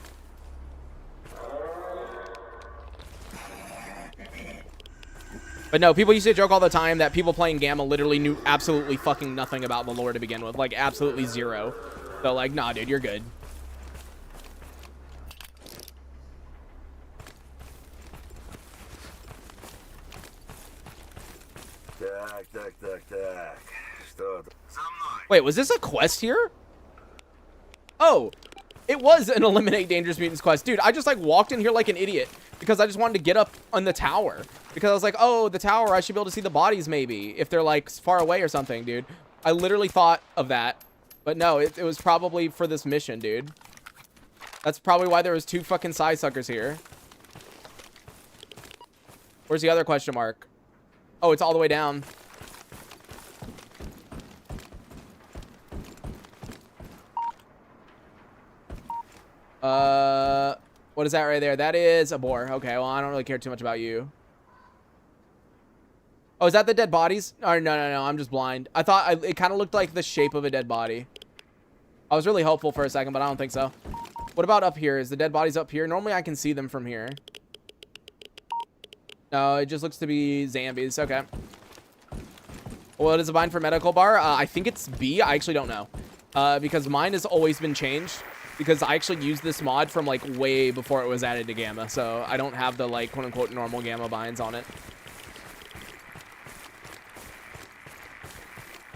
But no, people used to joke all the time that people playing Gamma literally knew absolutely fucking nothing about the lore to begin with. Like, absolutely zero. So, like, nah, dude, you're good. Wait, was this a quest here? Oh, it was an Eliminate Dangerous Mutants quest. Dude, I just, like, walked in here like an idiot because I just wanted to get up on the tower. Because I was like, oh, the tower, I should be able to see the bodies maybe if they're, like, far away or something, dude. I literally thought of that. But no, it was probably for this mission, dude. That's probably why there was 2 fucking Psy suckers here. Where's the other question mark? Oh, it's all the way down. What is that right there? That is a boar. Okay, well, I don't really care too much about you. Oh, is that the dead bodies? Oh, no. I'm just blind. I thought it kind of looked like the shape of a dead body. I was really hopeful for a second, but I don't think so. What about up here? Is the dead bodies up here? Normally, I can see them from here. No, it just looks to be zombies. Okay. What is a bind for medical bar? I think it's B. I actually don't know. Because mine has always been changed. Because I actually used this mod from, like, way before it was added to Gamma. So I don't have the, like, quote-unquote normal Gamma binds on it.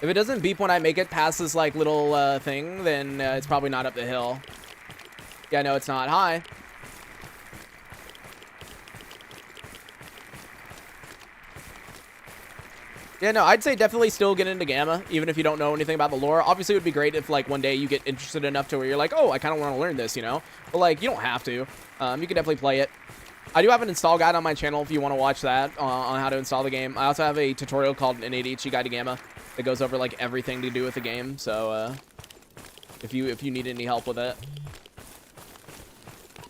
If it doesn't beep when I make it past this, like, little thing, then it's probably not up the hill. Yeah, no, it's not. Hi. Yeah, no, I'd say definitely still get into Gamma, even if you don't know anything about the lore. Obviously, it would be great if, like, one day you get interested enough to where you're like, oh, I kind of want to learn this, you know? But, like, you don't have to. You can definitely play it. I do have an install guide on my channel if you want to watch that on how to install the game. I also have a tutorial called an ADHD Guide to Gamma that goes over, like, everything to do with the game. So, if you need any help with it.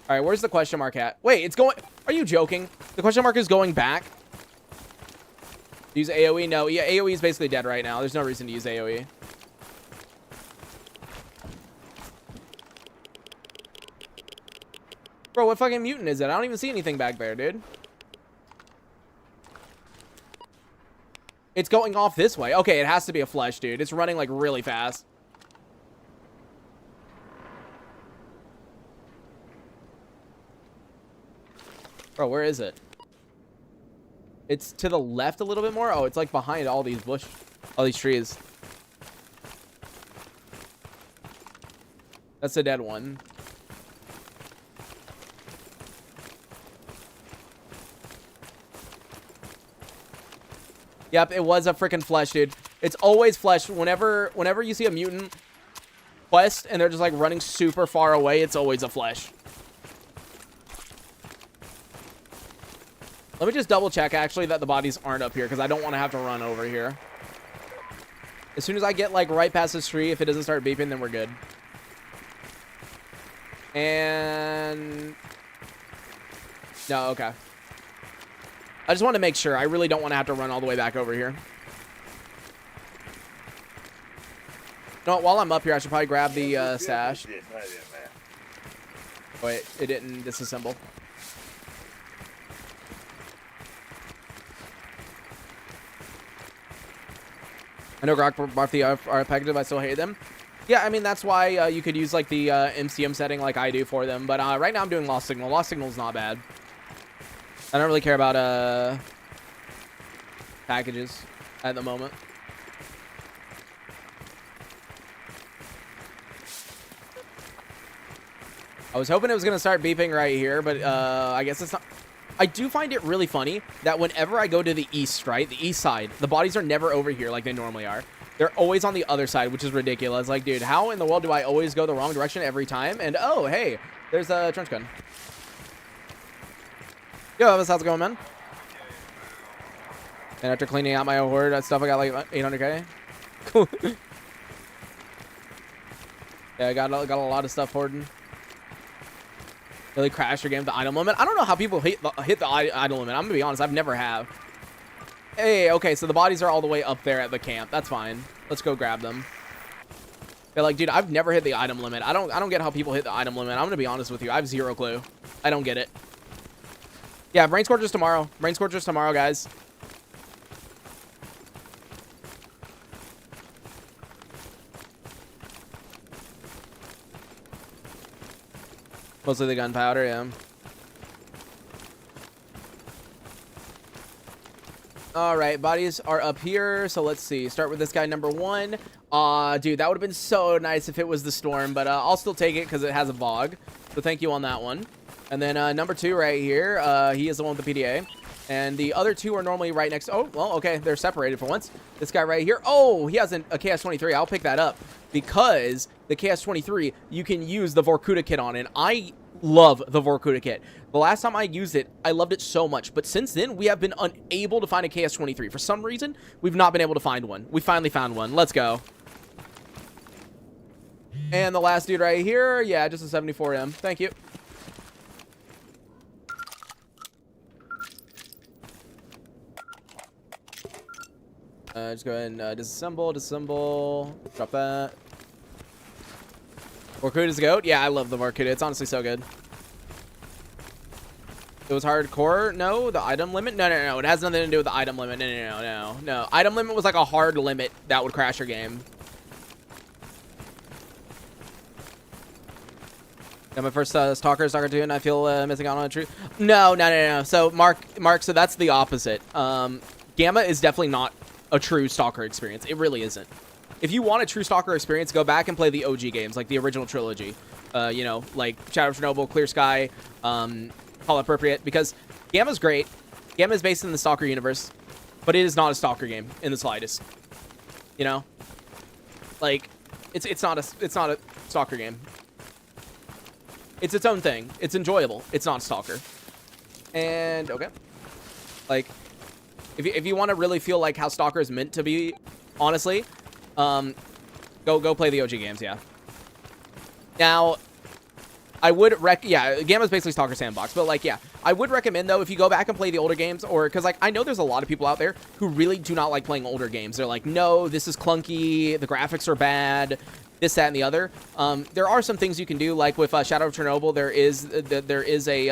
All right, where's the question mark at? Wait, it's going... Are you joking? The question mark is going back? Use AoE? No, yeah, AoE is basically dead right now. There's no reason to use AoE. Bro, what fucking mutant is it? I don't even see anything back there, dude. It's going off this way. Okay, it has to be a flesh, dude. It's running, like, really fast. Bro, where is it? It's to the left a little bit more. Oh, it's like behind all these trees. That's a dead one. Yep, it was a freaking flesh, dude. It's always flesh. Whenever you see a mutant quest and they're just like running super far away, it's always a flesh. Let me just double check, actually, that the bodies aren't up here, because I don't want to have to run over here. As soon as I get, like, right past this tree, if it doesn't start beeping, then we're good. And... No, okay. I just want to make sure. I really don't want to have to run all the way back over here. No, while I'm up here, I should probably grab the stash. Wait, it didn't disassemble. I know Grok bought the art package, but I still hate them. Yeah, I mean, that's why you could use, like, the MCM setting like I do for them. But right now I'm doing Lost Signal. Lost Signal's not bad. I don't really care about packages at the moment. I was hoping it was going to start beeping right here, but I guess it's not. I do find it really funny that whenever I go to the east, right, the east side, the bodies are never over here like they normally are. They're always on the other side, which is ridiculous. Like, dude, how in the world do I always go the wrong direction every time? And, oh, hey, there's a trench gun. Yo, how's it going, man? And after cleaning out my hoard stuff, I got like 800k. Cool. Yeah, I got a lot of stuff hoarding. Really crash your game with the item limit. I don't know how people hit the item limit. I'm gonna be honest, I've never have. Hey, okay, so the bodies are all the way up there at the camp. That's fine. Let's go grab them. They're like, dude, I've never hit the item limit. I don't get how people hit the item limit. I'm gonna be honest with you. I have zero clue. I don't get it. Yeah, brain scorchers tomorrow. Brain scorchers tomorrow, guys. Mostly the gunpowder, yeah. All right, bodies are up here. So let's see. Start with this guy, number 1. Dude, that would have been so nice if it was the storm, but I'll still take it because it has a VOG. So thank you on that one. And then number 2 right here, he is the one with the PDA. And the other 2 are normally right next. Oh, well, okay. They're separated for once. This guy right here. Oh, he has a KS-23. I'll pick that up because the KS-23, you can use the Vorkuta kit on it. I love the Vorkuta kit. The last time I used it, I loved it so much. But since then, we have been unable to find a KS-23. For some reason, we've not been able to find one. We finally found one. Let's go. And the last dude right here. Yeah, just a 74M. Thank you. Just go ahead and disassemble, drop that. Vorkuta's the goat? Yeah, I love the Vorkuta. It's honestly so good. It was hardcore? No, the item limit? No. It has nothing to do with the item limit. No. Item limit was like a hard limit that would crash your game. Got my first Stalker 2, and I feel missing out on a true. No. So Mark, so that's the opposite. Gamma is definitely not a true Stalker experience. It really isn't. If you want a true Stalker experience, go back and play the OG games, like the original trilogy. You know, like Shadow of Chernobyl, Clear Sky, Call Appropriate, because Gamma's great. Gamma is based in the Stalker universe, but it is not a Stalker game in the slightest. You know, like it's not a Stalker game. It's its own thing. It's enjoyable. It's not Stalker. And okay, like if you want to really feel like how Stalker is meant to be, honestly, go play the OG games. Yeah. Now, I would Gamma's basically Stalker Sandbox, but like, yeah, I would recommend though if you go back and play the older games, or because like I know there's a lot of people out there who really do not like playing older games. They're like, no, this is clunky, the graphics are bad, this, that, and the other. There are some things you can do, like with Shadow of Chernobyl. There is a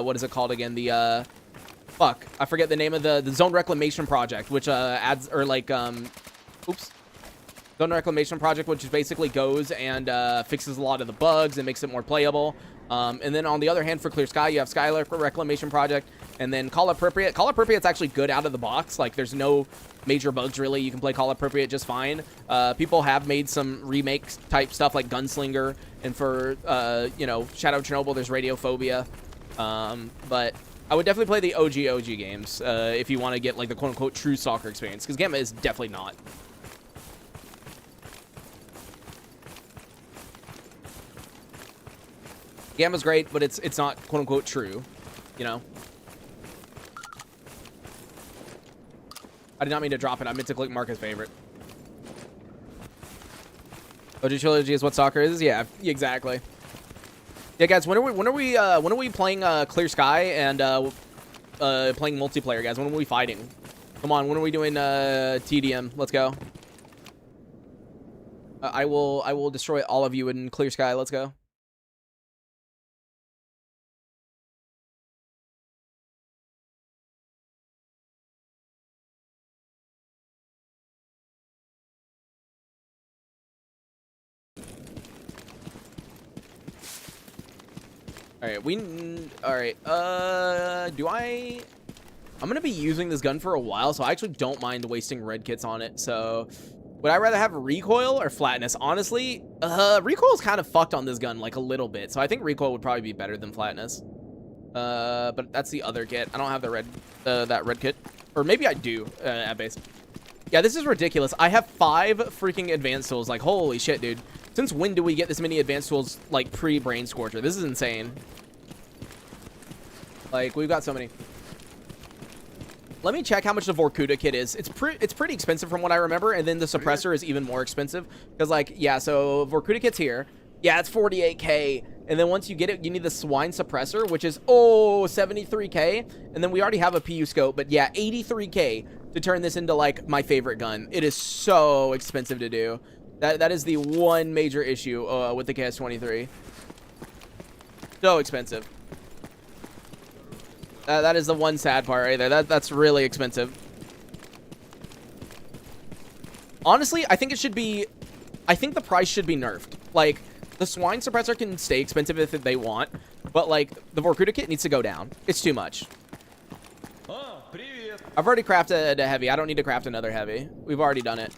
what is it called again? The fuck, I forget the name of the Zone Reclamation Project, which adds, or like Zone Reclamation Project, which basically goes and fixes a lot of the bugs and makes it more playable. And then on the other hand, for Clear Sky, you have Sky Reclamation Project, and then Call Appropriate. Call Appropriate's actually good out of the box. Like, there's no major bugs, really. You can play Call Appropriate just fine. People have made some remakes type stuff like Gunslinger, and for, you know, Shadow of Chernobyl, there's Radiophobia. But I would definitely play the OG games if you want to get, like, the quote-unquote true Stalker experience, because Gamma is definitely not. Gamma's great, but it's not quote-unquote true, you know? I did not mean to drop it. I meant to click mark as favorite. OG Trilogy is what Stalker is? Yeah, exactly. Yeah, guys, when are we playing Clear Sky and playing multiplayer, guys? When are we fighting? Come on, when are we doing TDM? Let's go. I will destroy all of you in Clear Sky. Let's go. All right, I'm gonna be using this gun for a while, so I actually don't mind wasting red kits on it. So Would I rather have recoil or flatness? Honestly, recoil is kind of fucked on this gun, like a little bit. So I think recoil would probably be better than flatness. But that's the other kit. I don't have the red, that red kit. Or maybe I do, at base. Yeah, this is ridiculous. I have 5 freaking advanced tools. Like, holy shit, dude. Since when do we get this many advanced tools, like, pre-Brain Scorcher? This is insane. Like, we've got so many. Let me check how much the Vorkuta kit is. It's pretty expensive from what I remember, and then the suppressor is even more expensive. Because, like, yeah, so Vorkuta kit's here. Yeah, it's 48K. And then once you get it, you need the Swine suppressor, which is, 73K. And then we already have a PU scope, but yeah, 83K to turn this into, like, my favorite gun. It is so expensive to do. That is the one major issue with the KS-23. So expensive. That is the one sad part right there. That's really expensive. Honestly, I think it should be... I think the price should be nerfed. Like, the Swine suppressor can stay expensive if they want, but, like, the Vorkuta kit needs to go down. It's too much. I've already crafted a heavy. I don't need to craft another heavy. We've already done it.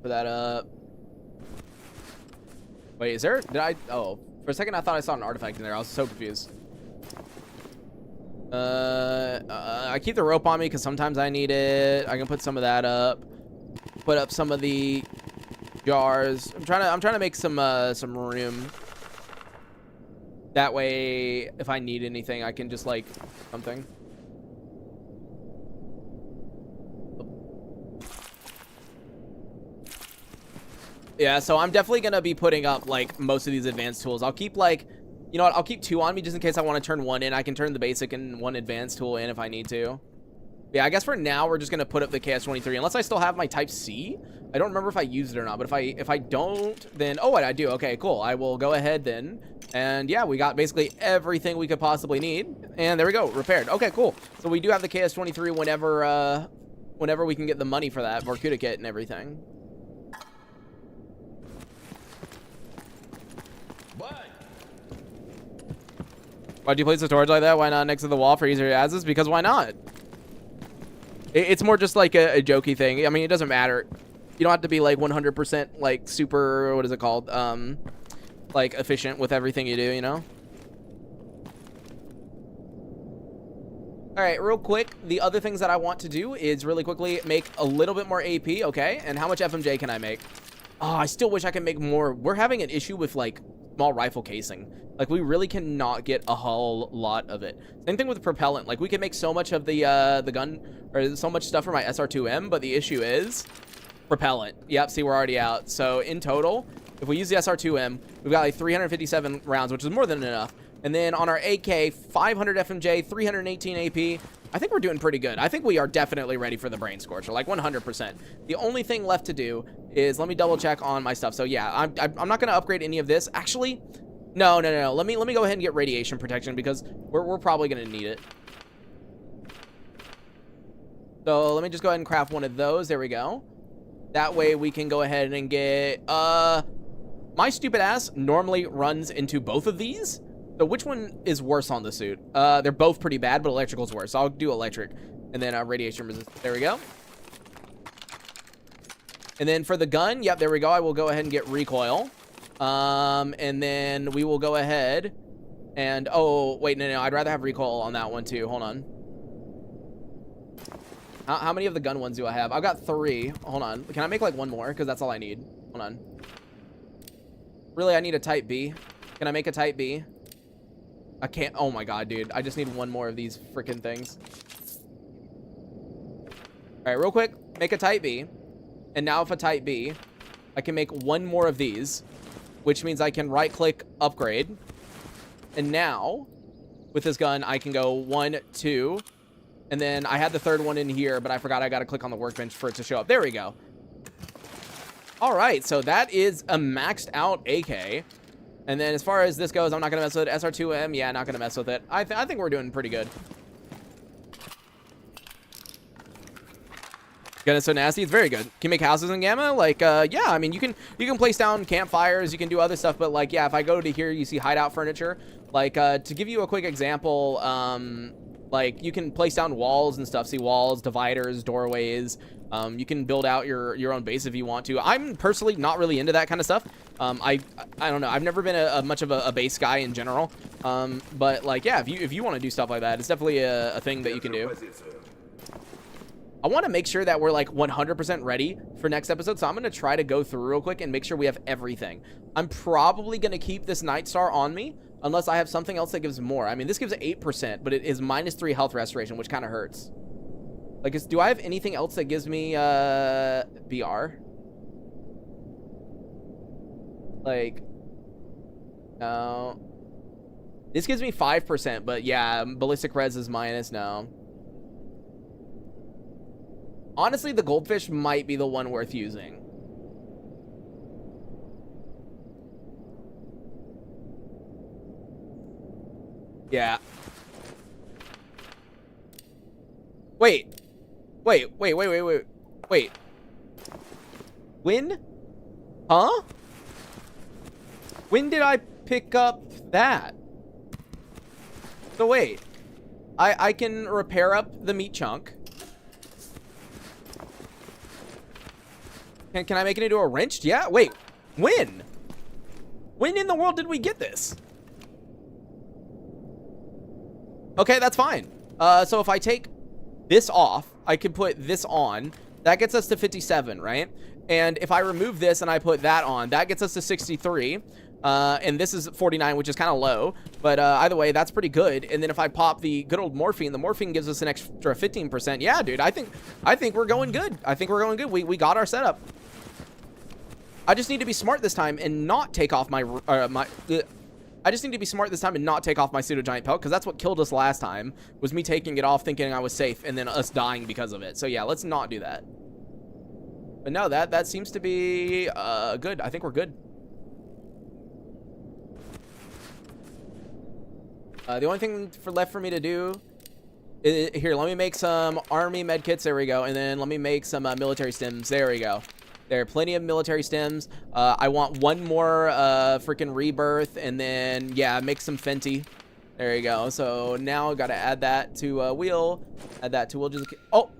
Put that up. Wait, is there... Did I... Oh, for a second I thought I saw an artifact in there. I was so confused. I keep the rope on me because sometimes I need it. I can put some of that up. Put up some of the jars. I'm trying to make some room. That way, if I need anything, I can just like something. Yeah, so I'm definitely gonna be putting up like most of these advanced tools. I'll keep like, you know what, I'll keep 2 on me just in case I want to turn 1 in. I can turn the basic and 1 advanced tool in if I need to. Yeah, I guess for now we're just gonna put up the KS-23 unless I still have my Type C. I don't remember if I used it or not, but if I don't, then oh, I do. Okay, cool. I will go ahead then. And yeah, we got basically everything we could possibly need. And there we go, repaired. Okay, cool. So we do have the KS-23 whenever we can get the money for that Vorkuta kit and everything. Why'd you place the storage like that? Why not next to the wall for easier access? Because why not? It's more just like a jokey thing. I mean, it doesn't matter. You don't have to be like 100% like super, what is it called? Like efficient with everything you do, you know? All right, real quick. The other things that I want to do is really quickly make a little bit more AP, okay? And how much FMJ can I make? Oh, I still wish I could make more. We're having an issue with like small rifle casing. Like we really cannot get a whole lot of it. Same thing with propellant. Like we can make so much of the gun or so much stuff for my SR2M, but the issue is propellant. Yep, see, we're already out. So in total, if we use the SR2M, we've got like 357 rounds, which is more than enough. And then on our AK, 500 FMJ, 318 AP. I think we're doing pretty good. I think we are definitely ready for the Brain Scorcher, like 100%. The only thing left to do is let me double check on my stuff. So yeah, I'm not going to upgrade any of this. Actually, no. Let me go ahead and get radiation protection because we're probably going to need it. So let me just go ahead and craft one of those. There we go. That way we can go ahead and get, my stupid ass normally runs into both of these. So which one is worse on the suit? They're both pretty bad, but electrical's worse. So I'll do electric. And then radiation resistance. There we go. And then for the gun, yep, there we go. I will go ahead and get recoil. And then we will go ahead and... Oh, wait, no. I'd rather have recoil on that one, too. Hold on. How many of the gun ones do I have? I've got 3. Hold on. Can I make, like, one more? Because that's all I need. Hold on. Really, I need a Type B. Can I make a Type B? I can't. Oh my god, dude. I just need one more of these freaking things. All right, real quick. Make a Type B. And now if a Type B, I can make one more of these, which means I can right-click upgrade. And now, with this gun, I can go 1, 2, and then I had the third one in here, but I forgot I got to click on the workbench for it to show up. There we go. All right, so that is a maxed out AK. And then as far as this goes, I'm not going to mess with it. SR2M, yeah, not going to mess with it. I think we're doing pretty good. Gun is so nasty. It's very good. Can you make houses in Gamma? Like, yeah. I mean, you can place down campfires. You can do other stuff. But like, yeah, if I go to here, you see hideout furniture. Like, to give you a quick example, like you can place down walls and stuff. See walls, dividers, doorways. You can build out your own base if you want to. I'm personally not really into that kind of stuff. I don't know. I've never been a much of a base guy in general. But like, yeah, if you want to do stuff like that, it's definitely a thing that you can do. I want to make sure that we're like 100% ready for next episode. So I'm going to try to go through real quick and make sure we have everything. I'm probably going to keep this Night Star on me unless I have something else that gives more. I mean, this gives 8%, but it is -3 health restoration, which kind of hurts. Like, do I have anything else that gives me BR? Like, no. This gives me 5%, but yeah, ballistic res is minus now. Honestly, the goldfish might be the one worth using. Yeah. Wait. Wait. When? Huh? When did I pick up that? So wait. I can repair up the meat chunk. Can I make it into a wrench? Yeah, wait. When? When in the world did we get this? Okay, that's fine. So if I take this off, I can put this on. That gets us to 57, right? And if I remove this and I put that on, that gets us to 63. And this is 49, which is kind of low. But either way, that's pretty good. And then if I pop the good old morphine, the morphine gives us an extra 15%. Yeah, dude, I think we're going good. I think we're going good. We got our setup. I just need to be smart this time and not take off my I just need to be smart this time and not take off my pseudo giant pelt, because that's what killed us last time, was me taking it off thinking I was safe and then us dying because of it. So yeah, let's not do that. But no, that seems to be good. I think we're good. The only thing left for me to do is, here, let me make some army medkits. There we go. And then let me make some military stems. There we go. There are plenty of military stems. I want one more freaking rebirth, and then yeah, make some Fenty. There you go. So now I gotta add that to wheel. Add that to wheel. Just oh.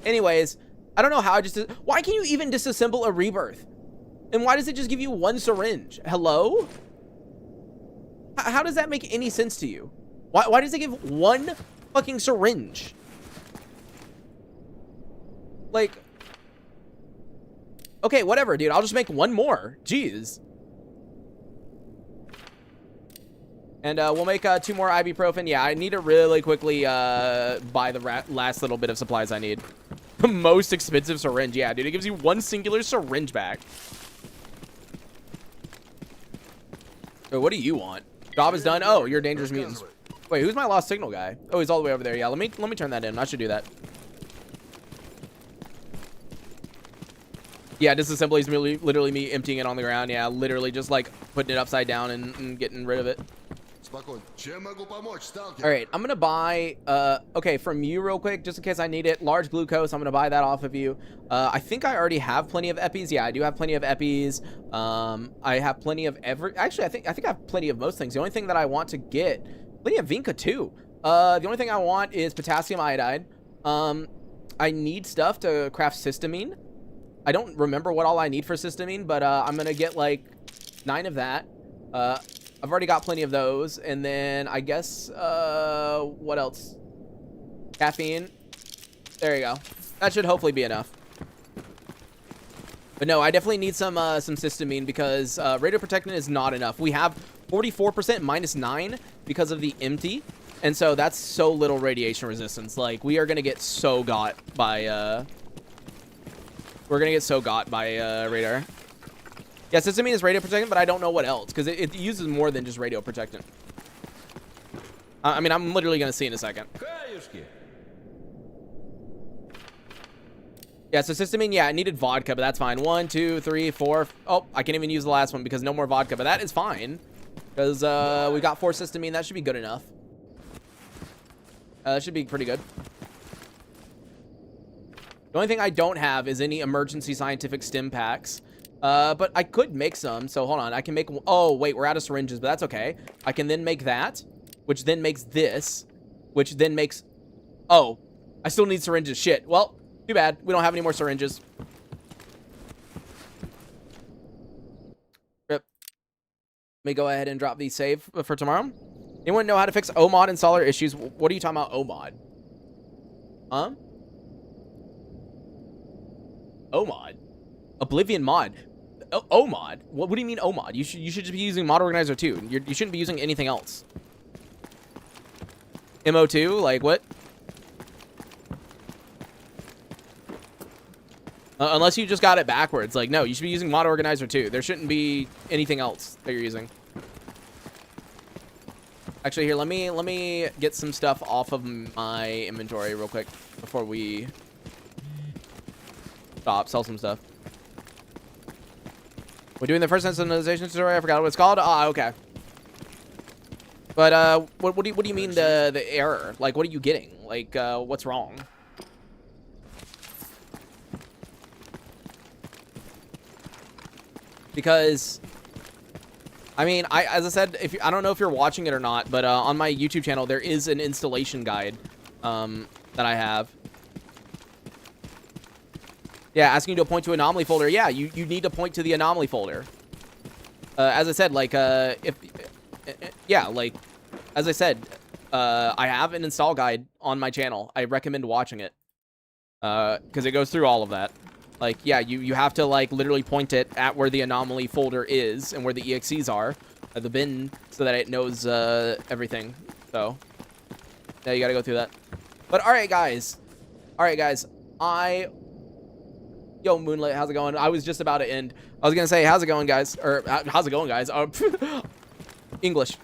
Anyways, I don't know how I just. Why can you even disassemble a rebirth? And why does it just give you one syringe? Hello? How does that make any sense to you? Why does it give one fucking syringe? Like, okay, whatever, dude. I'll just make one more. Jeez. And we'll make 2 more ibuprofen. Yeah, I need to really quickly buy the last little bit of supplies I need. The most expensive syringe. Yeah, dude, it gives you one singular syringe back. So what do you want? Job is done. Oh, you're dangerous mutants. Wait, who's my lost signal guy? Oh, he's all the way over there. Yeah, let me turn that in. I should do that. Yeah, disassembly is literally me emptying it on the ground. Yeah, literally just like putting it upside down and getting rid of it. All right, I'm gonna buy okay, from you real quick, just in case I need it. Large glucose. I'm gonna buy that off of you. I think I already have plenty of epis. Yeah, I do have plenty of epis. I have plenty of actually, I think I have plenty of most things. The only thing that I want to get, plenty of Vinca too. The only thing I want is potassium iodide. I need stuff to craft cysteamine. I don't remember what all I need for cysteamine, but I'm gonna get like 9 of that. I've already got plenty of those, and then I guess what else? Caffeine. There you go. That should hopefully be enough. But no, I definitely need some cysteamine, because radio protectant is not enough. We have 44% -9 because of the empty, and so that's so little radiation resistance. Like, we are gonna get so got by radar. Yeah, cysteamine is radio protectant, but I don't know what else, because it uses more than just radio protectant. I mean, I'm literally going to see in a second. Yeah, so cysteamine, yeah, I needed vodka, but that's fine. 1, 2, 3, 4. Oh, I can't even use the last one because no more vodka, but that is fine. Because we got 4 cysteamine. That should be good enough. That should be pretty good. The only thing I don't have is any emergency scientific stim packs. But I could make some. So hold on. I can make... Oh, wait. We're out of syringes, but that's okay. I can then make that, which then makes this, which then makes... Oh, I still need syringes. Shit. Well, too bad. We don't have any more syringes. Rip. Let me go ahead and drop the save for tomorrow. Anyone know how to fix OMOD installer issues? What are you talking about, OMOD? Huh? OMOD? Oblivion mod. OMOD? What do you mean OMOD? You should just be using Mod Organizer 2. You shouldn't be using anything else. MO2? Like, what? Unless you just got it backwards. Like, no, you should be using Mod Organizer 2. There shouldn't be anything else that you're using. Actually, here, let me get some stuff off of my inventory real quick before we sell some stuff. We're doing the first instantiation tutorial. I forgot what it's called. Ah, okay. But what do you mean the error? Like, what are you getting? Like, what's wrong? Because, I mean, as I said, I don't know if you're watching it or not, but on my YouTube channel there is an installation guide that I have. Yeah, asking you to point to anomaly folder. Yeah, you need to point to the anomaly folder. As I said, like yeah, like as I said, I have an install guide on my channel. I recommend watching it because it goes through all of that. Like, yeah, you have to, like, literally point it at where the anomaly folder is and where the EXEs are, the bin, so that it knows everything. So, yeah, you gotta go through that. But, alright, guys. Yo, Moonlit, how's it going? I was just about to end. I was gonna say, how's it going, guys? Or, how's it going, guys? English.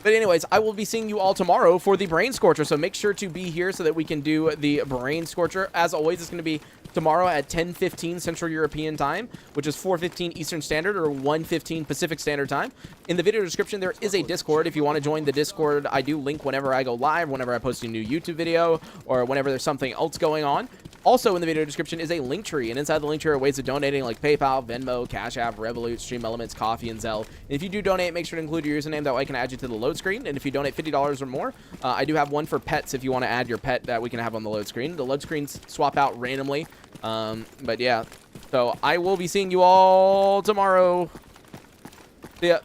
But anyways, I will be seeing you all tomorrow for the Brain Scorcher, so make sure to be here so that we can do the Brain Scorcher. As always, it's going to be tomorrow at 10:15 Central European Time, which is 4:15 Eastern Standard or 1:15 Pacific Standard Time. In the video description, there is a Discord. If you want to join the Discord, I do link whenever I go live, whenever I post a new YouTube video, or whenever there's something else going on. Also in the video description is a link tree, and inside the link tree are ways of donating like PayPal, Venmo, Cash App, Revolut, Stream Elements, Coffee, and Zelle. And if you do donate, make sure to include your username. That way I can add you to the load screen. And if you donate $50 or more, I do have one for pets if you want to add your pet that we can have on the load screen. The load screens swap out randomly. But yeah, so I will be seeing you all tomorrow. See ya.